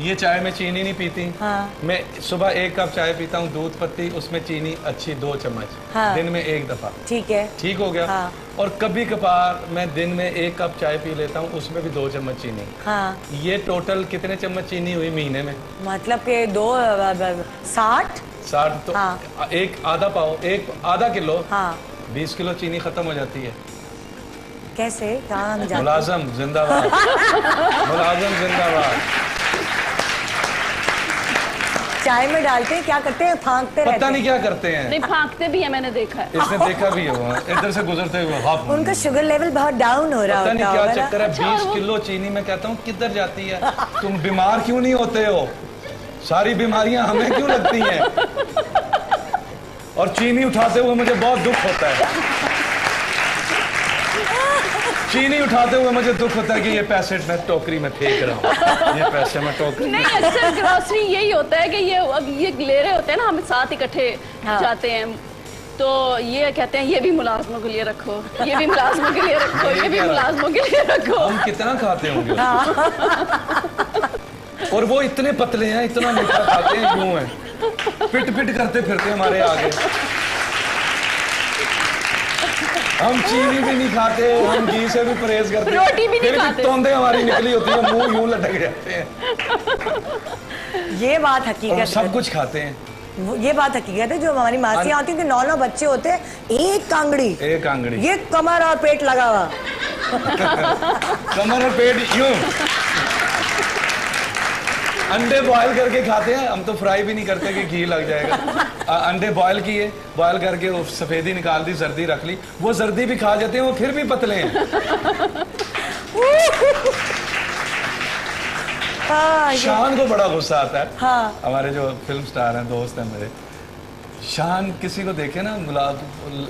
ये चाय में चीनी नहीं पीती। मैं सुबह 1 कप चाय पीता हूँ, दूध पत्ती, उसमें चीनी अच्छी 2 चम्मच, दिन में 1 दफा। ठीक है, ठीक हो गया। और कभी कभार मैं दिन में 1 कप चाय पी लेता हूँ, उसमें भी 2 चम्मच चीनी। ये टोटल कितने चम्मच चीनी हुई महीने में? मतलब के 60 तो एक आधा पाव, एक आधा किलो, 20 किलो चीनी खत्म हो जाती है। कैसे? मुलाजम जिंदाबाद। मुलाजम जिंदाबाद। चाय में डालते हैं, क्या करते हैं? फांकते रहते हैं। पता नहीं क्या करते हैं। नहीं, फांकते भी है, मैंने देखा है। इसने देखा भी है, इधर से गुजरते हुए। उनका शुगर लेवल बहुत डाउन हो रहा है। पता नहीं क्या चक्कर है। 20 किलो चीनी मैं कहता हूँ किधर जाती है? तुम बीमार क्यों नहीं होते हो? सारी बीमारियां हमें क्यों लगती हैं? और चीनी उठाते हुए मुझे बहुत दुख होता है। चीनी उठाते हुए मुझे दुख होता है कि ये पैसे मैं टोकरी में फेंक रहा हूँ, ये पैसे मैं टोकरी में। नहीं, अक्सर ग्रोसरी यही होता है कि ये ले रहे होते हैं ना, हम साथ इकट्ठे जाते हैं, तो ये कहते हैं ये भी मुलाजमों के लिए रखो, ये भी मुलाजमों के लिए रखो, ये भी मुलाजमों के लिए रखो। हम कितना खाते होंगे और वो इतने पतले हैं, इतना मीठा खाते हैं, यूं है पिट पिट करते फिरते हमारे आगे। हम चीनी भी नहीं खाते, हम घी से भी परहेज करते, रोटी भी नहीं खाते, तोंदे हमारी निकली होती है, मुंह यूं लटक जाते हैं। ये बात हकीकत है। सब कुछ खाते हैं, ये बात हकीकत है। जो हमारी मासियाँ होती थी, 9 बच्चे होते हैं, एक कांगड़ी, ये कमर और पेट लगा हुआ। कमर और पेट यूं। अंडे बॉयल करके खाते हैं हम, तो फ्राई भी नहीं करते कि घी लग जाएगा। अंडे बॉयल किए, बॉयल करके वो सफेदी निकाल दी, जर्दी रख ली, वो जर्दी भी खा जाते हैं, वो फिर भी पतले हैं। शान को बड़ा गुस्सा आता है। हाँ। हमारे जो फिल्म स्टार हैं, दोस्त हैं मेरे, शान किसी को देखे ना,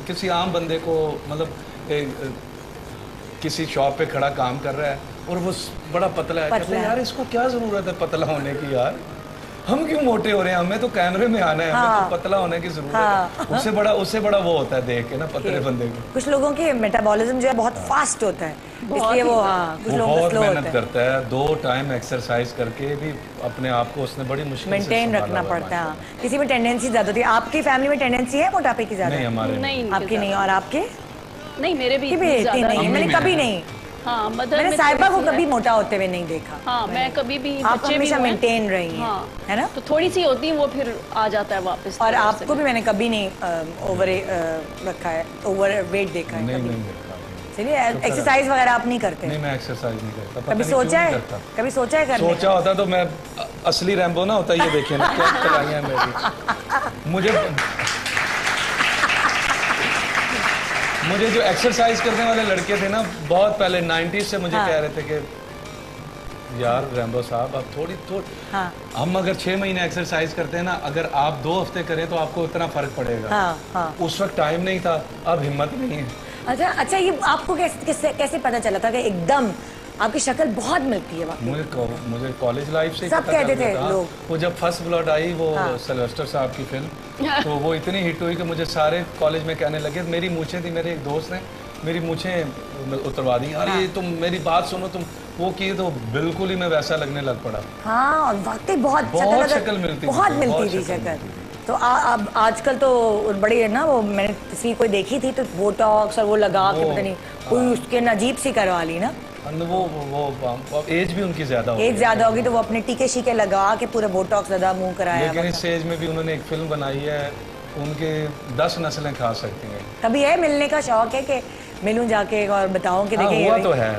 किसी आम बंदे को, मतलब किसी शॉप पे खड़ा काम कर रहा है और वो बड़ा पतला है, कहते हैं यार इसको क्या जरूरत है पतला होने की, यार हम क्यों मोटे हो रहे हैं, हमें तो कैमरे में आना है, हमें तो पतला होने की जरूरत है। उससे बड़ा वो होता है देख के ना पतले बंदे को। कुछ लोगों की मेटाबॉलिज्म जो है बहुत फास्ट होता है, इसलिए वो कुछ लोगों बहुत मेहनत करता है, 2 टाइम एक्सरसाइज करके भी अपने आप को उसने बड़ी मुश्किल से मेंटेन रखना पड़ता है। किसी में टेंडेंसी ज्यादा होती है। आपकी फैमिली में टेंडेंसी है मोटापे की ज्यादा? नहीं, हमारे नहीं, आपकी नहीं। और आपके? नहीं, मेरे भी नहीं, मैंने कभी नहीं। हाँ, मैंने साहिबा को कभी मोटा होते हुए नहीं देखा। हाँ, मैं कभी भी, आप हमेशा मेंटेन रही हैं, है ना? तो थोड़ी सी होती है, वो फिर आ जाता है वापस। और आपको भी मैंने कभी नहीं ओवर रखा है, ओवर वेट देखा है? नहीं। चलिए, एक्सरसाइज वगैरह आप नहीं करते? नहीं, मैं एक्सरसाइज नहीं करता। कभी सोचा है? कभी सोचा है करने? सोचा होता तो मैं असली रैम्बो ना होता। ये देखिए ना क्या चलाइयां मेरी। मुझे जो एक्सरसाइज करने वाले लड़के थे ना, बहुत पहले 90s से मुझे कह रहे थे कि यार रैम्बो साहब आप थोड़ी हम अगर 6 महीने एक्सरसाइज करते हैं ना, अगर आप 2 हफ्ते करें तो आपको इतना फर्क पड़ेगा। उस वक्त टाइम नहीं था, अब हिम्मत नहीं है। अच्छा, ये आपको कैसे पता चला था कि एकदम आपकी शक्ल बहुत मिलती है? मुझे कॉलेज लाइफ से सब कहते थे लोग। वो जब फर्स्ट ब्लड आई, वो सिल्वेस्टर साहब की फिल्म, तो वो इतनी हिट हुई कि मुझे सारे कॉलेज में कहने लगे। मेरी मूछें थी, मेरे एक दोस्त ने मेरी मूछें उतरवा दी। अरे तुम मेरी बात सुनो, तुम वो किए तो बिल्कुल ही मैं वैसा लगने लग पड़ा। हाँ, वाकई बहुत शक्ल मिलती, बहुत मिलती थी शक्ल। तो अब आजकल तो बड़ी है ना, वो मैंने तस्वीर कोई देखी थी तो बोटॉक्स और वो लगा के पता नहीं कोई उसके अजीब सी करवा ली ना। वो एज भी उनकी ज्यादा होगी तो वो अपने टीके शीके लगा के पूरा बोटॉक्स लगा मुंह कराया। लेकिन इस एज में भी उन्होंने एक फिल्म बनाई है, उनके 10 नस्लें खा सकती हैं। कभी है मिलने का शौक है कि मिलूं जाके और बताऊं कि देखिए?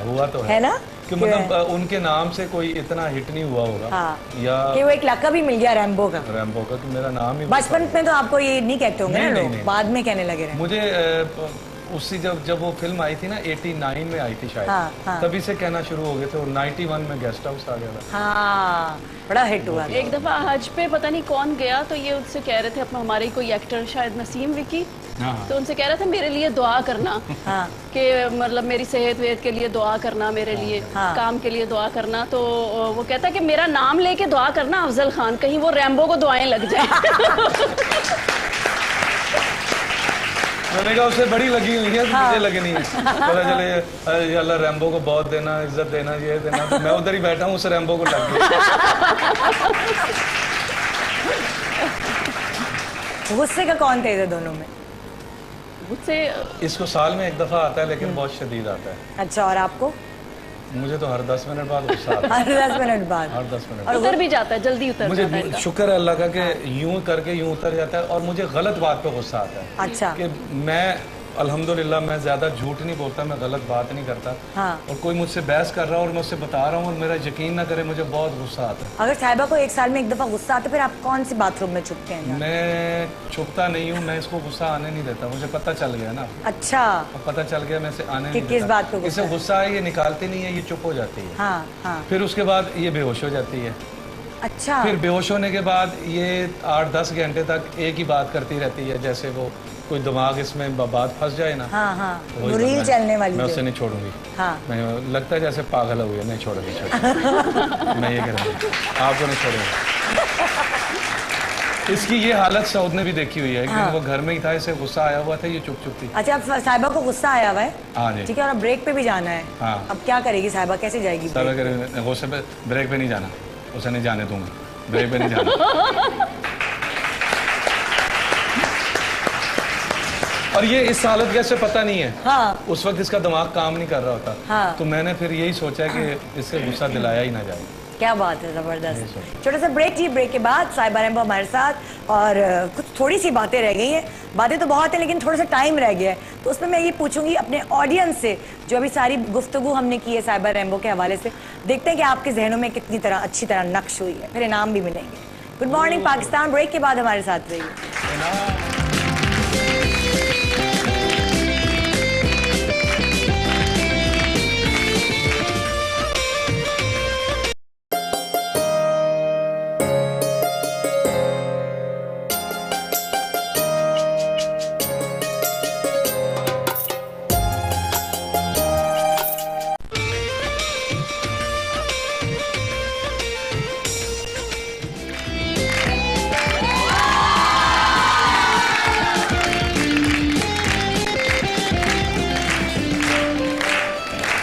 हुआ तो है ना कि मतलब उनके नाम से कोई इतना हिट नहीं हुआ होगा। या कि वो एक लक़ब भी मिल गया रैम्बो का कि मेरा नाम ही। बचपन में तो आपको ये नहीं कहते होंगे ना लोग, बाद में कहने लगे? मुझे उससे जब वो फिल्म आई थी ना, 89 में आई थी शायद, तभी से कहना शुरू हो गए थे। और 91 में गेस्ट हाउस आ गया था। हाँ, बड़ा हिट हुआ। एक दफा हज पे पता नहीं कौन गया, तो ये उनसे कह रहे थे, अपना हमारे कोई एक्टर शायद नसीम विकी, तो उनसे कह रहा था मेरे लिए दुआ करना, कि मतलब मेरी सेहत वेहत के लिए दुआ करना, मेरे लिए काम के लिए दुआ करना। तो वो कहता कि मेरा नाम लेके दुआ करना अफजल खान, कहीं वो रैम्बो को दुआएं लग जाए। मैंने कहा उससे बड़ी लगी हुई है, मुझे लगनी है। पता चले अल्लाह रैम्बो को बहुत देना, इज्जत देना, ये देना, तो मैं उधर ही बैठा हूँ, उस रैम्बो को लग गया। गुस्से का कौन थे दोनों में? गुस्से इसको साल में एक दफा आता है, लेकिन बहुत शदीद आता है। अच्छा, और आपको? मुझे तो हर 10 मिनट बाद गुस्सा आता है। हर 10 मिनट बाद? हर 10 मिनट। और उतर भी जाता है, जल्दी उतर मुझे जाता है। शुक्र है अल्लाह का कि यूं करके यूं उतर जाता है। और मुझे गलत बात पे गुस्सा आता है। अच्छा। कि मैं अल्हम्दुलिल्लाह मैं ज्यादा झूठ नहीं बोलता, मैं गलत बात नहीं करता। और कोई मुझसे बहस कर रहा है और मैं उससे बता रहा हूँ और मेरा यकीन ना करे, मुझे बहुत गुस्सा आता है। अगर साहिबा को एक साल में एक दफा गुस्सा आता है, फिर आप कौन सी बाथरूम में छुपते हैं? मैं छुपता नहीं हूँ, मैं इसको गुस्सा आने नहीं देता। मुझे पता चल गया ना। अच्छा, पता चल गया, मैं इसे आने नहीं देता। किस बात पे इसे गुस्सा है? ये निकालती नहीं है, ये चुप हो जाती है। फिर उसके बाद ये बेहोश हो जाती है। अच्छा। फिर बेहोश होने के बाद ये 8-10 घंटे तक एक ही बात करती रहती है, जैसे वो कोई दिमाग इसमें बात फंस जाए ना। हाँ हाँ, तो वही रील चलने वाली। मैं उससे नहीं छोड़ूंगी। हाँ। मैं लगता है जैसे पागल हुई है, नहीं छोड़ूंगी। मैं ये करूँगी, आपको नहीं छोड़ूंगी। इसकी ये हालत सऊद ने भी देखी हुई है। हाँ। वो घर में ही था, इसे गुस्सा आया हुआ था, ये चुप चुप थी। अच्छा, अब साहिबा को गुस्सा आया हुआ है। हाँ जी। ठीक है, और ब्रेक पे भी जाना है। हाँ। अब क्या करेगी साहिबा, कैसे जाएगी? गुस्से पे ब्रेक पे नहीं जाना, उसे नहीं जाने दूंगा, ब्रेक पे नहीं जाना। और ये इस हालत कैसे पता नहीं है। हाँ। उस वक्त इसका दिमाग काम नहीं कर रहा होता। हाँ। तो मैंने फिर यही सोचा कि इससे गुस्सा दिलाया ही ना जाए। क्या बात है, जबरदस्त। छोटा सा ब्रेक जी, ब्रेक के बाद साहिबा रैम्बो हमारे साथ, और कुछ थोड़ी सी बातें रह गई हैं। बातें तो बहुत है लेकिन थोड़ा सा टाइम रह गया है, तो उसमें मैं ये पूछूंगी अपने ऑडियंस से, जो अभी सारी गुफ्तगू हमने की है साहिबा रैम्बो के हवाले से, देखते हैं कि आपके जहनों में कितनी तरह अच्छी तरह नक्श हुई है, फिर इनाम भी मिलेंगे। गुड मॉर्निंग पाकिस्तान, ब्रेक के बाद हमारे साथ रहिए।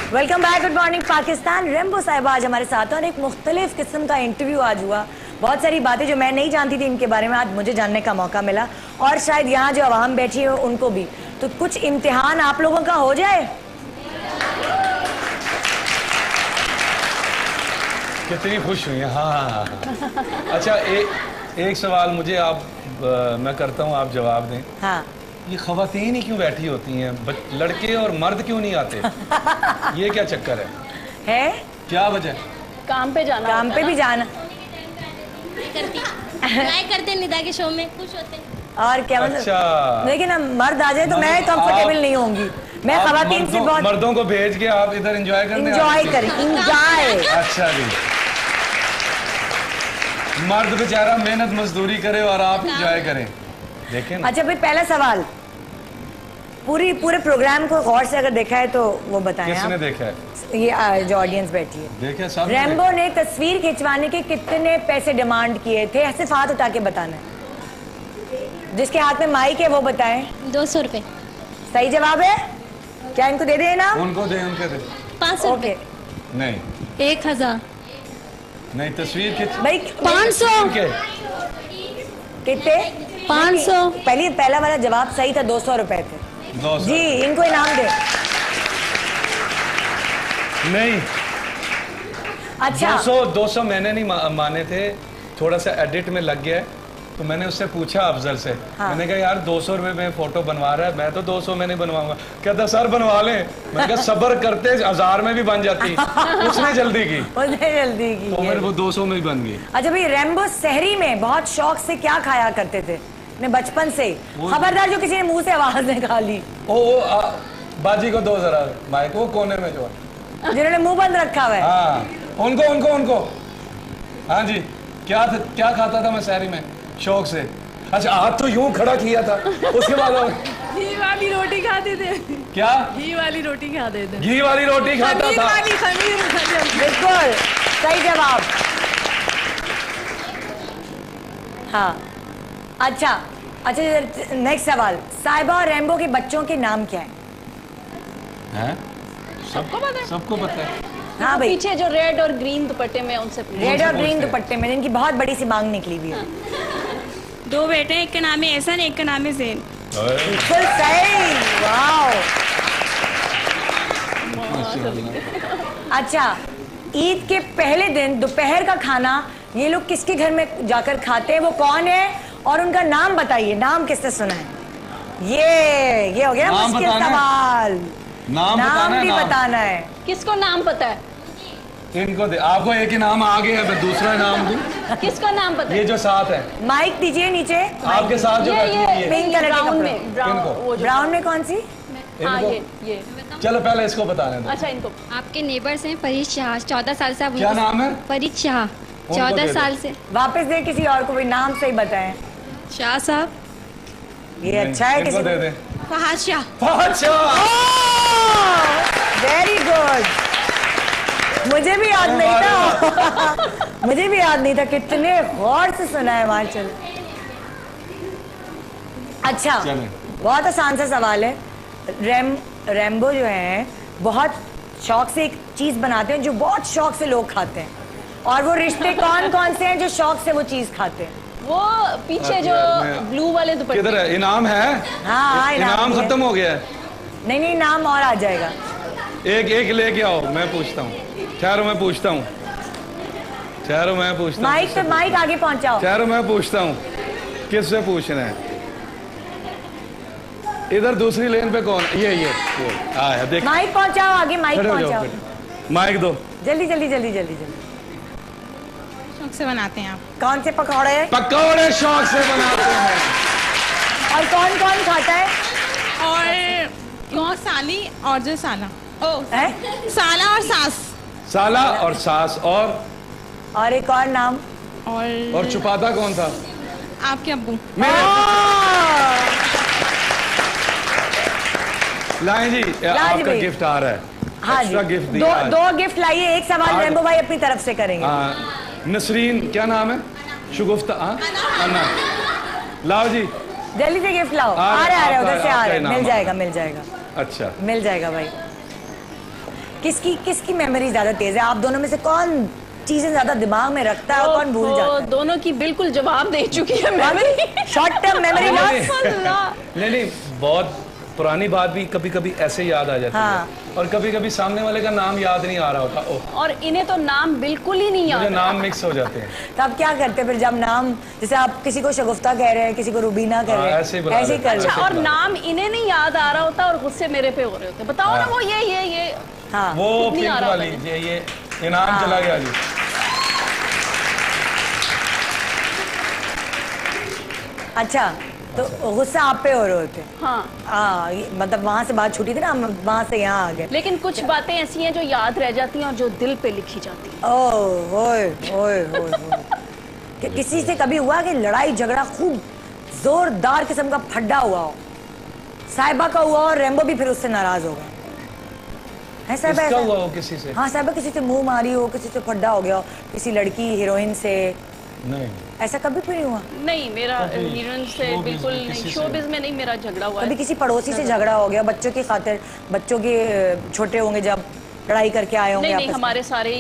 Welcome back, good morning Pakistan. Rambo साहिबा आज हमारे साथ और एक मुख्तलिफ किस्म का इंटरव्यू आज हुआ। बहुत सारी बातें जो मैं नहीं जानती थी इनके बारे में, आज मुझे जानने का मौका मिला, और शायद यहाँ जो आवाम बैठी है उनको भी। तो कुछ इम्तिहान आप लोगों का हो जाए। कितनी खुश हुई है। हाँ। अच्छा, एक सवाल मुझे आप मैं करता हूँ, आप जवाब दें। हाँ। ये खवातीन ही क्यों बैठी होती हैं, लड़के और मर्द क्यों नहीं आते? ये क्या चक्कर है? क्या वजह? काम पे जाना, काम पे भी जाना। करते निदा के शो में खुश होते हैं। और क्या मतलब? अच्छा। लेकिन अब मर्द आ जाए तो मैं कंफर्टेबल नहीं होंगी। मैं खवातीन से बहुत, मर्दों को भेज के आप इधर एंजॉय करने, एंजॉय करें, एंजॉय। अच्छा जी, मर्द बेचारा मेहनत मजदूरी करे और आप एंजॉय करें, देखें ना। अच्छा भाई, पहला सवाल, पूरे प्रोग्राम को गौर से अगर देखा है तो वो बताएं। किसने देखा है? ये जो ऑडियंस बैठी है। देखा सब। रैम्बो ने तस्वीर खिंचवाने के कितने पैसे डिमांड किए थे? सिर्फ हाथ उठा के बताना है। जिसके हाथ में माइक है वो बताएं। 200 रुपए सही जवाब है। क्या इनको दे देना? उनको दे, उनके दे। 500 रुपए नहीं, 1000 नहीं, तस्वीर खिंच भाई 500 कितने? 500। पहला वाला जवाब सही था, 200 रुपए थे। 200 जी, इनको इनाम दे। नहीं, अच्छा, 200 मैंने नहीं माने थे, थोड़ा सा एडिट में लग गया, तो मैंने उससे पूछा अफजल से। हाँ। मैंने कहा यार 200 रुपए में फोटो बनवा रहा है, मैं तो 200 में नहीं बनवाऊंगा। कहता सर बनवा लें। मैंने कहा सब्र करते 1000 में भी बन जाती। उसने जल्दी की, तो मेरे वो 200 में भी बन गई। अच्छा भाई, रैम्बो सहरी में बहुत शौक से क्या खाया करते थे अपने बचपन से? खबरदार जो किसी ने मुंह से आवाज निकाली। बाजी को दो जरा माइक, वो कोने में जो जिन्होंने मुंह बंद रखा हुआ है। हाँ, उनको। हाँ जी, क्या खाता था मैं शहरी में शौक से? अच्छा, हाथ तो यूं खड़ा किया था, उसके बाद घी वाली रोटी खाते थे। क्या? घी वाली रोटी खाते थे। घी वाली रोटी खाता था। बिल्कुल सही जवाब। हाँ, अच्छा, नेक्स्ट सवाल, साहिबा और रैम्बो के बच्चों के नाम क्या है? सबको पता है। सबको पता है। हाँ भाई, पीछे जो रेड और ग्रीन दुपट्टे में, उनसे रेड और ग्रीन दुपट्टे में जिनकी बहुत बड़ी सी मांग निकली हुई है। 2 बेटे हैं, एक का नाम है एहसन, एक का नाम है ज़ैन। बिल्कुल सही, वाओ। अच्छा, ईद के पहले दिन दोपहर का खाना ये लोग किसके घर में जाकर खाते हैं? वो कौन है और उनका नाम बताइए। नाम किसने सुना है? ये हो गया मुश्किल सवाल। नाम भी बताना है। किसको नाम पता है? इनको दे, आपको एक ही नाम आ गया, मैं दूसरा नाम दूं। किसका नाम पता है? ये जो साथ है, माइक दीजिए नीचे। आपके साथ जो बैठी है, पिंक कलर के कपड़े। ब्राउन में कौन सी? हाँ, ये चलो पहले इसको बताने दो। अच्छा, इनको। आपके नेबर्स हैं फरीद शाह, 14 साल से आप क्या नाम है? फरीद शाह। 14 साल से। वापस दे किसी और को भी, नाम सही बताएं। शाह साहब। ये अच्छा है, किसी दे दे। फहद शाह। Fahad Shah, very good. मुझे भी याद नहीं था। मुझे भी याद नहीं था, कितने गौर से सुना है माशाल्लाह। अच्छा, बहुत आसान सा सवाल है। रैम्बो जो है बहुत शौक से एक चीज बनाते हैं जो बहुत शौक से लोग खाते हैं, और वो रिश्ते कौन कौन से हैं जो शौक से वो चीज खाते हैं? वो पीछे जो ब्लू वाले दुपट्टे। किधर है? इनाम है? हाँ, इनाम खत्म हो गया है। नहीं नहीं, इनाम और आ जाएगा। एक लेके आओ, मैं पूछता हूँ। ठहरो, मैं पूछता हूँ। ठहरो, मैं पूछता हूँ। माइक पे, माइक आगे पहुंचाओ। ठहरो, मैं पूछता हूँ। किससे पूछना है? इधर दूसरी लेन पे कौन? ये आया, देख। माइक पहुंचाओ आगे, माइक पहुंचाओ। माइक दो जल्दी जल्दी जल्दी जल्दी जल्दी। शौक से बनाते हैं आप? कौन से पकौड़े? पकौड़े शौक से बनाते हैं। और कौन कौन खाता है? और वो साली और जो साला। ओ साला और सास। साला और सास, और एक और नाम। और छुपाता कौन था? आपके अब्बू। लाएं जी, आपका गिफ्ट आ रहा है। हाँ जी, गिफ्ट दिया। दो गिफ्ट लाइए। एक सवाल रैम्बो भाई अपनी तरफ से करेंगे। नसरीन, क्या नाम है? शुगुफ्ता, अन्ना। लाओ जी, जल्दी से गिफ्ट लाओ। आ रहे उधर से आ रहे। मिल जाएगा, मिल जाएगा। अच्छा, मिल जाएगा भाई। किसकी मेमोरी ज्यादा तेज है? आप दोनों में से कौन चीजें ज्यादा दिमाग में रखता है और कौन भूल जाता है? दोनों की बिल्कुल जवाब दे चुकी है memory. Short term memory loss. नहीं, बहुत पुरानी बात भी कभी कभी ऐसे याद आ जाती है, और कभी कभी सामने वाले का नाम याद नहीं आ रहा होता। और इन्हें तो नाम बिल्कुल ही नहीं याद। नाम मिक्स हो जाते हैं। तो आप क्या करते हैं फिर जब नाम, जैसे आप किसी को शगुफ्ता कह रहे हैं, किसी को रुबीना कह रहे हैं, ऐसे ही कर। अच्छा, और नाम इन्हें नहीं याद आ रहा होता और गुस्से मेरे पे हो रहे होते। बताओ ना, वो ये हाँ, वो पिंक वाली, ये इनाम चला गया जी। अच्छा, तो गुस्सा आप पे हो रहे होते? हाँ, मतलब वहाँ से बात छूटी थी ना, हम वहाँ से यहाँ आ गए। लेकिन कुछ बातें ऐसी हैं जो याद रह जाती हैं और जो दिल पे लिखी जाती हैं। कि किसी से कभी हुआ कि लड़ाई झगड़ा खूब जोरदार किस्म का फड्डा हुआ हो? साहिबा का हुआ और रैम्बो भी फिर उससे नाराज हो गए है? साहिबा किसका हुआ हो किसी से? हाँ, साहिबा किसी से मुंह मारी हो, किसी से फड्डा हो गया हो, किसी लड़की हीरोइन से? नहीं, ऐसा कभी भी नहीं हुआ? नहीं, मेरा हीरोइन से बिल्कुल नहीं। शोबिज में नहीं मेरा झगड़ा हुआ। कभी किसी पड़ोसी से झगड़ा हो गया बच्चों की खातिर? बच्चों के छोटे होंगे जब लड़ाई करके आए होंगे? नहीं, हमारे सारे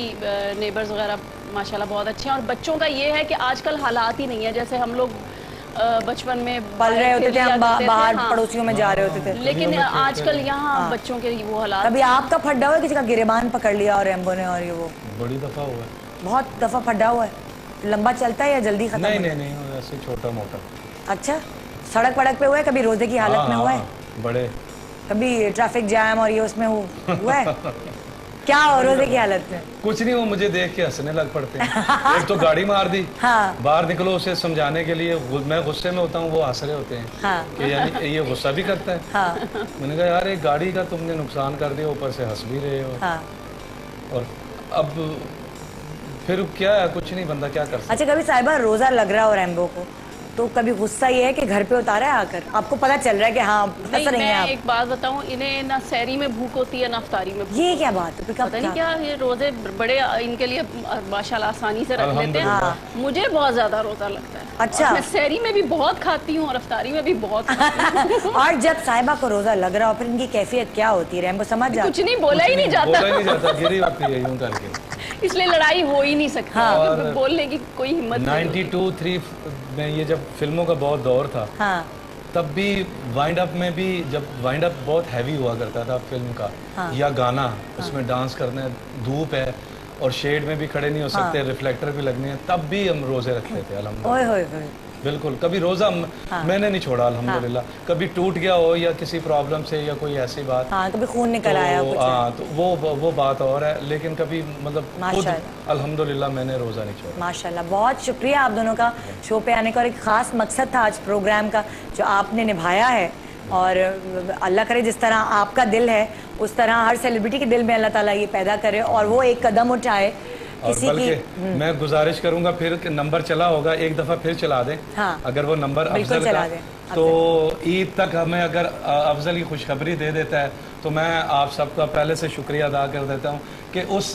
नेबर्स वगैरह माशाल्लाह बहुत अच्छे हैं। और बच्चों का ये है कि आजकल हालात ही नहीं है जैसे हम लोग बचपन में पल रहे होते थे, हम बाहर पड़ोसियों में जा रहे होते थे। लेकिन आजकल यहाँ बच्चों के वो हालात। कभी आपका फड्डा हुआ, किसी का गिरेबान पकड़ लिया और रैम्बो ने? और ये वो बड़ी दफा हुआ है। बहुत दफा फड्डा हुआ है? लंबा चलता है या जल्दी खत्म? नहीं, ऐसे छोटा मोटा। अच्छा, सड़क वड़क पे हुआ है? कभी रोजे की हालत में हुआ है? बड़े। कभी ट्रैफिक जैम और ये उसमें हुआ है? क्या हो रोजे की हालत में? कुछ नहीं, वो मुझे देख के हंसने लग पड़ते हैं। एक तो गाड़ी मार दी, बाहर निकलो उसे समझाने के लिए, मैं गुस्से में होता हूँ, वो हंस रहे होते हैं कि यानी ये गुस्सा भी करता है। मैंने कहा यार, एक गाड़ी का तुमने नुकसान कर दिया, ऊपर से हंस भी रहे हो। और अब फिर क्या है, कुछ नहीं, बंदा क्या कर सकता। अच्छा, कभी साहिबा रोजा लग रहा हो रैम्बो को तो कभी गुस्सा ये है कि घर पे उतारा है आकर? आपको पता चल रहा है कि हाँ हंस रही हैं आप? एक बात बताऊं, इन्हें ना सहरी में भूख होती है ना अफ्तारी में। ये क्या बात है? पता नहीं क्या, ये रोजे बड़े इनके लिए माशाल्लाह आसानी से रख लेते हैं। मुझे बहुत ज्यादा रोजा लगता है। अच्छा, मैं सहरी में भी बहुत खाती हूँ और अफ्तारी में भी बहुत खाती हूँ। और जब साहिबा को रोजा लग रहा हो फिर इनकी कैफियत क्या होती है? रैम्बो समझ जाता? कुछ नहीं, बोला ही नहीं जाता, गिरी होती है यूं करके। इसलिए लड़ाई हो ही नहीं सकती। बोलने की कोई हिम्मत नहीं। 92-3 में ये जब फिल्मों का बहुत दौर था, तब भी वाइंड अप में भी, जब वाइंड अप बहुत हैवी हुआ करता था फिल्म का, या गाना, उसमें डांस करना है, धूप है और शेड में भी खड़े नहीं हो सकते, रिफ्लेक्टर भी लगने हैं, तब भी हम रोजे रखते थे अल्हम्दुलिल्लाह। बिल्कुल, कभी रोजा मैंने नहीं छोड़ा अल्हम्दुलिल्लाह। कभी टूट गया हो या किसी प्रॉब्लम से या कोई ऐसी बात, कभी खून निकल आया कुछ, तो वो बात और है, लेकिन कभी मतलब खुद अल्हम्दुलिल्लाह मैंने रोजा नहीं छोड़ा। माशाल्लाह, बहुत शुक्रिया आप दोनों का शो पे आने का। और एक खास मकसद था आज प्रोग्राम का जो आपने निभाया है, और अल्लाह करे जिस तरह आपका दिल है उस तरह हर सेलिब्रिटी के दिल में अल्लाह ताला ये पैदा करे और वो एक कदम उठाए और किसी बल्कि मैं गुजारिश करूंगा फिर कि नंबर चला होगा, एक दफा फिर चला दें। हाँ, अगर वो नंबर अफजल का तो ईद तक हमें अगर अफजल की खुशखबरी दे देता है तो मैं आप सबका पहले से शुक्रिया अदा कर देता हूँ कि उस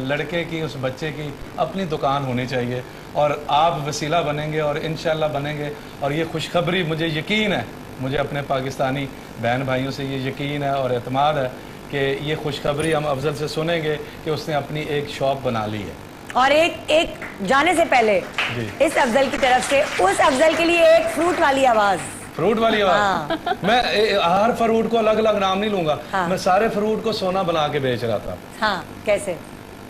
लड़के की, उस बच्चे की अपनी दुकान होनी चाहिए और आप वसीला बनेंगे और इंशाल्लाह बनेंगे। और ये खुशखबरी मुझे यकीन है, मुझे अपने पाकिस्तानी बहन भाइयों से ये यकीन है और एतमाद है कि ये खुशखबरी हम अफजल से सुनेंगे कि उसने अपनी एक शॉप बना ली है। और एक जाने से पहले इस अफजल की तरफ से उस अफजल के लिए एक फ्रूट वाली आवाज। फ्रूट वाली आवाज? हाँ। मैं हर फ्रूट को अलग अलग नाम नहीं लूंगा। हाँ। मैं सारे फ्रूट को सोना बना के बेच रहा था। हाँ, कैसे?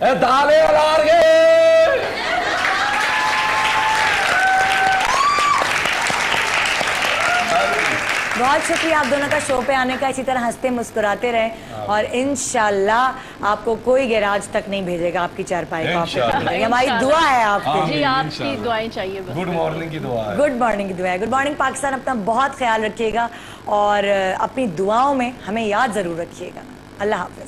दाले अलार गए। बहुत शुक्रिया आप दोनों का शो पे आने का। इसी तरह हंसते मुस्कुराते रहें और इंशाल्लाह आपको कोई गैराज तक नहीं भेजेगा आपकी चारपाई को। हमारी दुआ है आपके जी, आपकी दुआएं चाहिए। गुड मॉर्निंग की दुआ है। गुड मॉर्निंग की दुआ है। Good morning Pakistan. अपना बहुत ख्याल रखिएगा और अपनी दुआओं में हमें याद जरूर रखिएगा। अल्लाह हाफिज।